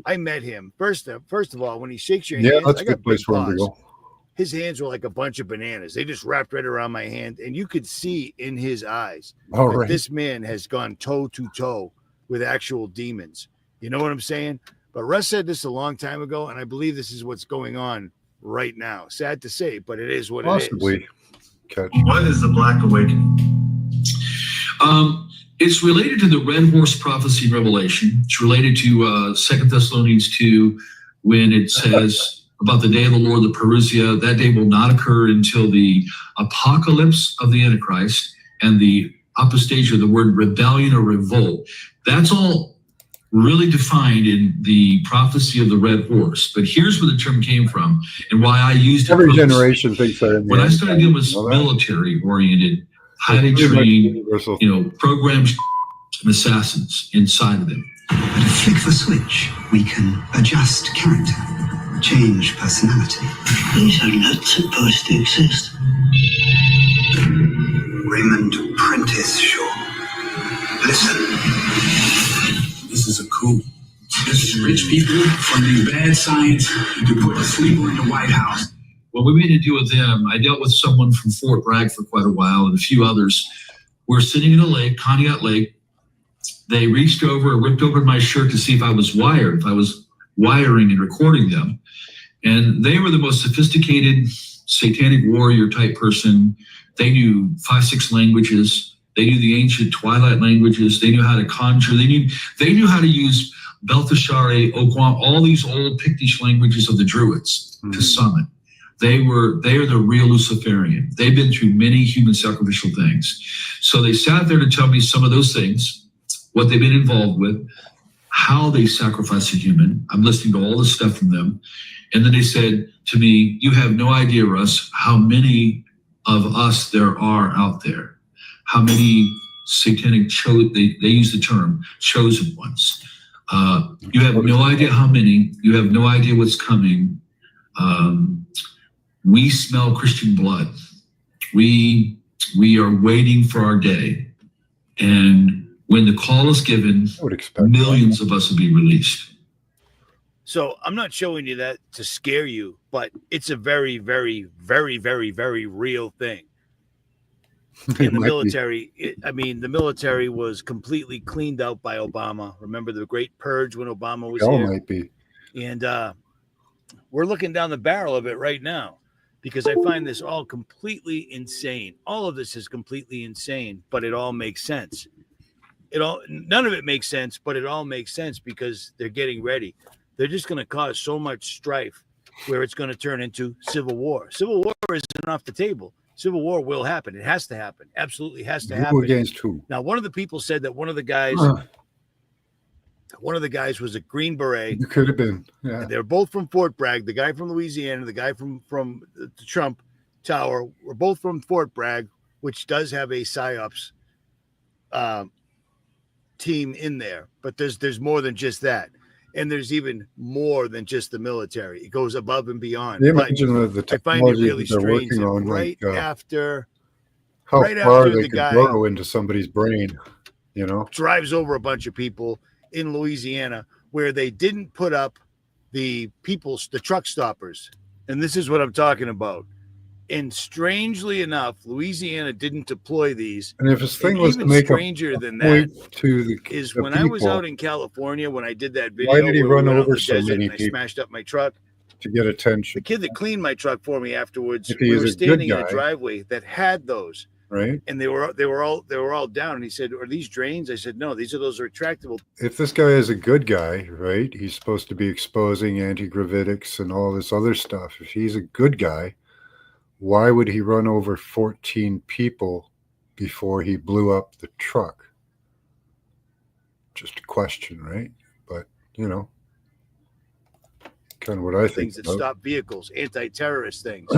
I met him. First of all, when he shakes your Yeah, hand, that's I a got good place big for him to paws. go. his hands were like a bunch of bananas. They just wrapped right around my hand, and you could see in his eyes that this man has gone toe to toe with actual demons. You know what I'm saying? But Russ said this a long time ago, and I believe this is what's going on right now. Sad to say, but it is what it is. What is the Black Awakening? It's related to the Red Horse prophecy in Revelation. It's related to 2 Thessalonians 2, when it says about the day of the Lord, the parousia. That day will not occur until the apocalypse of the Antichrist and the apostasia, the word rebellion or revolt. That's all really defined in the prophecy of the Red Horse. But here's where the term came from and why I used it. Every generation thinks that. When I started dealing with military-oriented, highly trained, programmed assassins inside of them. At a flick of a switch, we can adjust character, change personality. These are not supposed to exist. Raymond Prentice Shaw. Listen. This is a coup. This is rich people funding bad science to put a sleeper in the White House. When we made a deal with them, I dealt with someone from Fort Bragg for quite a while and a few others. We're sitting in a lake, Conneaut Lake. They reached over and ripped open my shirt to see if I was wired, if I was wiring and recording them. And they were the most sophisticated satanic warrior type person. They knew 5-6 languages. They knew the ancient Twilight languages. They knew how to conjure. They knew how to use Belteshazzar, Okwam, all these old Pictish languages of the Druids to summon. They are the real Luciferian. They've been through many human sacrificial things. So they sat there to tell me some of those things, what they've been involved with, how they sacrifice a human. I'm listening to all this stuff from them. And then they said to me, you have no idea, Russ, how many of us there are out there. How many satanic, they use the term, chosen ones. You have no idea how many. You have no idea what's coming. We smell Christian blood. We are waiting for our day. And when the call is given, millions of us will be released. So I'm not showing you that to scare you, but it's a very, very, very, very, very real thing. In the military, the military was completely cleaned out by Obama. Remember the great purge when Obama was here? Might be. And we're looking down the barrel of it right now because I find this all completely insane. All of this is completely insane, but it all makes sense. None of it makes sense, but it all makes sense because they're getting ready. They're just going to cause so much strife where it's going to turn into civil war. Civil war isn't off the table. Civil war will happen. It has to happen. Absolutely has to happen. Who against who? Now, one of the people said that one of the guys was a Green Beret. You could have been. Yeah. They're both from Fort Bragg. The guy from Louisiana, the guy from the Trump Tower, were both from Fort Bragg, which does have a PSYOPs team in there. But there's more than just that. And there's even more than just the military. It goes above and beyond. Imagine the I find it really strange that right after the guy burrow into somebody's brain, drives over a bunch of people in Louisiana where they didn't put up the truck stoppers. And this is what I'm talking about. And strangely enough, Louisiana didn't deploy these. And if his thing was to make stranger than that is when I was out in California, when I did that video, why did he run over so many people? I smashed up my truck to get attention. The kid that cleaned my truck for me afterwards, we were standing in a driveway that had those, right? And they were all down. And he said, "Are these drains?" I said, "No, those are retractable." If this guy is a good guy, right? He's supposed to be exposing anti-gravitics and all this other stuff. If he's a good guy, why would he run over 14 people before he blew up the truck? Just a question, right? But, kind of what I think. Things that stop vehicles, anti-terrorist things.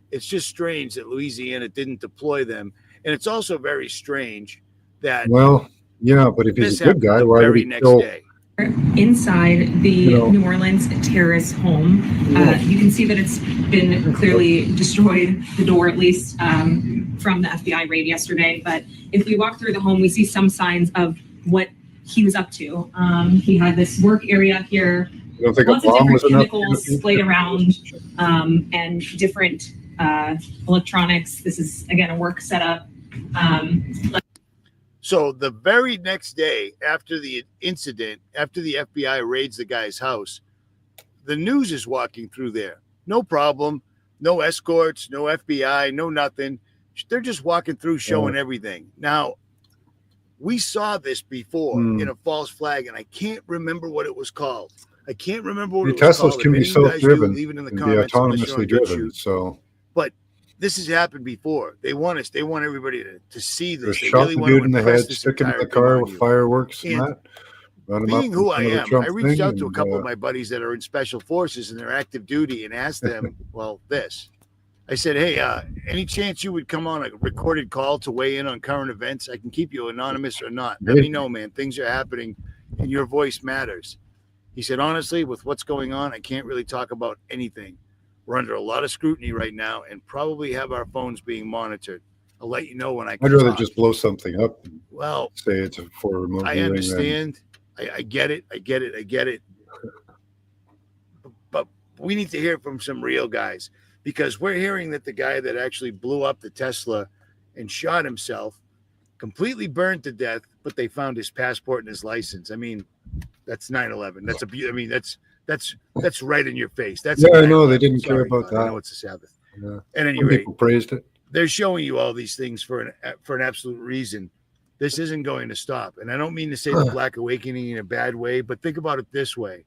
It's just strange that Louisiana didn't deploy them. And it's also very strange that... Well, yeah, but if he's a good guy, why would he kill... Inside the New Orleans terrorist home, you can see that it's been clearly destroyed, the door at least, from the FBI raid yesterday. But if we walk through the home, we see some signs of what he was up to. He had this work area here You don't think lots a of bomb different was enough? chemicals splayed around, and different electronics. This is again a work setup. So the very next day after the incident, after the FBI raids the guy's house, the news is walking through there. No problem. No escorts, no FBI, no nothing. They're just walking through showing everything. Now, we saw this before in a false flag, and I can't remember what it was called. I can't remember what it was Teslas called. can If be any of you guys do, self-driven leave it in the and be comments unless you're on autonomously driven. BitChute. So, but this has happened before. They want us. They want everybody to see this. They shot really the want to dude in the impress head, this stick him in entire the thing car on with you. fireworks and And that. Run him being up who in I front of the am, Trump I reached thing out to a and, couple of my buddies that are in special forces and they're active duty and asked them, well, this. I said, hey, any chance you would come on a recorded call to weigh in on current events? I can keep you anonymous or not. Let me know, man. Things are happening and your voice matters. He said, honestly, with what's going on, I can't really talk about anything. We're under a lot of scrutiny right now and probably have our phones being monitored. I'll let you know when I can I'd rather talk. just blow something up and well, say it's for remote I viewing. understand. I get it. I get it. I get it. But we need to hear from some real guys because we're hearing that the guy that actually blew up the Tesla and shot himself completely burned to death, but they found his passport and his license. I mean, that's 9/11. That's that's right in your face. That's I know they didn't care about that. I know it's a Sabbath. Yeah. At any Some rate, people praised it. They're showing you all these things for an absolute reason. This isn't going to stop. And I don't mean to say the Black Awakening in a bad way, but think about it this way.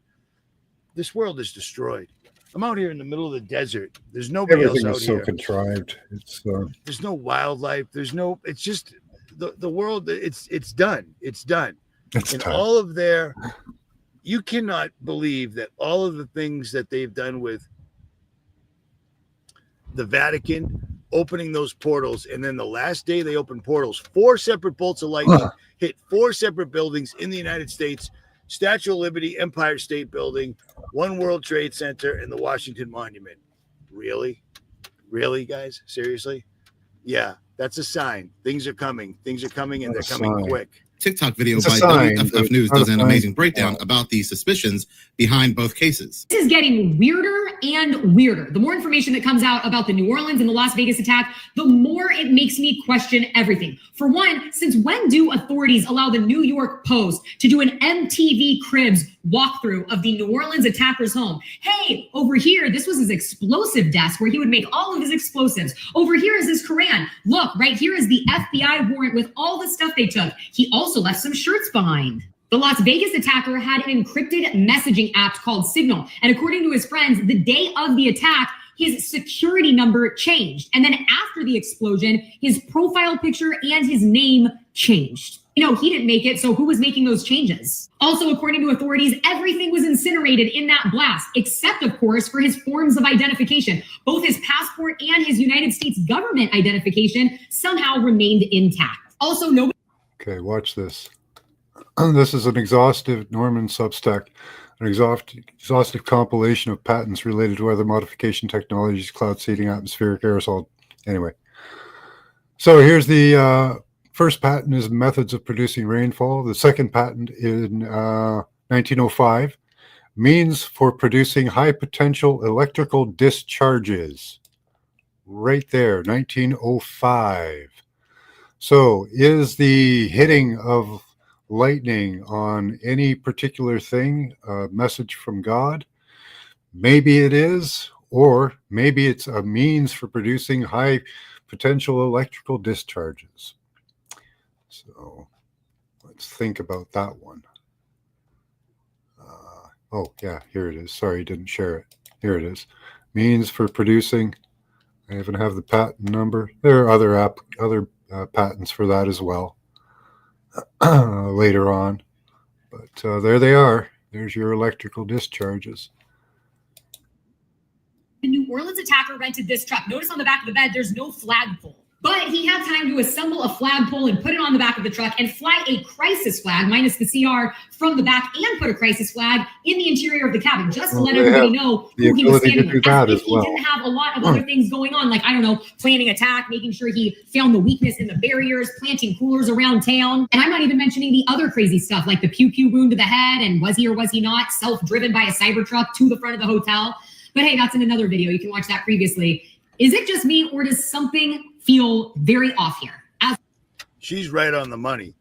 This world is destroyed. I'm out here in the middle of the desert. There's nobody else Everything out is so here. contrived. It's There's no wildlife. It's just the world. It's done. It's done. And all of you cannot believe that all of the things that they've done with the Vatican, opening those portals, and then the last day they opened portals, 4 separate bolts of lightning hit 4 separate buildings in the United States: Statue of Liberty, Empire State Building, One World Trade Center, and the Washington Monument. Really, guys? Seriously? Yeah, that's a sign. Things are coming. Things are coming, and they're coming quick. TikTok video by WFF News does an amazing breakdown about the suspicions behind both cases. This is getting weirder and weirder. The more information that comes out about the New Orleans and the Las Vegas attack, the more it makes me question everything. For one, since when do authorities allow the New York Post to do an MTV Cribs walkthrough of the New Orleans attacker's home? Hey, over here, this was his explosive desk where he would make all of his explosives. Over here is his Quran. Look, right here is the FBI warrant with all the stuff they took. He also left some shirts behind. The Las Vegas attacker had an encrypted messaging app called Signal. And according to his friends, the day of the attack, his security number changed. And then after the explosion, his profile picture and his name changed. You know, he didn't make it, so who was making those changes? Also, according to authorities, everything was incinerated in that blast, except, of course, for his forms of identification. Both his passport and his United States government identification somehow remained intact. Also, nobody... Okay, watch this. This is an exhaustive Norman Substack, an exhaustive compilation of patents related to weather modification technologies, cloud seeding, atmospheric aerosol. Anyway, so here's the first patent is methods of producing rainfall. The second patent in 1905, means for producing high potential electrical discharges. Right there, 1905. So is the hitting of lightning on any particular thing a message from God? Maybe it is, or maybe it's a means for producing high potential electrical discharges. So let's think about that one. Oh yeah, here it is. Sorry, didn't share it. Here it is. Means for producing. I even have the patent number. There are other patents for that as well later on, but there they are. There's your electrical discharges. The New Orleans attacker rented this truck. Notice on the back of the bed, there's no flagpole. But he had time to assemble a flagpole and put it on the back of the truck and fly a crisis flag, minus the CR, from the back and put a crisis flag in the interior of the cabin, just to let everybody know who he was standing with. As if he didn't have a lot of other things going on, like, I don't know, planning attack, making sure he found the weakness in the barriers, planting coolers around town. And I'm not even mentioning the other crazy stuff, like the pew-pew wound to the head, and was he or was he not self-driven by a Cybertruck to the front of the hotel. But hey, that's in another video. You can watch that previously. Is it just me, or does something feel very off here? She's right on the money.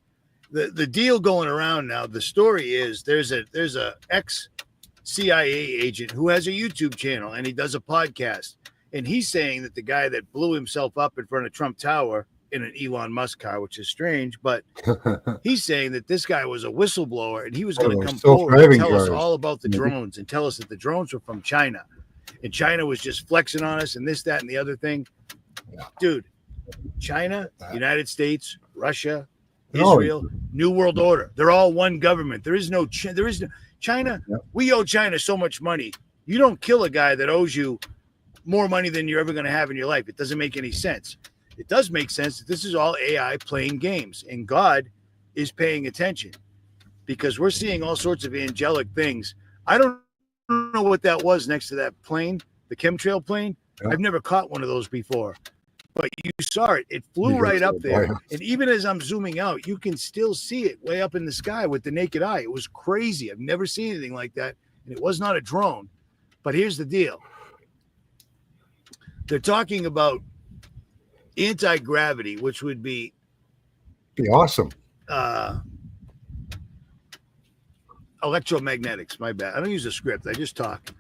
The deal going around now, the story is there's a ex-CIA agent who has a YouTube channel and he does a podcast. And he's saying that the guy that blew himself up in front of Trump Tower in an Elon Musk car, which is strange, but he's saying that this guy was a whistleblower and he was going to come forward and tell us all about the drones and tell us that the drones were from China. And China was just flexing on us and this, that, and the other thing. Dude, China, United States, Russia, Israel, New World Order. They're all one government. There is no China. We owe China so much money. You don't kill a guy that owes you more money than you're ever going to have in your life. It doesn't make any sense. It does make sense that this is all AI playing games, and God is paying attention because we're seeing all sorts of angelic things. I don't know what that was next to that plane, the chemtrail plane. I've never caught one of those before, but you saw it. It flew right up there. And even as I'm zooming out, you can still see it way up in the sky with the naked eye. It was crazy. I've never seen anything like that. And it was not a drone. But here's the deal. They're talking about anti-gravity, which would be awesome. Electromagnetics, my bad. I don't use a script. I just talk.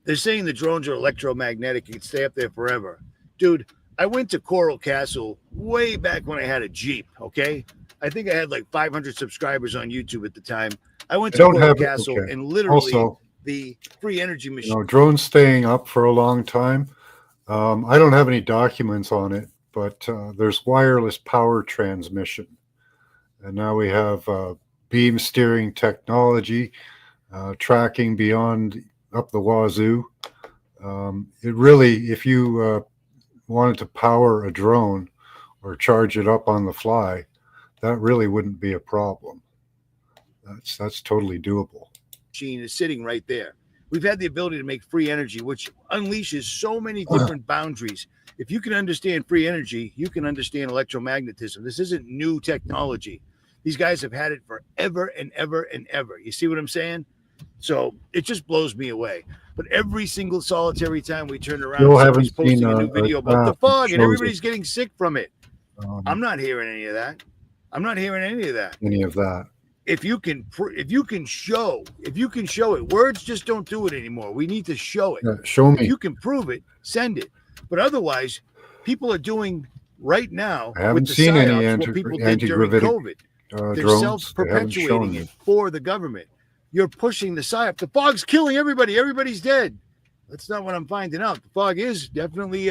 They're saying the drones are electromagnetic. You can stay up there forever. Dude, I went to Coral Castle way back when I had a Jeep, okay? I think I had like 500 subscribers on YouTube at the time. I went to Coral Castle and literally also, the free energy machine. Drones staying up for a long time. I don't have any documents on it, but there's wireless power transmission. And now we have beam steering technology, tracking beyond up the wazoo. It really, if you wanted to power a drone or charge it up on the fly, that really wouldn't be a problem. That's totally doable. Machine is sitting right there. We've had the ability to make free energy, which unleashes so many different boundaries. If you can understand free energy, you can understand electromagnetism. This isn't new technology. These guys have had it forever and ever and ever. You see what I'm saying? So it just blows me away. But every single solitary time we turn around, somebody's posting a new video about the fog and everybody's getting sick from it. I'm not hearing any of that. I'm not hearing any of that. If you can show it, words just don't do it anymore. We need to show it. Show me. If you can prove it, send it. But otherwise, people are doing right now. I haven't seen any what people did during COVID. They're self-perpetuating it for the government. You're pushing the psyop. The fog's killing everybody. Everybody's dead. That's not what I'm finding out. The fog is definitely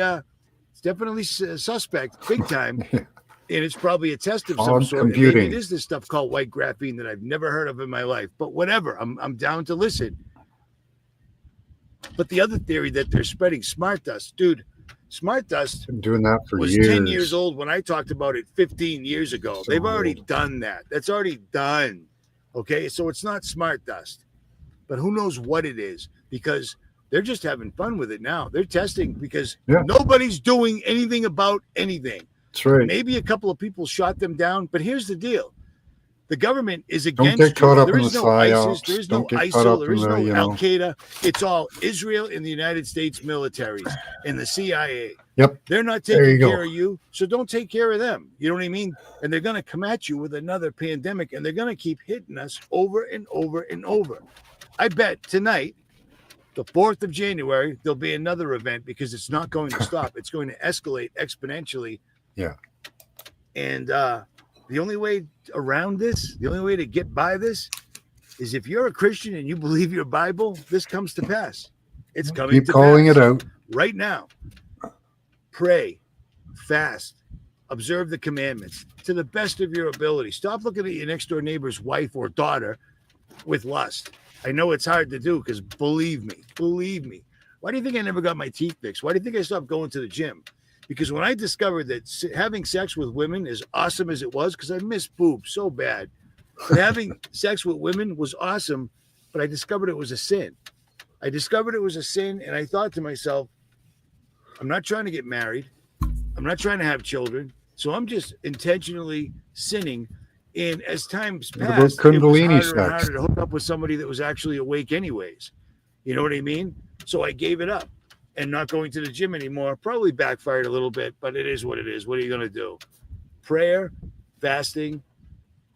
suspect, big time. And it's probably a test of some sort. Maybe it is this stuff called white graphene that I've never heard of in my life. But whatever, I'm down to listen. But the other theory that they're spreading smart dust, dude, smart dust been doing that for was years. 10 years old when I talked about it 15 years ago. They've already done that. That's already done. Okay, so it's not smart dust. But who knows what it is, because they're just having fun with it now. They're testing because nobody's doing anything about anything. That's right. Maybe a couple of people shot them down, but here's the deal. The government is against Don't get caught up there in is the no ISIS, psyops. there is no Don't get caught ISIL, up there is in no the, Al-Qaeda. It's all Israel and the United States militaries and the CIA. Yep. They're not taking care of you, so don't take care of them. You know what I mean? And they're going to come at you with another pandemic, and they're going to keep hitting us over and over and over. I bet tonight, the 4th of January, there'll be another event because it's not going to stop. It's going to escalate exponentially. Yeah. And the only way around this, the only way to get by this is if you're a Christian and you believe your Bible, this comes to pass. It's coming to pass. Keep calling it out. Right now. Pray, fast, observe the commandments to the best of your ability. Stop looking at your next door neighbor's wife or daughter with lust. I know it's hard to do because believe me. Why do you think I never got my teeth fixed? Why do you think I stopped going to the gym? Because when I discovered that having sex with women, as awesome as it was, because I miss boobs so bad, but having sex with women was awesome, but I discovered it was a sin. I discovered it was a sin, and I thought to myself, I'm not trying to get married. I'm not trying to have children. So I'm just intentionally sinning. And as times What about passed, it was Kundalini harder and sex? harder to hook up with somebody that was actually awake anyways. You know what I mean? So I gave it up, and not going to the gym anymore probably backfired a little bit, but it is what it is. What are you going to do? Prayer, fasting,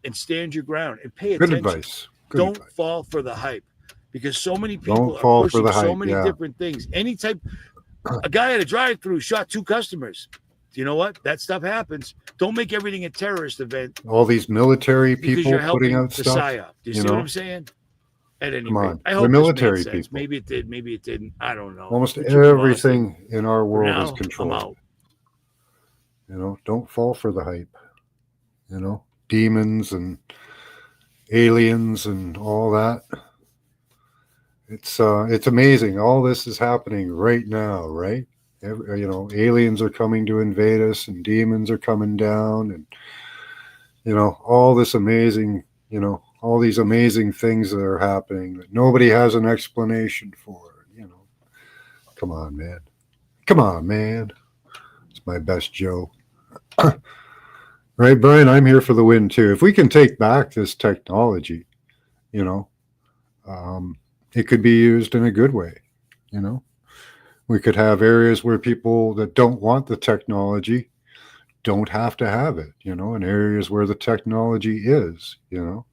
and stand your ground and pay Good attention. advice. Good Don't advice. fall for the hype, because so many people Don't are fall for pushing the so hype, many yeah. different things. A guy at a drive-through shot 2 customers. You know what? That stuff happens. Don't make everything a terrorist event All these military because people you're putting helping out the stuff. psyop. Do you you see know, what I'm saying? At any come rate, on. I They're hope this made military sense. people. Maybe it did. Maybe it didn't. I don't know. Almost Richard and Boston. everything in our For world now, is I'm controlled. out. You know, don't fall for the hype. You know, demons and aliens and all that. It's amazing. All this is happening right now, right? You know, aliens are coming to invade us, and demons are coming down, and you know, all this amazing, you know, all these amazing things that are happening that nobody has an explanation for. You know, come on, man. Come on, man. It's my best Joe. Right, Brian? I'm here for the win too. If we can take back this technology, you know, it could be used in a good way. You know, we could have areas where people that don't want the technology don't have to have it, you know, in areas where the technology is, you know,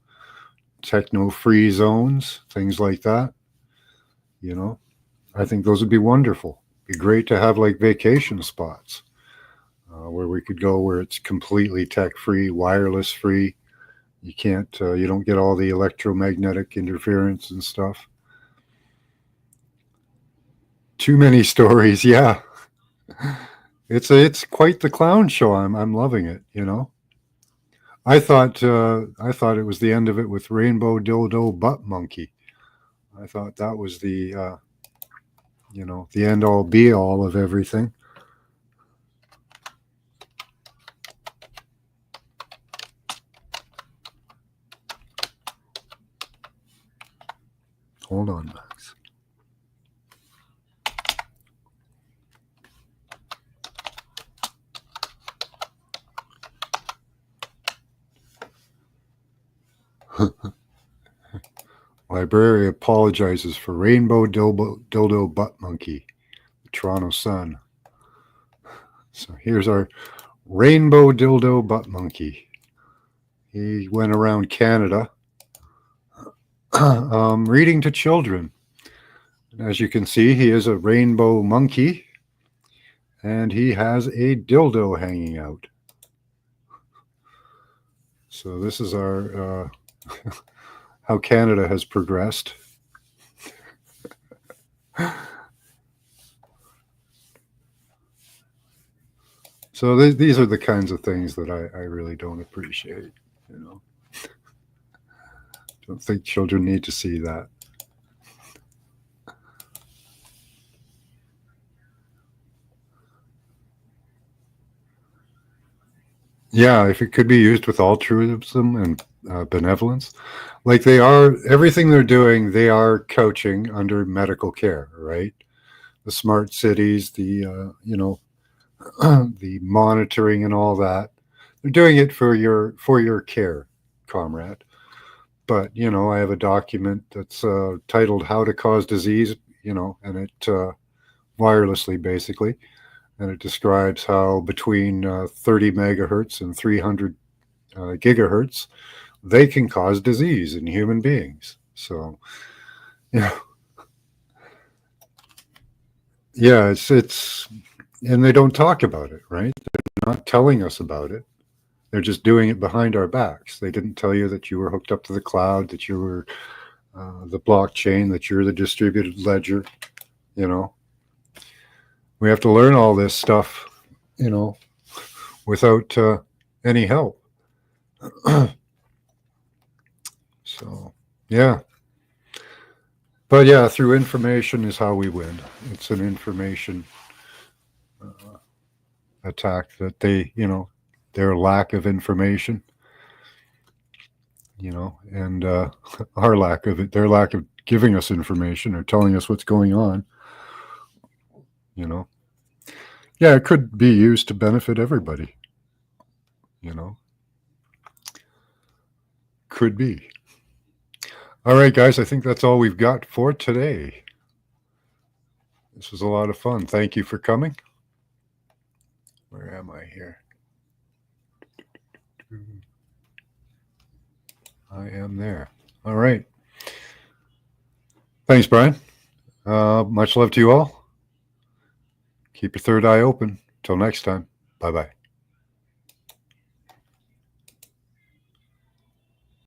techno-free zones, things like that. You know, I think those would be wonderful. Be great to have like vacation spots where we could go where it's completely tech-free, wireless-free. You can't, you don't get all the electromagnetic interference and stuff. Too many stories, yeah. It's quite the clown show. I'm loving it. You know, I thought it was the end of it with Rainbow Dildo Butt Monkey. I thought that was the you know, the end all be all of everything. Hold on, Max. Library apologizes for Rainbow Dildo Butt Monkey, the Toronto Sun. So here's our Rainbow Dildo Butt Monkey. He went around Canada reading to children. As you can see, he is a rainbow monkey, and he has a dildo hanging out. So this is our how Canada has progressed. So these are the kinds of things that I really don't appreciate. You know, don't think children need to see that. Yeah, if it could be used with altruism and benevolence, like they are, everything they're doing, they are couching under medical care, right? The smart cities, the you know, the monitoring and all that. They're doing it for your care, comrade. But you know, I have a document that's titled "How to Cause Disease," you know, and it wirelessly basically. And it describes how between 30 megahertz and 300 gigahertz, they can cause disease in human beings. So, yeah, yeah, it's, and they don't talk about it, right? They're not telling us about it. They're just doing it behind our backs. They didn't tell you that you were hooked up to the cloud, that you were the blockchain, that you're the distributed ledger, you know. We have to learn all this stuff, you know, without any help. So, yeah. But yeah, through information is how we win. It's an information attack, that they, their lack of information, and our lack of it, their lack of giving us information or telling us what's going on, yeah, it could be used to benefit everybody, could be. All right, guys, I think that's all we've got for today. This was a lot of fun. Thank you for coming. Where am I here? I am there. All right. Thanks, Brian. Much love to you all. Keep your third eye open. Till next time. Bye-bye.